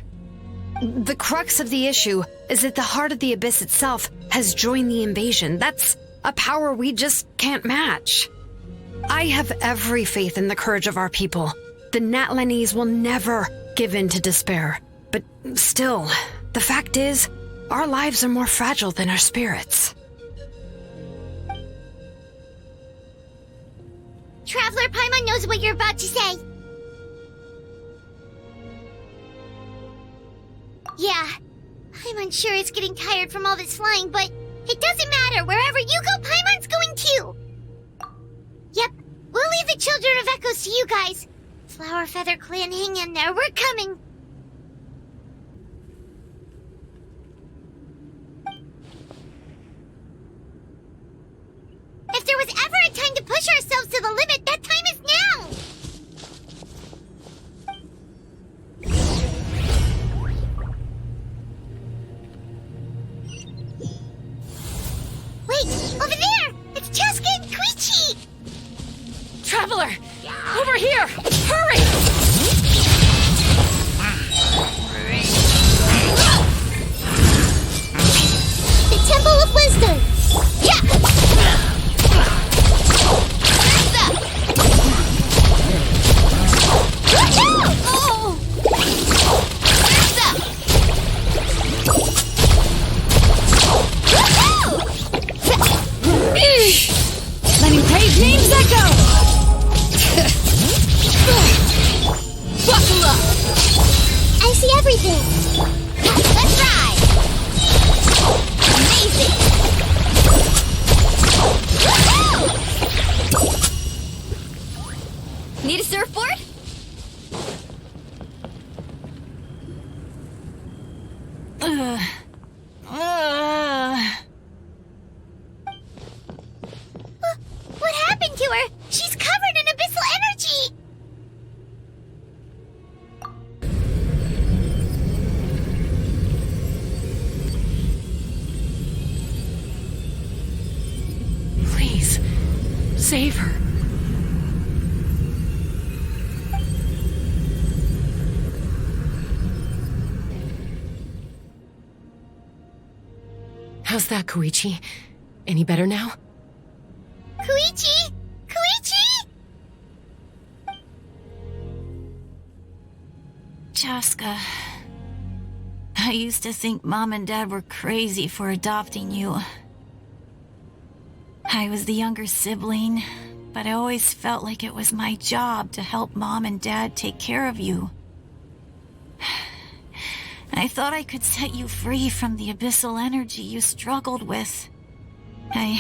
The crux of the issue is that the heart of the Abyss itself has joined the invasion. That's a power we just can't match. I have every faith in the courage of our people. The Natlanese will never give in to despair. But still, the fact is, our lives are more fragile than our spirits. Traveler Paimon knows what you're about to say. Yeah, Paimon sure is getting tired from all this flying, but it doesn't matter. Wherever you go, Paimon's going too. Yep, we'll leave the Children of Echoes to you guys. Flower Feather Clan, hang in there. We're coming. If there was ever a time to push ourselves to the limit, that time is now! Wait, over there! It's Cheska and Koichi! Traveler! Over here! Hurry! The Temple of Wisdom! Yeah! Letting brave names echo! Buckle up! I see everything! Let's ride! Amazing! Need a surfboard? What happened to her? She's covered in abyssal energy! Please, save her. How's that, Koichi? Any better now? Koichi! Koichi! Cheska, I used to think Mom and Dad were crazy for adopting you. I was the younger sibling, but I always felt like it was my job to help Mom and Dad take care of you. I thought I could set you free from the abyssal energy you struggled with. I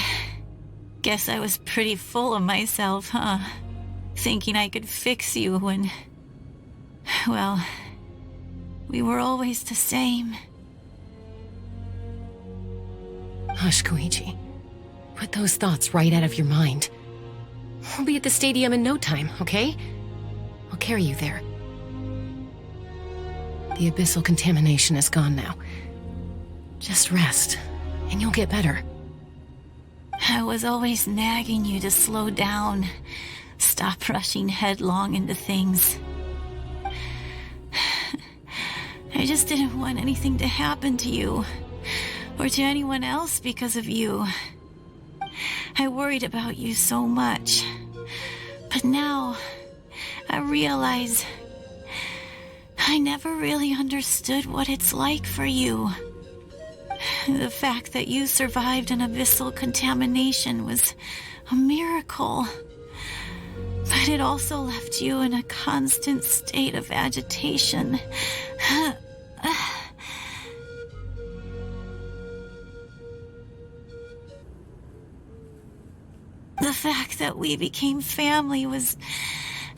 guess I was pretty full of myself, huh? Thinking I could fix you when... well, we were always the same. Hush, Koichi. Put those thoughts right out of your mind. We'll be at the stadium in no time, okay? I'll carry you there. The abyssal contamination is gone now. Just rest, and you'll get better. I was always nagging you to slow down. Stop rushing headlong into things. I just didn't want anything to happen to you, or to anyone else because of you. I worried about you so much. But now, I realize I never really understood what it's like for you. The fact that you survived an abyssal contamination was a miracle. But it also left you in a constant state of agitation. The fact that we became family was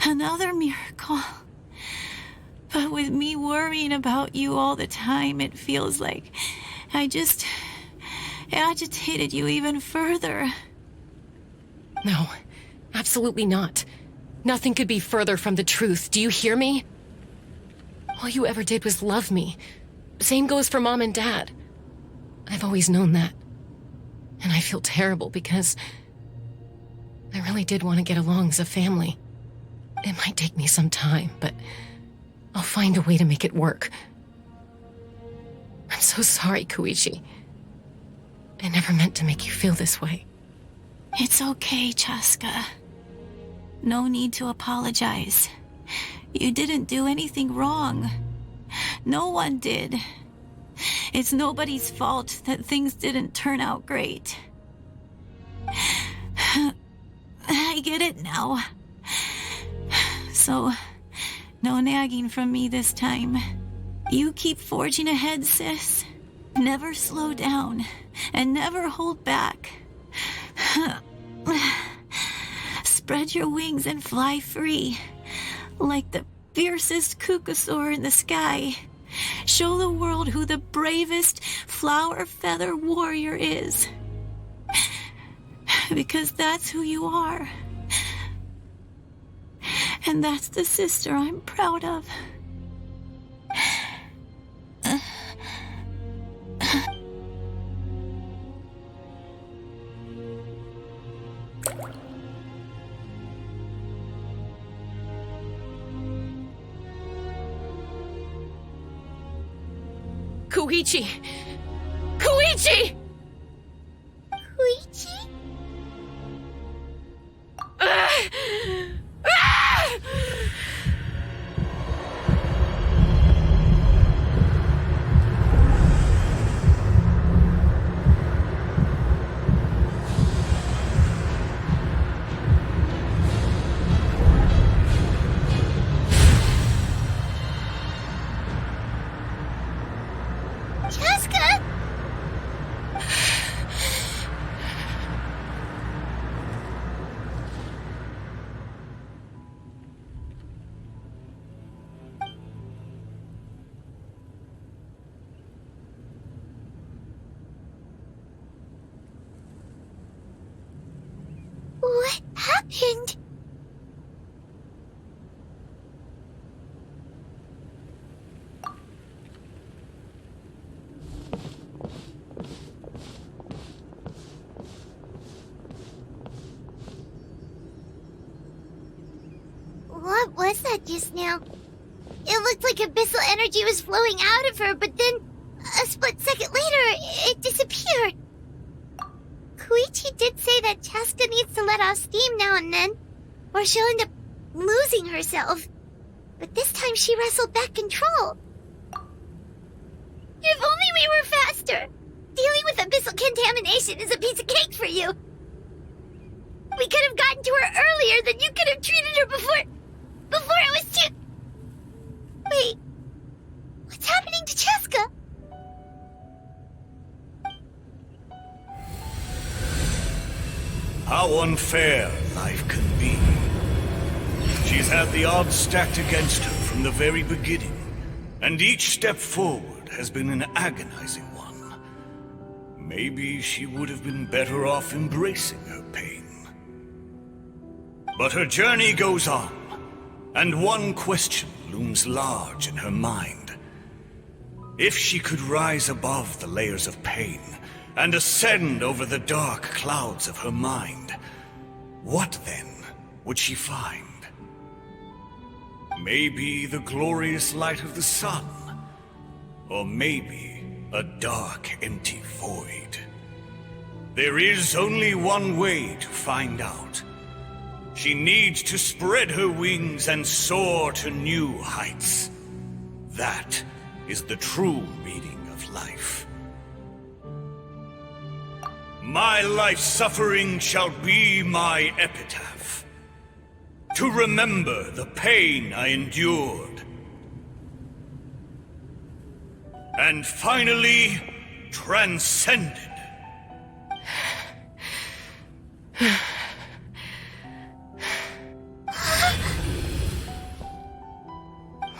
another miracle. But with me worrying about you all the time, it feels like I just agitated you even further. No, absolutely not. Nothing could be further from the truth. Do you hear me? All you ever did was love me. Same goes for Mom and Dad. I've always known that. And I feel terrible because I really did want to get along as a family. It might take me some time, but I'll find a way to make it work. I'm so sorry, Koichi. I never meant to make you feel this way. It's okay, Cheska. No need to apologize. You didn't do anything wrong. No one did. It's nobody's fault that things didn't turn out great. I get it now. So, no nagging from me this time. You keep forging ahead, sis. Never slow down, and never hold back. Spread your wings and fly free, like the fiercest kukasaur in the sky. Show the world who the bravest flower feather warrior is. Because that's who you are. And that's the sister I'm proud of. Koichi! Koichi! Koichi? Jessica? What happened? What was that just now? It looked like abyssal energy was flowing out of her, but then a split second later, it disappeared. Koichi did say that Cheska needs to let off steam now and then, or she'll end up losing herself. But this time she wrestled back control. If only we were faster! Dealing with abyssal contamination is a piece of cake for you. We could have gotten to her earlier, then you could have treated her before it was too... Wait, what's happening to Cheska? How unfair life can be. She's had the odds stacked against her from the very beginning, and each step forward has been an agonizing one. Maybe she would have been better off embracing her pain. But her journey goes on, and one question looms large in her mind. If she could rise above the layers of pain and ascend over the dark clouds of her mind, what then would she find? Maybe the glorious light of the sun, or maybe a dark, empty void. There is only one way to find out. She needs to spread her wings and soar to new heights. That is the true meaning of life. My life suffering shall be my epitaph, to remember the pain I endured, and finally transcended.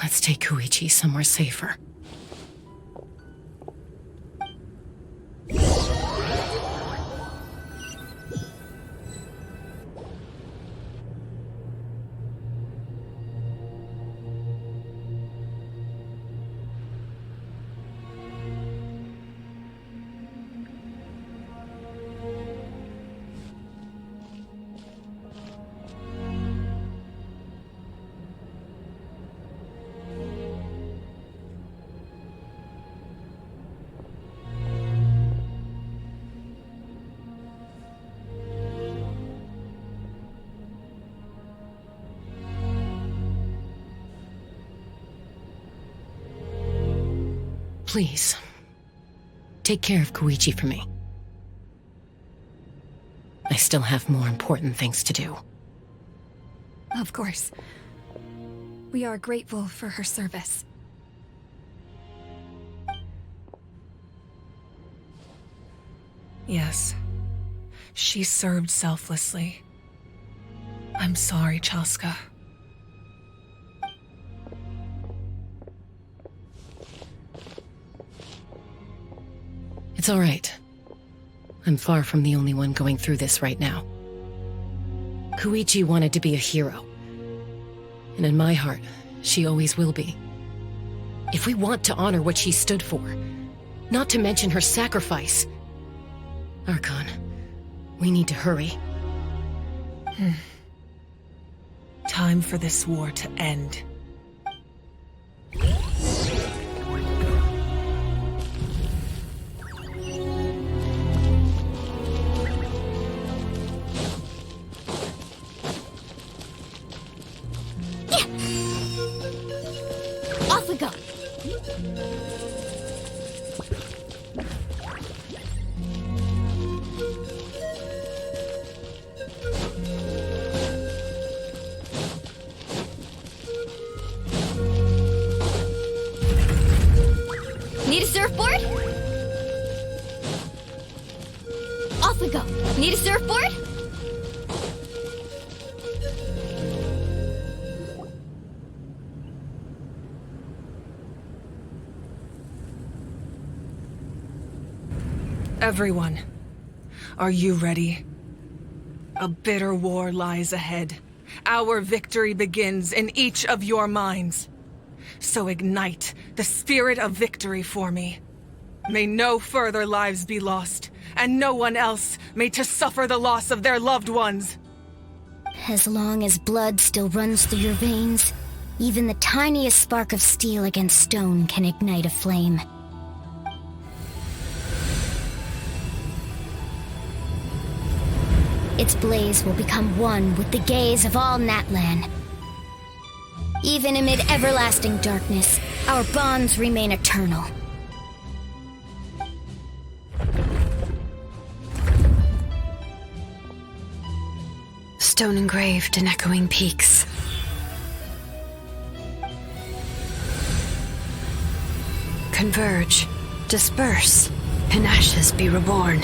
Let's take Koichi somewhere safer. Please, take care of Koichi for me. I still have more important things to do. Of course. We are grateful for her service. Yes. She served selflessly. I'm sorry, Chaska. It's all right. I'm far from the only one going through this right now. Koichi wanted to be a hero. And in my heart, she always will be. If we want to honor what she stood for, not to mention her sacrifice, Archon, we need to hurry. Time for this war to end. Off we go. Need a surfboard? Off we go. Need a surfboard? Everyone, are you ready? A bitter war lies ahead. Our victory begins in each of your minds. So ignite the spirit of victory for me. May no further lives be lost, and no one else may to suffer the loss of their loved ones. As long as blood still runs through your veins, even the tiniest spark of steel against stone can ignite a flame. Its blaze will become one with the gaze of all Natlan. Even amid everlasting darkness, our bonds remain eternal. Stone engraved in echoing peaks. Converge, disperse, in ashes be reborn.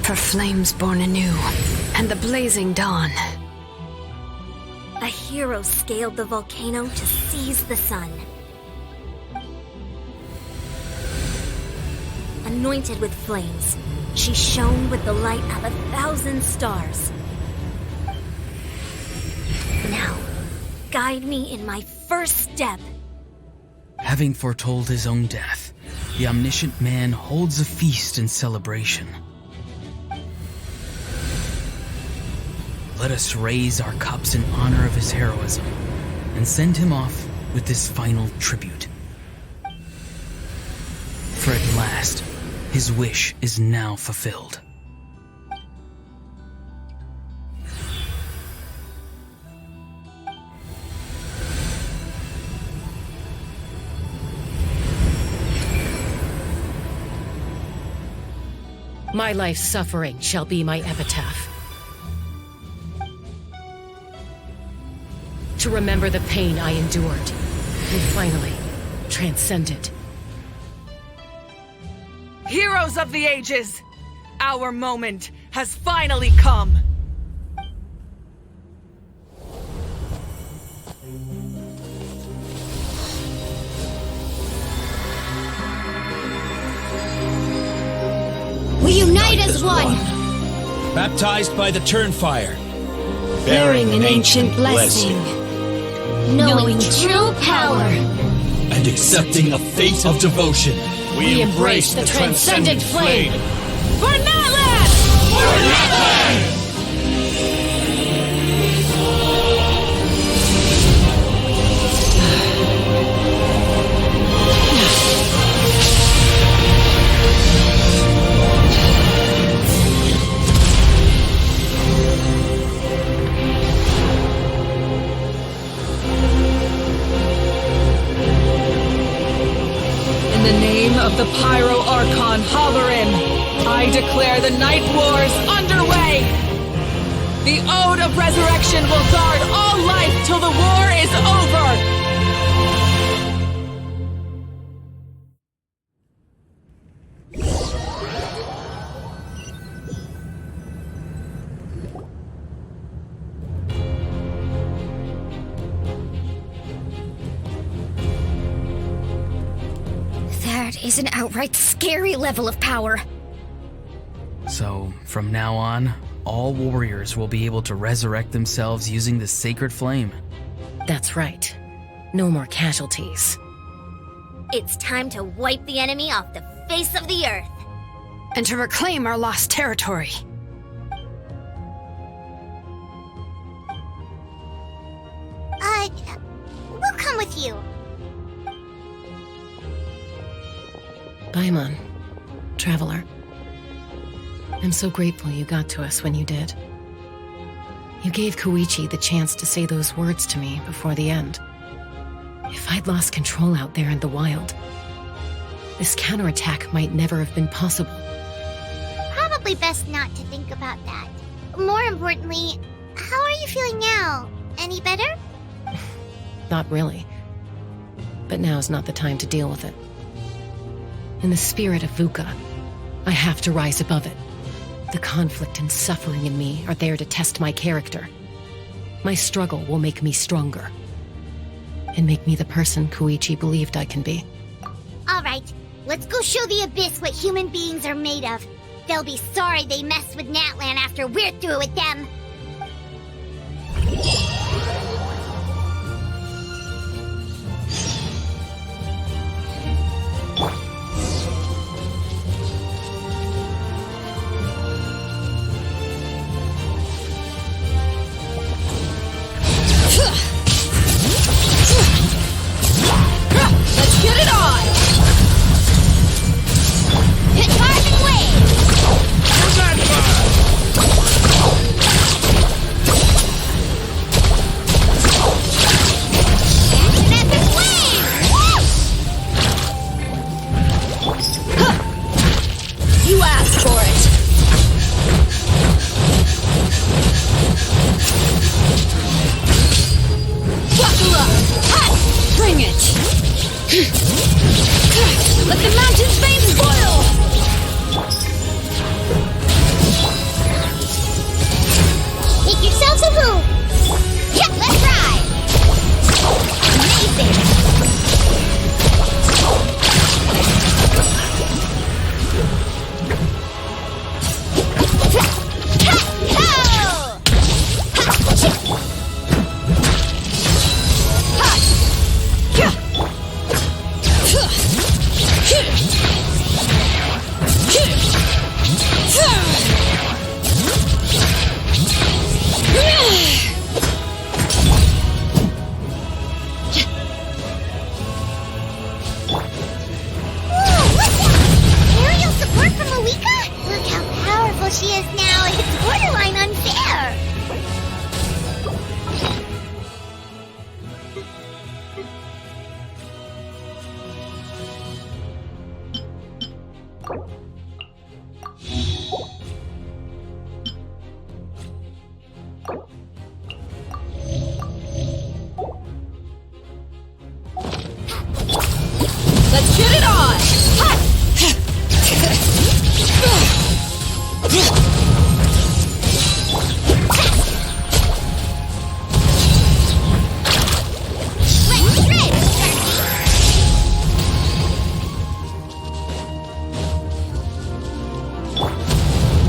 For flames born anew, and the blazing dawn. A hero scaled the volcano to seize the sun. Anointed with flames, she shone with the light of 1,000 stars. Now, guide me in my first step. Having foretold his own death, the omniscient man holds a feast in celebration. Let us raise our cups in honor of his heroism and send him off with this final tribute. For at last, his wish is now fulfilled. My life's suffering shall be my epitaph. To remember the pain I endured, and finally, transcended. Heroes of the ages, our moment has finally come. We unite as one! Baptized by the Turnfire. Bearing an ancient blessing. Knowing true power. And accepting a fate of devotion. We embrace the transcendent flame. For Natlans! For Natlans! the name of the Pyro Archon Halloran, I declare the Night Wars underway! The Ode of Resurrection will guard all life till the war is over! That is an outright scary level of power. So, from now on, all warriors will be able to resurrect themselves using the sacred flame. That's right. No more casualties. It's time to wipe the enemy off the face of the earth. And to reclaim our lost territory. We'll come with you. Paimon, Traveler. I'm so grateful you got to us when you did. You gave Koichi the chance to say those words to me before the end. If I'd lost control out there in the wild, this counterattack might never have been possible. Probably best not to think about that. More importantly, how are you feeling now? Any better? Not really. But now's not the time to deal with it. In the spirit of VUCA, I have to rise above it. The conflict and suffering in me are there to test my character. My struggle will make me stronger. And make me the person Koichi believed I can be. Alright, let's go show the Abyss what human beings are made of. They'll be sorry they messed with Natlan after we're through with them. Let's get it on! Hit Marvin Wave! Where's that Epic Wave! Huh. You asked for it! Buckle up! Hot! Bring it! Let the mountain's veins boil! Make yourselves a move! Yep, let's ride! Amazing! Aerial support from Malika? Look how powerful she is now. It's borderline unfair. Let's get it on! Hot!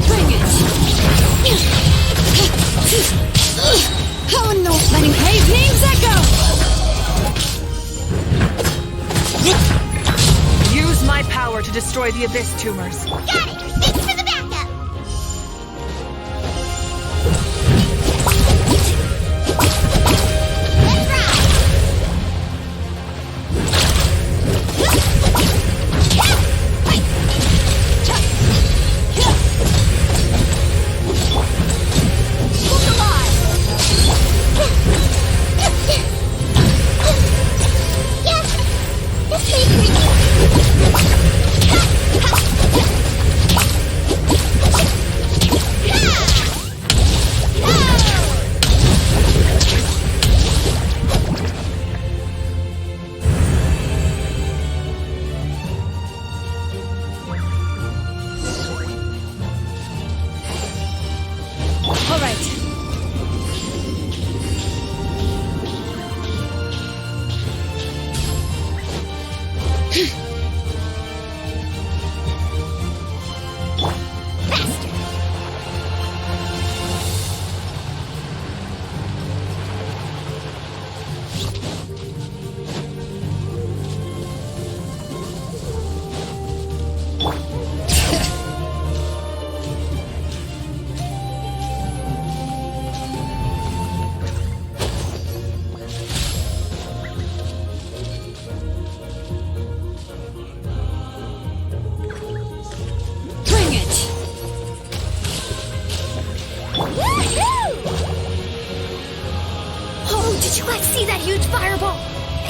Bring it! Oh no! Letting Hayes' names echo! Use my power to destroy the Abyss tumors. Got it! Thanks for the backup! Let's ride! Look alive! Yes! This may be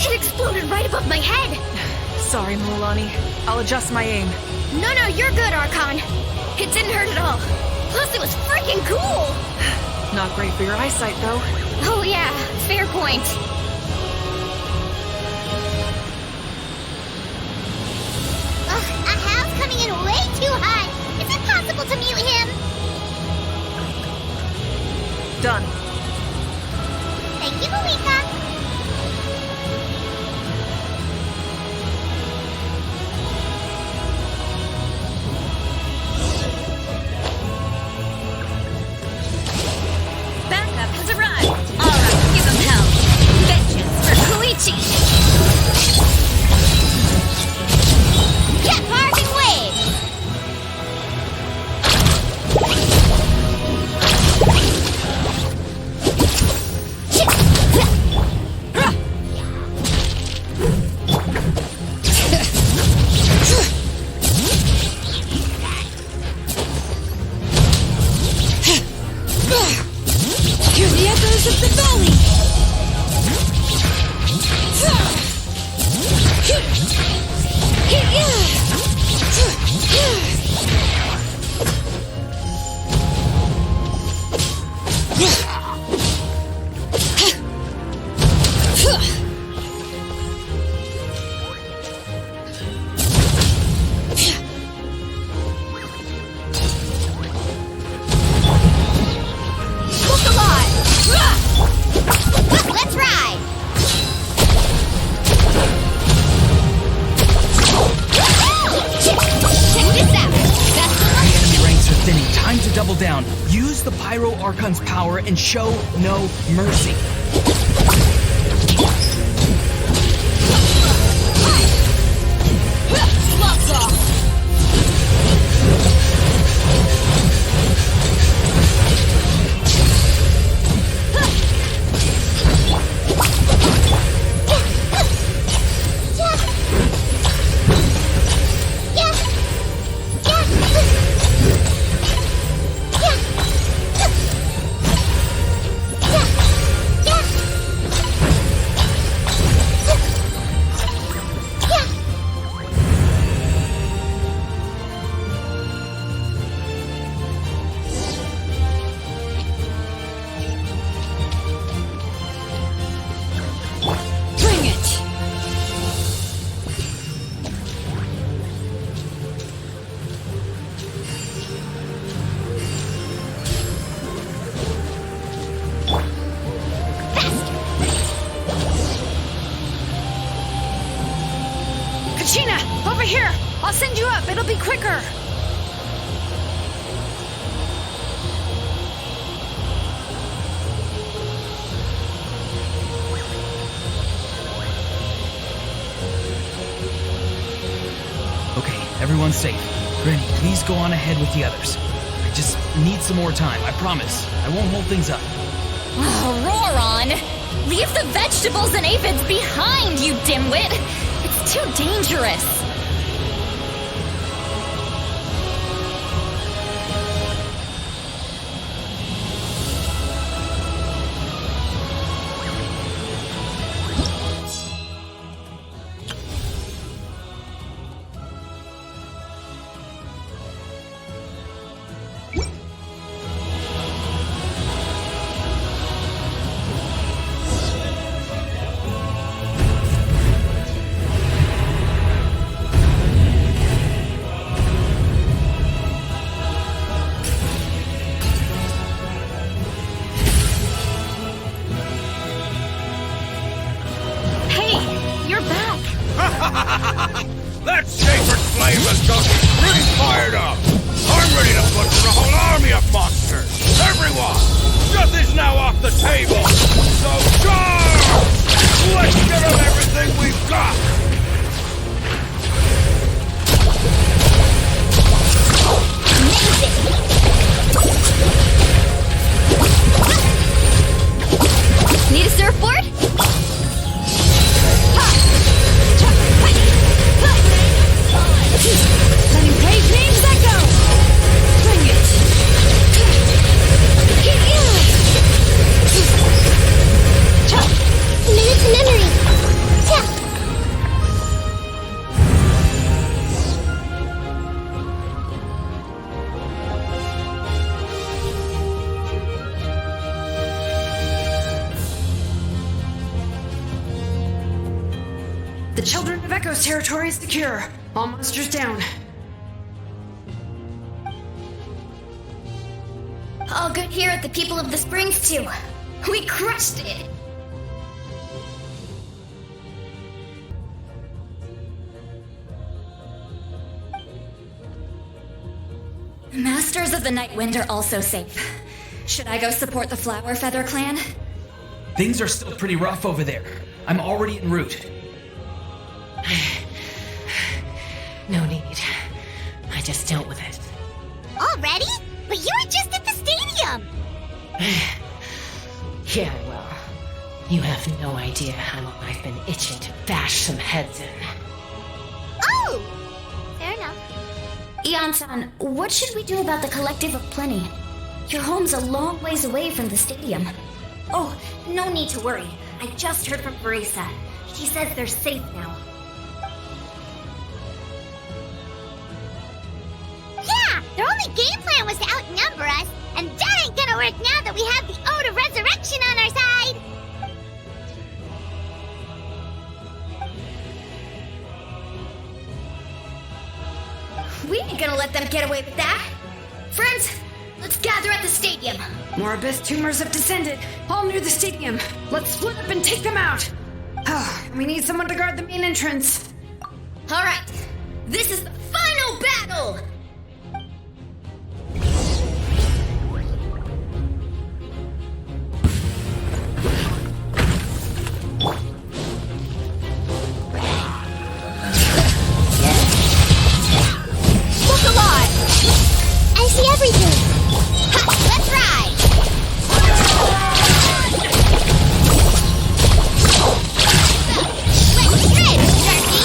It exploded right above my head! Sorry, Mulani. I'll adjust my aim. No, you're good, Archon. It didn't hurt at all. Plus, it was freaking cool! Not great for your eyesight, though. Oh yeah, fair point. Ugh, Ahal's coming in way too hot. Is it possible to mute him? Done. Thank you, Malika. Backup has arrived. All right, give them hell. Vengeance for Koichi. Jet carving wave. Hear the echoes of the valley! Look alive! Let's ride! Check this out! The enemy ranks are thinning. Time to double down. Use the Pyro Archon's power and show no mercy. Lots off! Bring it! Kachina, over here! I'll send you up, it'll be quicker! Okay, everyone's safe. Granny, please go on ahead with the others. I just need some more time, I promise. I won't hold things up. Oh, Roron! Leave the vegetables and aphids behind, you dimwit! It's too dangerous. That sacred flame has got me pretty fired up. I'm ready to butcher a whole army of monsters. Everyone, nothing's now off the table. So charge! Let's get them everything we've got. Need a surfboard? Letting praise names echo! Bring it! Minutes memory! The Children of Echo's territory is secure. All monsters down. All good here at the People of the Springs, too. We crushed it! Masters of the Night Wind are also safe. Should I go support the Flower Feather clan? Things are still pretty rough over there. I'm already en route. No need. I just dealt with it. Already? But you were just at the stadium! Yeah, well, you have no idea how long I've been itching to bash some heads in. Oh! Fair enough. Ian-san, what should we do about the Collective of Plenty? Your home's a long ways away from the stadium. Oh, no need to worry. I just heard from Verisa. She says they're safe now. Yeah! Their only game plan was to outnumber us, and that ain't gonna work now that we have the Ode of Resurrection on our side! We ain't gonna let them get away with that. Friends, let's gather at the stadium. More abyss tumors have descended, all near the stadium. Let's split up and take them out. We need someone to guard the main entrance. All right, this is the final battle! Look alive! I see everything! Ha, let's ride! Let's ride, Darky!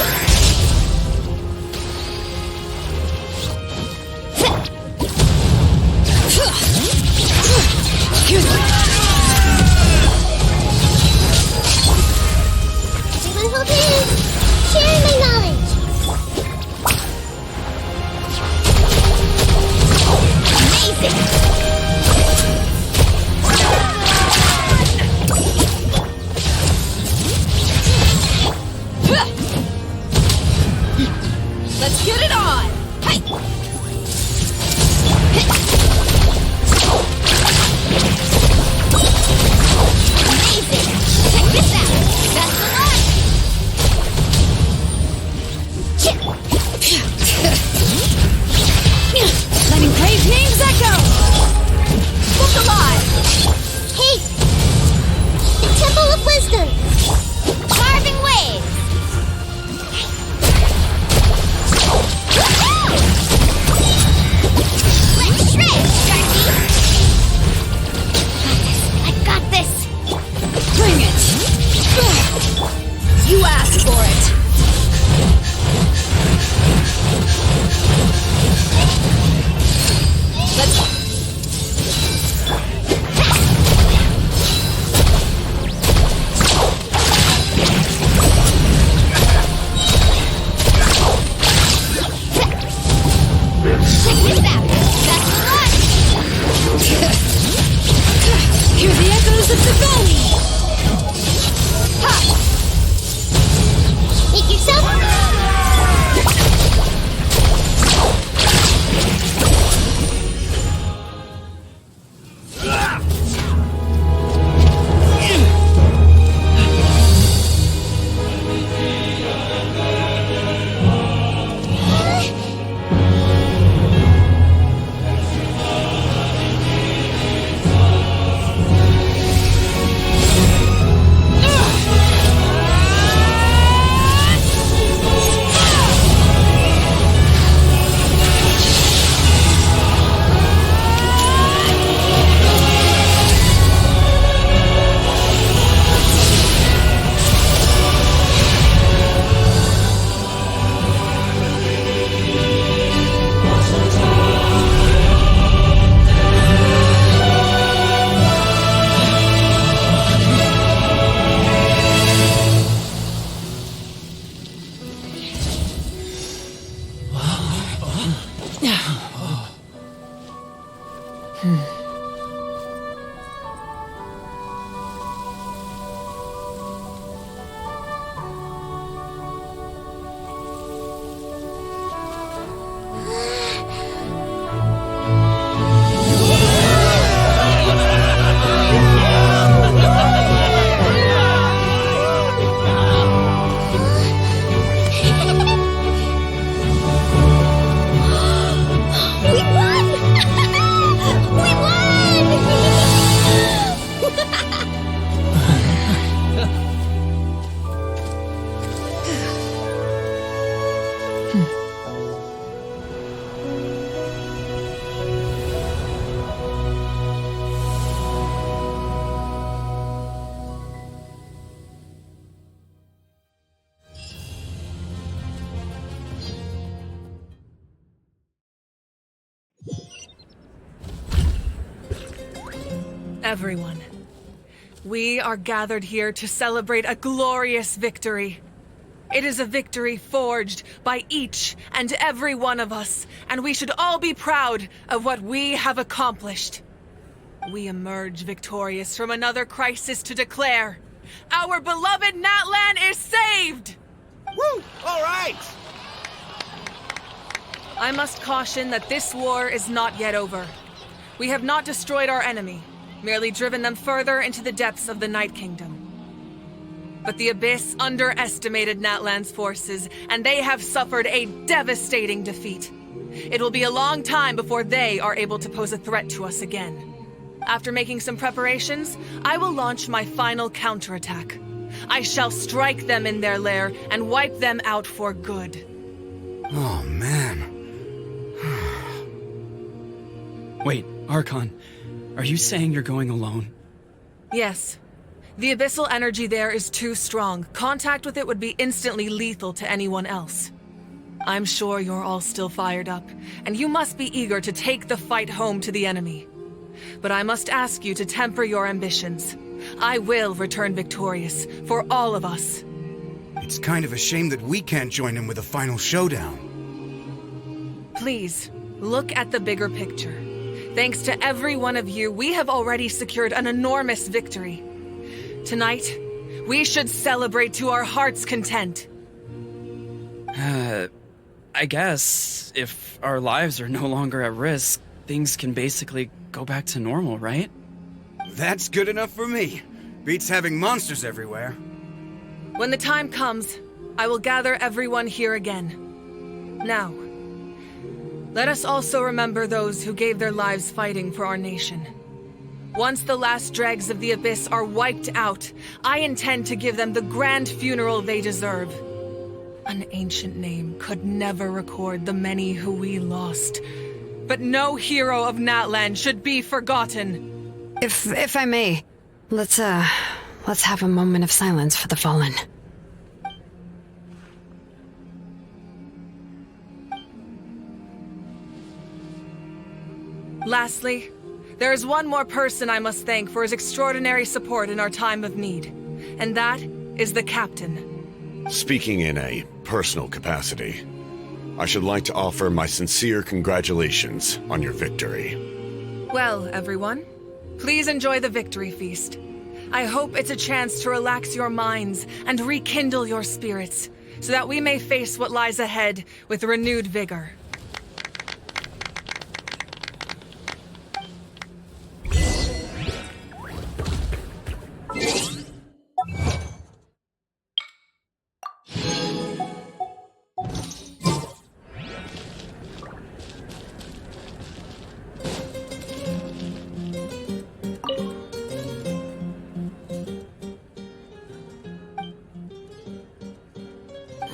Everyone, we are gathered here to celebrate a glorious victory. It is a victory forged by each and every one of us, and we should all be proud of what we have accomplished. We emerge victorious from another crisis to declare, our beloved Natlan is saved! Woo! All right! I must caution that this war is not yet over. We have not destroyed our enemy, merely driven them further into the depths of the Night Kingdom. But the Abyss underestimated Natlans' forces, and they have suffered a devastating defeat. It will be a long time before they are able to pose a threat to us again. After making some preparations, I will launch my final counterattack. I shall strike them in their lair and wipe them out for good. Oh, man. Wait, Archon, are you saying you're going alone? Yes. The abyssal energy there is too strong. Contact with it would be instantly lethal to anyone else. I'm sure you're all still fired up, and you must be eager to take the fight home to the enemy. But I must ask you to temper your ambitions. I will return victorious, for all of us. It's kind of a shame that we can't join in with a final showdown. Please, look at the bigger picture. Thanks to every one of you, we have already secured an enormous victory. Tonight, we should celebrate to our heart's content. I guess if our lives are no longer at risk, things can basically go back to normal, right? That's good enough for me. Beats having monsters everywhere. When the time comes, I will gather everyone here again. Now, let us also remember those who gave their lives fighting for our nation. Once the last dregs of the Abyss are wiped out, I intend to give them the grand funeral they deserve. An ancient name could never record the many who we lost. But no hero of Natlan should be forgotten. If I may, let's have a moment of silence for the fallen. Lastly, there is one more person I must thank for his extraordinary support in our time of need, and that is the Captain. Speaking in a personal capacity, I should like to offer my sincere congratulations on your victory. Well, everyone, please enjoy the victory feast. I hope it's a chance to relax your minds and rekindle your spirits, so that we may face what lies ahead with renewed vigor.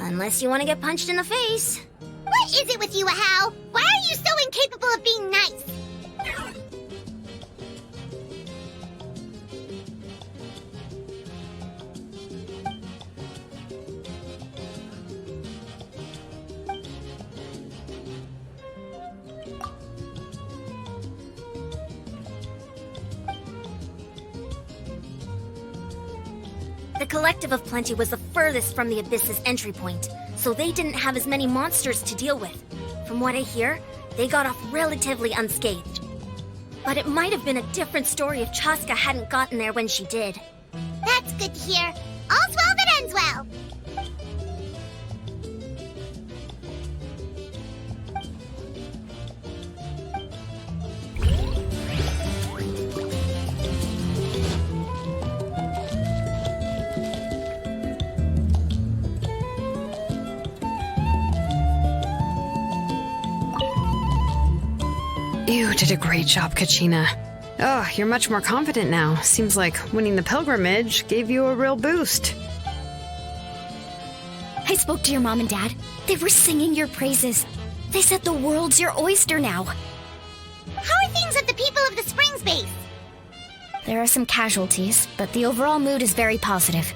Unless you want to get punched in the face. What is it with you, Ahau? Why are you so incapable of being nice? The Collective of Plenty was the furthest from the Abyss's entry point, so they didn't have as many monsters to deal with. From what I hear, they got off relatively unscathed. But it might have been a different story if Chaska hadn't gotten there when she did. That's good to hear. All's well that ends well. You did a great job, Kachina. Oh, you're much more confident now. Seems like winning the pilgrimage gave you a real boost. I spoke to your mom and dad. They were singing your praises. They said the world's your oyster now. How are things at the people of the Springs base? There are some casualties, but the overall mood is very positive.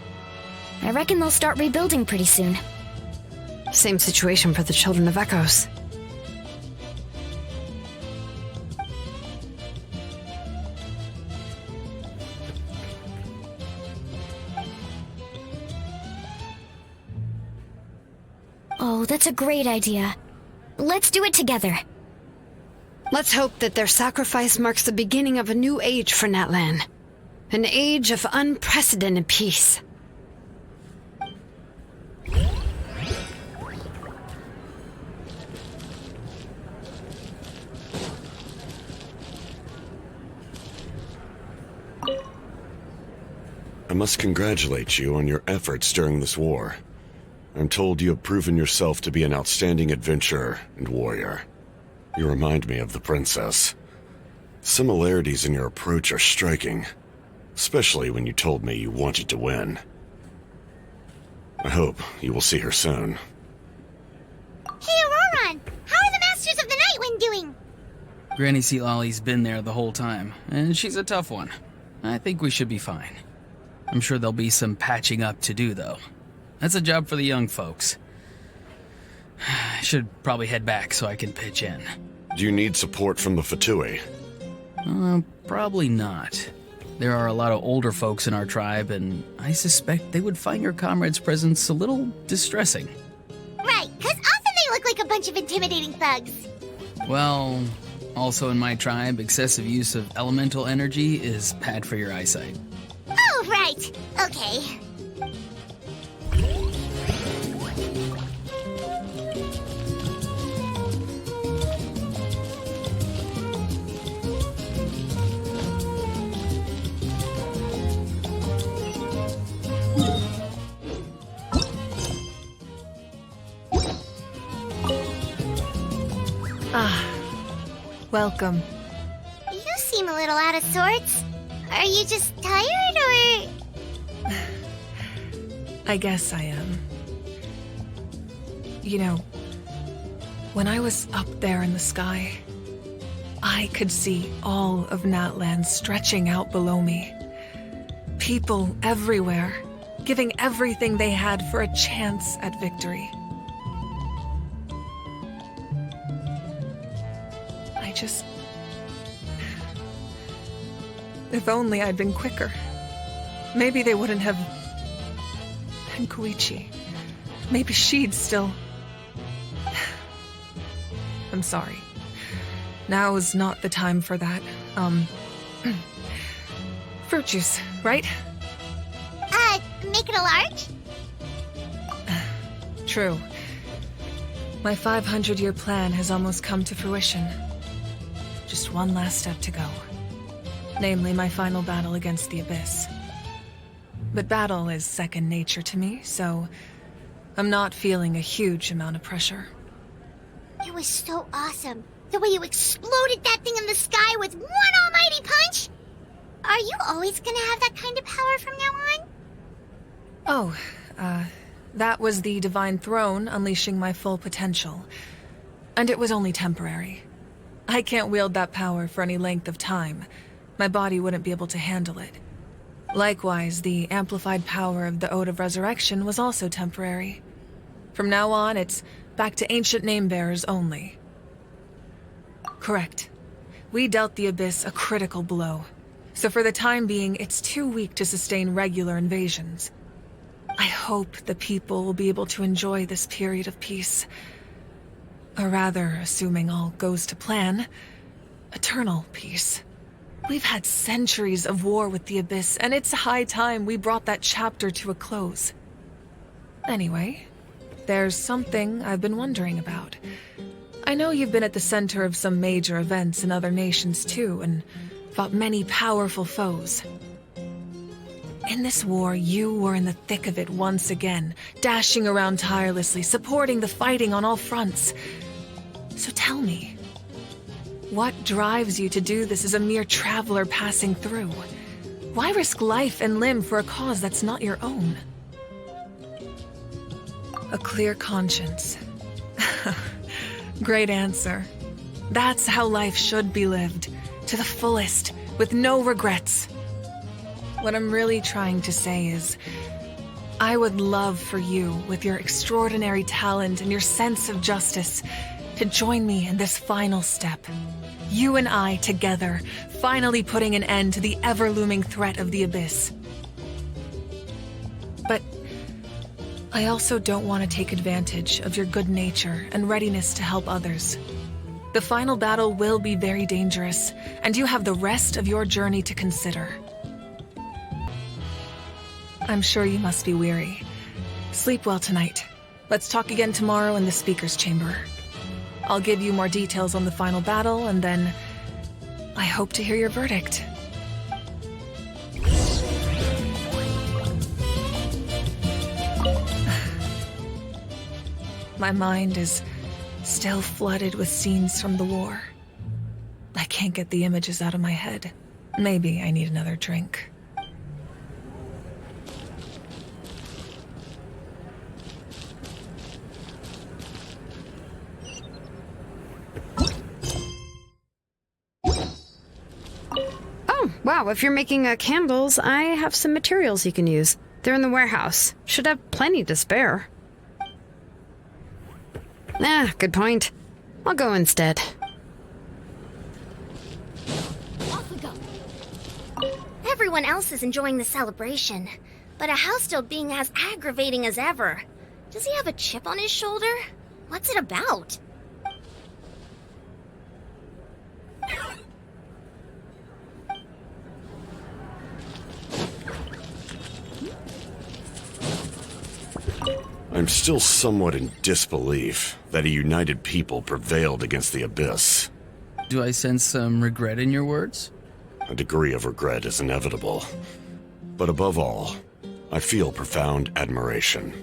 I reckon they'll start rebuilding pretty soon. Same situation for the Children of Echoes. Oh, that's a great idea. Let's do it together. Let's hope that their sacrifice marks the beginning of a new age for Natlan. An age of unprecedented peace. I must congratulate you on your efforts during this war. I'm told you have proven yourself to be an outstanding adventurer and warrior. You remind me of the princess. Similarities in your approach are striking, especially when you told me you wanted to win. I hope you will see her soon. Hey, Auroran! How are the Masters of the Nightwind doing? Granny Sealali's been there the whole time, and she's a tough one. I think we should be fine. I'm sure there'll be some patching up to do, though. That's a job for the young folks. I should probably head back so I can pitch in. Do you need support from the Fatui? Probably not. There are a lot of older folks in our tribe, and I suspect they would find your comrade's presence a little distressing. Right, because often they look like a bunch of intimidating thugs. Well, also in my tribe, excessive use of elemental energy is bad for your eyesight. Oh, right. Okay. Welcome. You seem a little out of sorts. Are you just tired, or...? I guess I am. You know, when I was up there in the sky, I could see all of Natlans stretching out below me. People everywhere, giving everything they had for a chance at victory. If only I'd been quicker. Maybe they wouldn't have... And Koichi. Maybe she'd still... I'm sorry. Now is not the time for that. Fruit juice, right? Make it a large? True. My 500-year plan has almost come to fruition. Just one last step to go. Namely, my final battle against the Abyss. But battle is second nature to me, so I'm not feeling a huge amount of pressure. It was so awesome. The way you exploded that thing in the sky with one almighty punch! Are you always gonna have that kind of power from now on? Oh, that was the Divine Throne unleashing my full potential. And it was only temporary. I can't wield that power for any length of time. My body wouldn't be able to handle it. Likewise, the amplified power of the Ode of Resurrection was also temporary. From now on, it's back to ancient name-bearers only. Correct. We dealt the Abyss a critical blow. So for the time being, it's too weak to sustain regular invasions. I hope the people will be able to enjoy this period of peace. Or rather, assuming all goes to plan, eternal peace. We've had centuries of war with the Abyss, and it's high time we brought that chapter to a close. Anyway, there's something I've been wondering about. I know you've been at the center of some major events in other nations too, and fought many powerful foes. In this war, you were in the thick of it once again, dashing around tirelessly, supporting the fighting on all fronts. So tell me, what drives you to do this as a mere traveler passing through? Why risk life and limb for a cause that's not your own? A clear conscience. Great answer. That's how life should be lived, to the fullest, with no regrets. What I'm really trying to say is, I would love for you, with your extraordinary talent and your sense of justice, to join me in this final step. You and I together, finally putting an end to the ever-looming threat of the Abyss. But I also don't want to take advantage of your good nature and readiness to help others. The final battle will be very dangerous, and you have the rest of your journey to consider. I'm sure you must be weary. Sleep well tonight. Let's talk again tomorrow in the speaker's chamber. I'll give you more details on the final battle, and then I hope to hear your verdict. My mind is still flooded with scenes from the war. I can't get the images out of my head. Maybe I need another drink. Oh, wow, if you're making candles, I have some materials you can use. They're in the warehouse. Should have plenty to spare. Good point. I'll go instead. Off we go. Everyone else is enjoying the celebration, but a house still being as aggravating as ever. Does he have a chip on his shoulder? What's it about? I'm still somewhat in disbelief that a united people prevailed against the Abyss. Do I sense some regret in your words? A degree of regret is inevitable. But above all, I feel profound admiration.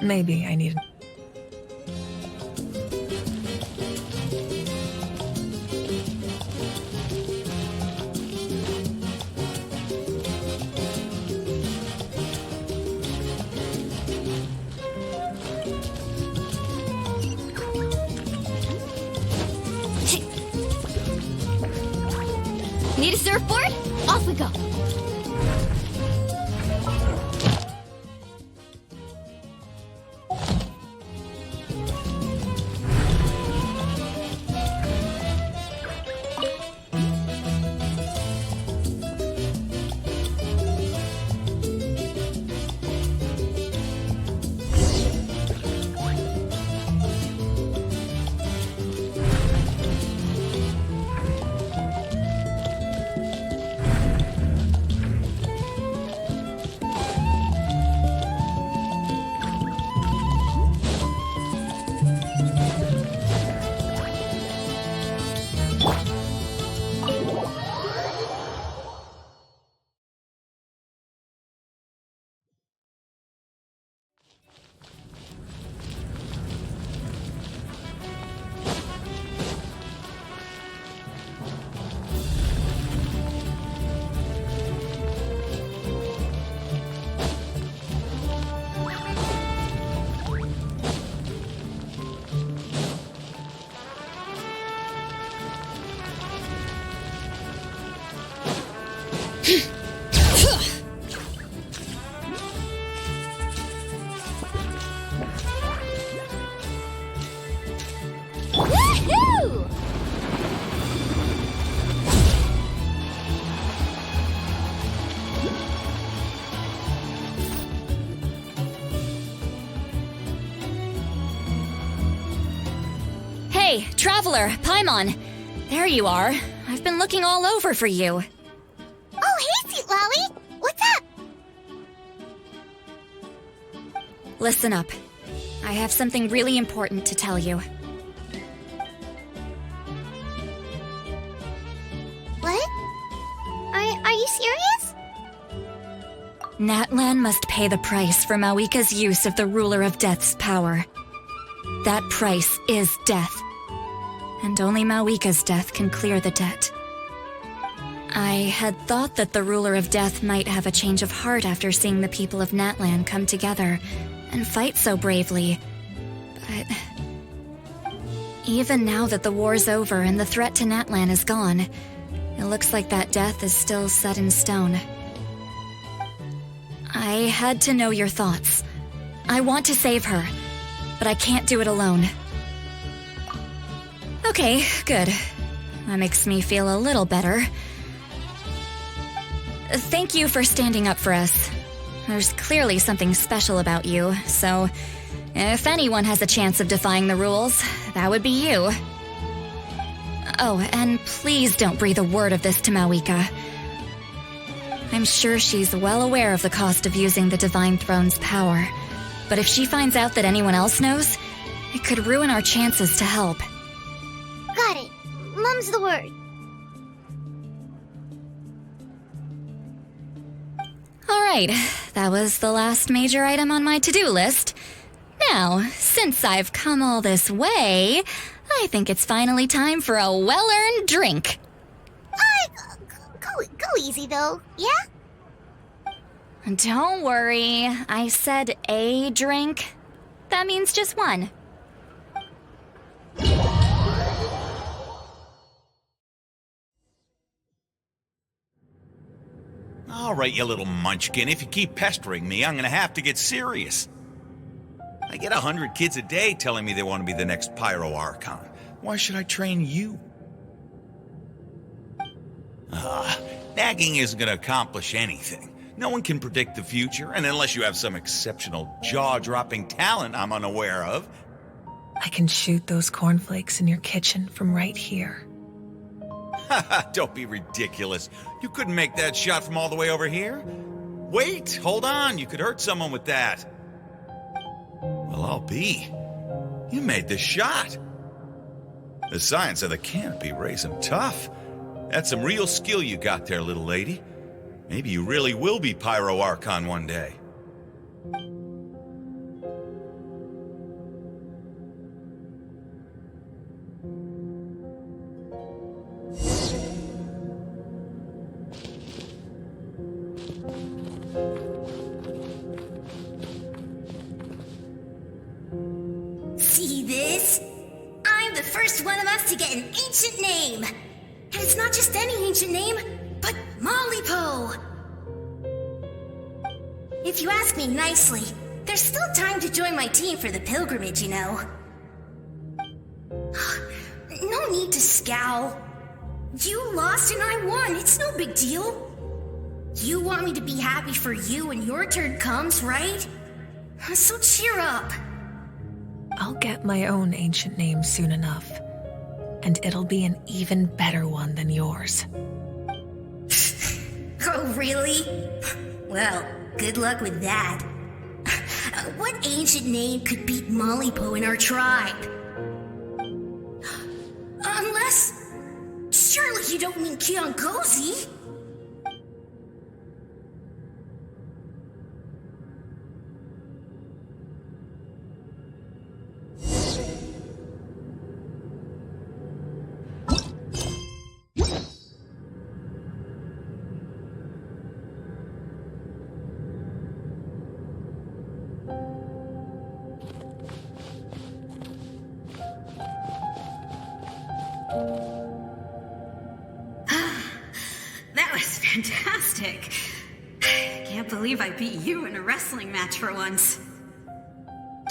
Maybe I need... Need a surfboard? Off we go. Woohoo! Hey, Traveler, Paimon. There you are. I've been looking all over for you. Oh, hey, Sweet Lolly. What's up? Listen up. I have something really important to tell you. What? Are you serious? Natlan must pay the price for Mawika's use of the Ruler of Death's power. That price is death. And only Mawika's death can clear the debt. I had thought that the Ruler of Death might have a change of heart after seeing the people of Natlan come together and fight so bravely. But even now that the war's over and the threat to Natlan is gone, it looks like that death is still set in stone. I had to know your thoughts. I want to save her, but I can't do it alone. Okay, good. That makes me feel a little better. Thank you for standing up for us. There's clearly something special about you, so if anyone has a chance of defying the rules, that would be you. Oh, and please don't breathe a word of this to Mawika. I'm sure she's well aware of the cost of using the Divine Throne's power, but if she finds out that anyone else knows, it could ruin our chances to help. Got it. Mum's the word. Alright, that was the last major item on my to-do list. Now, since I've come all this way, I think it's finally time for a well-earned drink. Go easy, though, yeah? Don't worry, I said a drink. That means just one. All right, you little munchkin, if you keep pestering me, I'm gonna have to get serious. I get 100 kids a day telling me they want to be the next Pyro Archon. Why should I train you? Nagging isn't gonna accomplish anything. No one can predict the future, and unless you have some exceptional jaw-dropping talent I'm unaware of. I can shoot those cornflakes in your kitchen from right here. Don't be ridiculous. You couldn't make that shot from all the way over here? Wait, hold on, you could hurt someone with that. Well, I'll be. You made the shot. The science of the canopy raising tough. That's some real skill you got there, little lady. Maybe you really will be Pyro Archon one day. See this? I'm the first one of us to get an ancient name. And it's not just any ancient name, but Mollypo. If you ask me nicely, there's still time to join my team for the pilgrimage, you know. No need to scowl. You lost and I won, it's no big deal. You want me to be happy for you when your turn comes, right? So cheer up. I'll get my own ancient name soon enough, and it'll be an even better one than yours. Oh, really? Well, good luck with that. What ancient name could beat Mollypo in our tribe? Unless... surely you don't mean Kiangozi? That was fantastic. Can't believe I beat you in a wrestling match for once.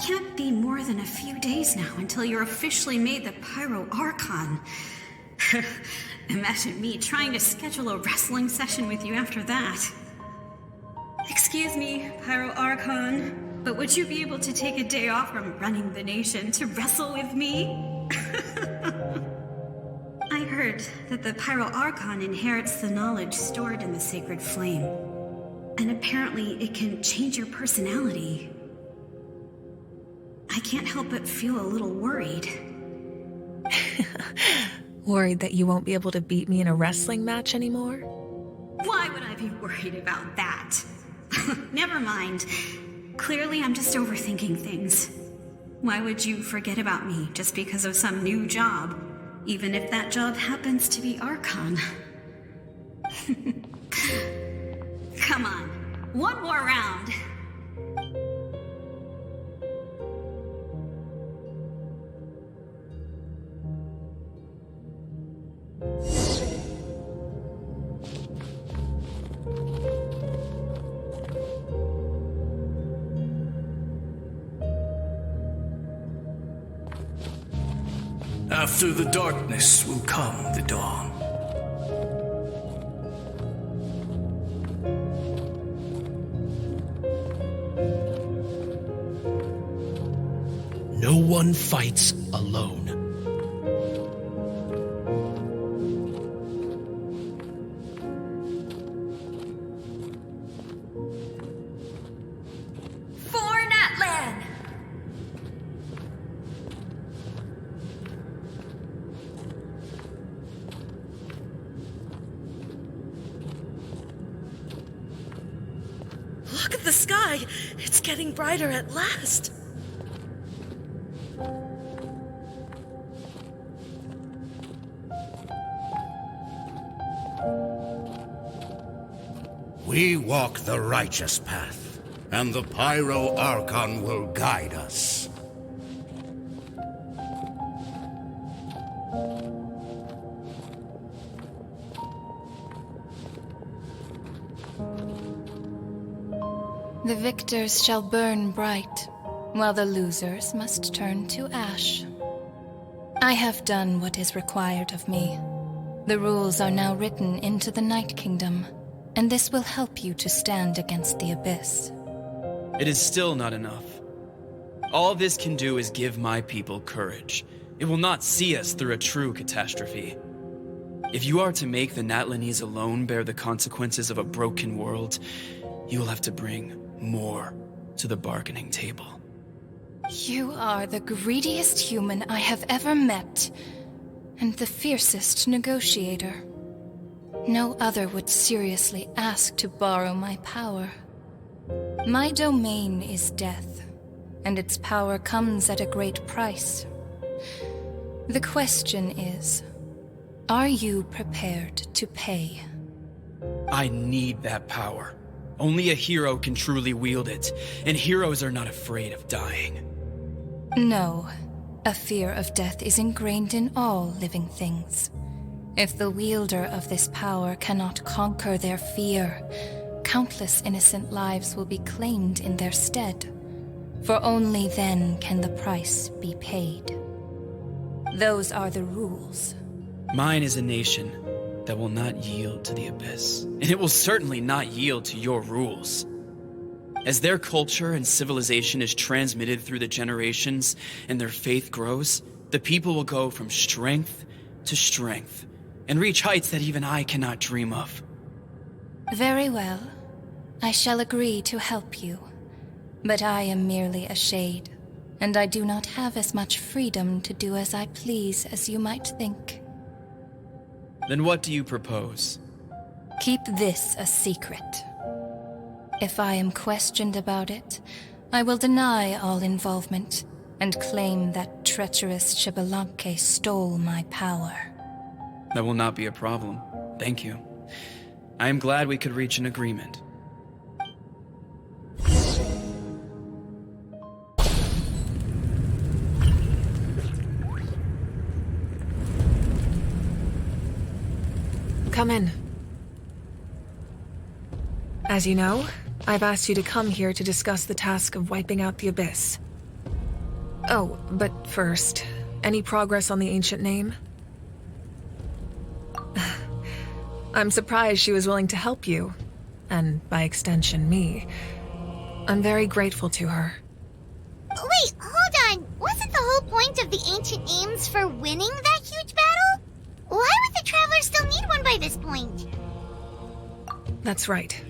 Can't be more than a few days now until you're officially made the Pyro Archon. Imagine me trying to schedule a wrestling session with you after that. Excuse me, Pyro Archon, but would you be able to take a day off from running the nation to wrestle with me? I heard that the Pyro Archon inherits the knowledge stored in the sacred flame. And apparently it can change your personality. I can't help but feel a little worried. Worried that you won't be able to beat me in a wrestling match anymore? Why would I be worried about that? Never mind. Clearly I'm just overthinking things. Why would you forget about me just because of some new job? Even if that job happens to be Archon. Come on, one more round. After the darkness will come the dawn. No one fights alone. For Natlan! Look at the sky! It's getting brighter at last! We walk the righteous path, and the Pyro Archon will guide us. The victors shall burn bright, while the losers must turn to ash. I have done what is required of me. The rules are now written into the Night Kingdom, and this will help you to stand against the Abyss. It is still not enough. All this can do is give my people courage. It will not see us through a true catastrophe. If you are to make the Natlanese alone bear the consequences of a broken world, you will have to bring more to the bargaining table. You are the greediest human I have ever met, and the fiercest negotiator. No other would seriously ask to borrow my power. My domain is death, and its power comes at a great price. The question is, are you prepared to pay? I need that power. Only a hero can truly wield it, and heroes are not afraid of dying. No, a fear of death is ingrained in all living things. If the wielder of this power cannot conquer their fear, countless innocent lives will be claimed in their stead, for only then can the price be paid. Those are the rules. Mine is a nation that will not yield to the Abyss, and it will certainly not yield to your rules. As their culture and civilization is transmitted through the generations and their faith grows, the people will go from strength to strength and reach heights that even I cannot dream of. Very well. I shall agree to help you. But I am merely a shade, and I do not have as much freedom to do as I please as you might think. Then what do you propose? Keep this a secret. If I am questioned about it, I will deny all involvement and claim that treacherous Xbalanque stole my power. That will not be a problem. Thank you. I am glad we could reach an agreement. Come in. As you know, I've asked you to come here to discuss the task of wiping out the Abyss. Oh, but first, any progress on the ancient name? I'm surprised she was willing to help you, and by extension, me. I'm very grateful to her. Wait, hold on. Wasn't the whole point of the ancient names for winning that huge battle? Why would the Travelers still need one by this point? That's right.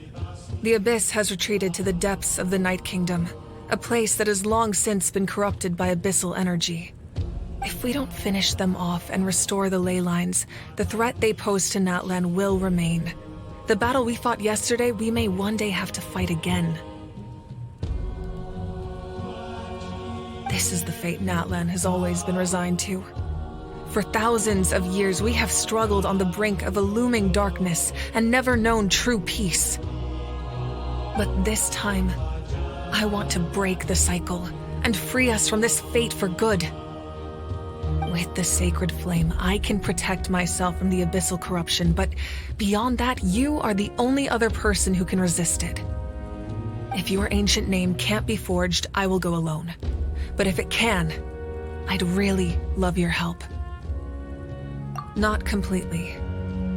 The Abyss has retreated to the depths of the Night Kingdom, a place that has long since been corrupted by abyssal energy. If we don't finish them off and restore the ley lines, the threat they pose to Natlan will remain. The battle we fought yesterday, we may one day have to fight again. This is the fate Natlan has always been resigned to. For thousands of years, we have struggled on the brink of a looming darkness and never known true peace. But this time, I want to break the cycle and free us from this fate for good. With the sacred flame, I can protect myself from the abyssal corruption, but beyond that, you are the only other person who can resist it. If your ancient name can't be forged, I will go alone. But if it can, I'd really love your help. Not completely.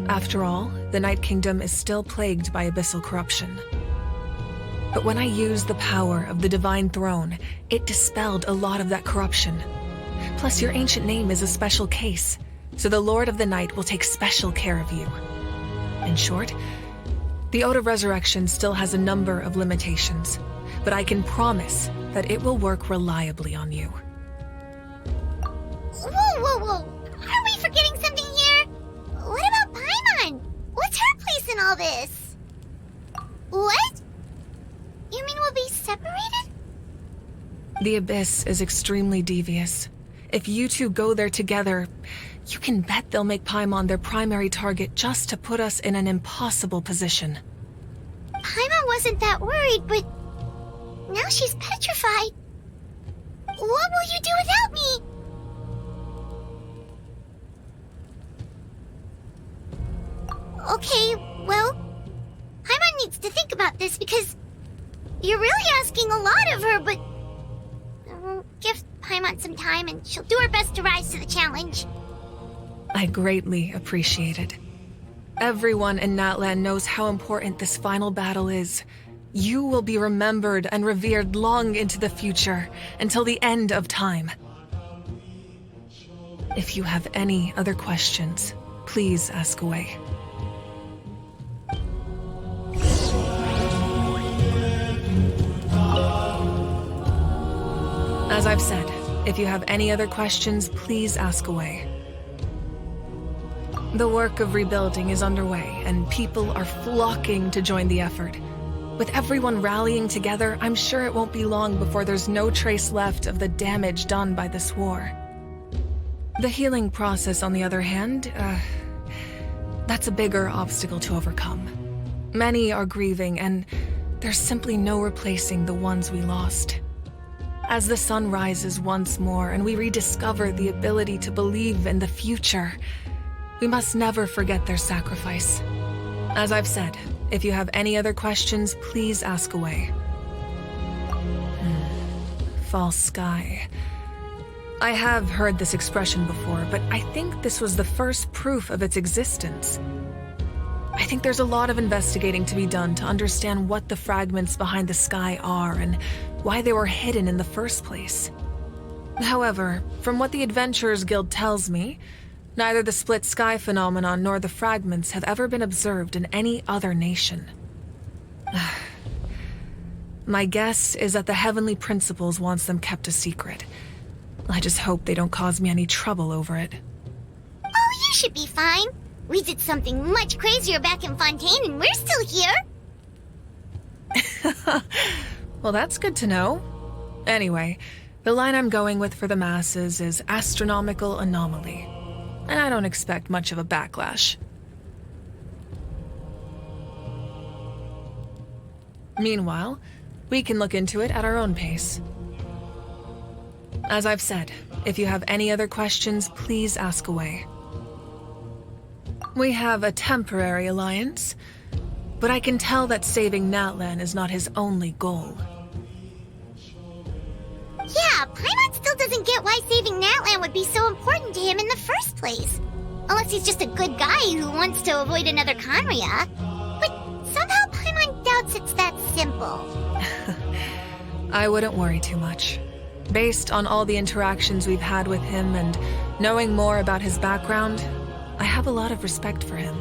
After all, the Night Kingdom is still plagued by abyssal corruption. But when I used the power of the Divine Throne, it dispelled a lot of that corruption. Plus, your ancient name is a special case, so the Lord of the Night will take special care of you. In short, the Ode of Resurrection still has a number of limitations, but I can promise that it will work reliably on you. Whoa. Are we forgetting something here? What about Paimon? What's her place in all this? What? You mean we'll be separated? The Abyss is extremely devious. If you two go there together, you can bet they'll make Paimon their primary target just to put us in an impossible position. Paimon wasn't that worried, but now she's petrified. What will you do without me? Okay, well, Paimon needs to think about this because you're really asking a lot of her, but give Paimon some time and she'll do her best to rise to the challenge. I greatly appreciate it. Everyone in Natlan knows how important this final battle is. You will be remembered and revered long into the future, until the end of time. If you have any other questions, please ask away. As I've said, if you have any other questions, please ask away. The work of rebuilding is underway, and people are flocking to join the effort. With everyone rallying together, I'm sure it won't be long before there's no trace left of the damage done by this war. The healing process, on the other hand, that's a bigger obstacle to overcome. Many are grieving, and there's simply no replacing the ones we lost. As the sun rises once more and we rediscover the ability to believe in the future, we must never forget their sacrifice. As I've said, if you have any other questions, please ask away. False sky. I have heard this expression before, but I think this was the first proof of its existence. I think there's a lot of investigating to be done to understand what the fragments behind the sky are and why they were hidden in the first place. However, from what the Adventurers Guild tells me, neither the split sky phenomenon nor the fragments have ever been observed in any other nation. My guess is that the Heavenly Principles wants them kept a secret. I just hope they don't cause me any trouble over it. Oh, you should be fine. We did something much crazier back in Fontaine and we're still here. Well, that's good to know. Anyway, the line I'm going with for the masses is astronomical anomaly. And I don't expect much of a backlash. Meanwhile, we can look into it at our own pace. As I've said, if you have any other questions, please ask away. We have a temporary alliance, but I can tell that saving Natlan is not his only goal. Yeah, Paimon still doesn't get why saving Natlan would be so important to him in the first place. Unless he's just a good guy who wants to avoid another Conria. But somehow Paimon doubts it's that simple. I wouldn't worry too much. Based on all the interactions we've had with him and knowing more about his background, I have a lot of respect for him.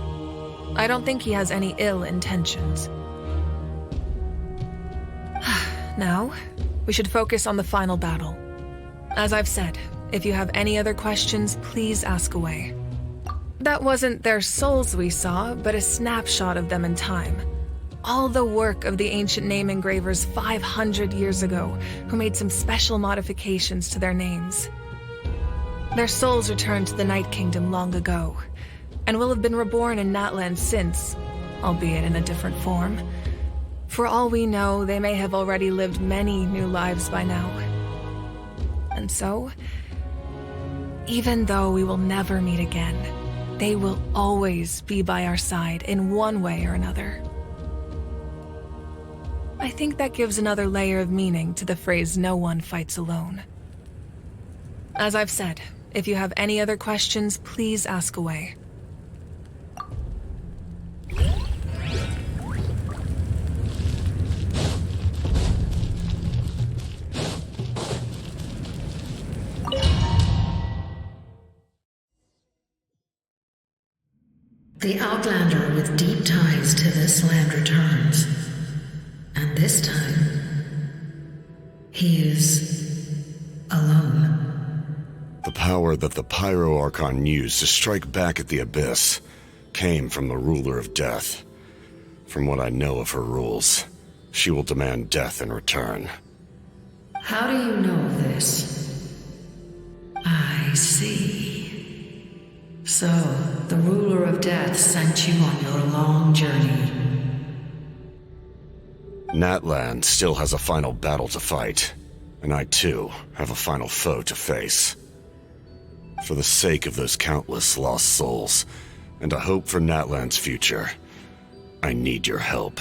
I don't think he has any ill intentions. Now, we should focus on the final battle. As I've said, if you have any other questions, please ask away. That wasn't their souls we saw, but a snapshot of them in time. All the work of the ancient name engravers 500 years ago, who made some special modifications to their names. Their souls returned to the Night Kingdom long ago, and will have been reborn in Natlans since, albeit in a different form. For all we know, they may have already lived many new lives by now. And so, even though we will never meet again, they will always be by our side in one way or another. I think that gives another layer of meaning to the phrase "no one fights alone." As I've said, If you have any other questions, please ask away. The Outlander with deep ties to this land returns. And this time, he is alone. The power that the Pyro Archon used to strike back at the Abyss came from the Ruler of Death. From what I know of her rules, she will demand death in return. How do you know this? I see. So, the Ruler of Death sent you on your long journey. Natlans still has a final battle to fight, and I too have a final foe to face. For the sake of those countless lost souls, and a hope for Natlans' future, I need your help.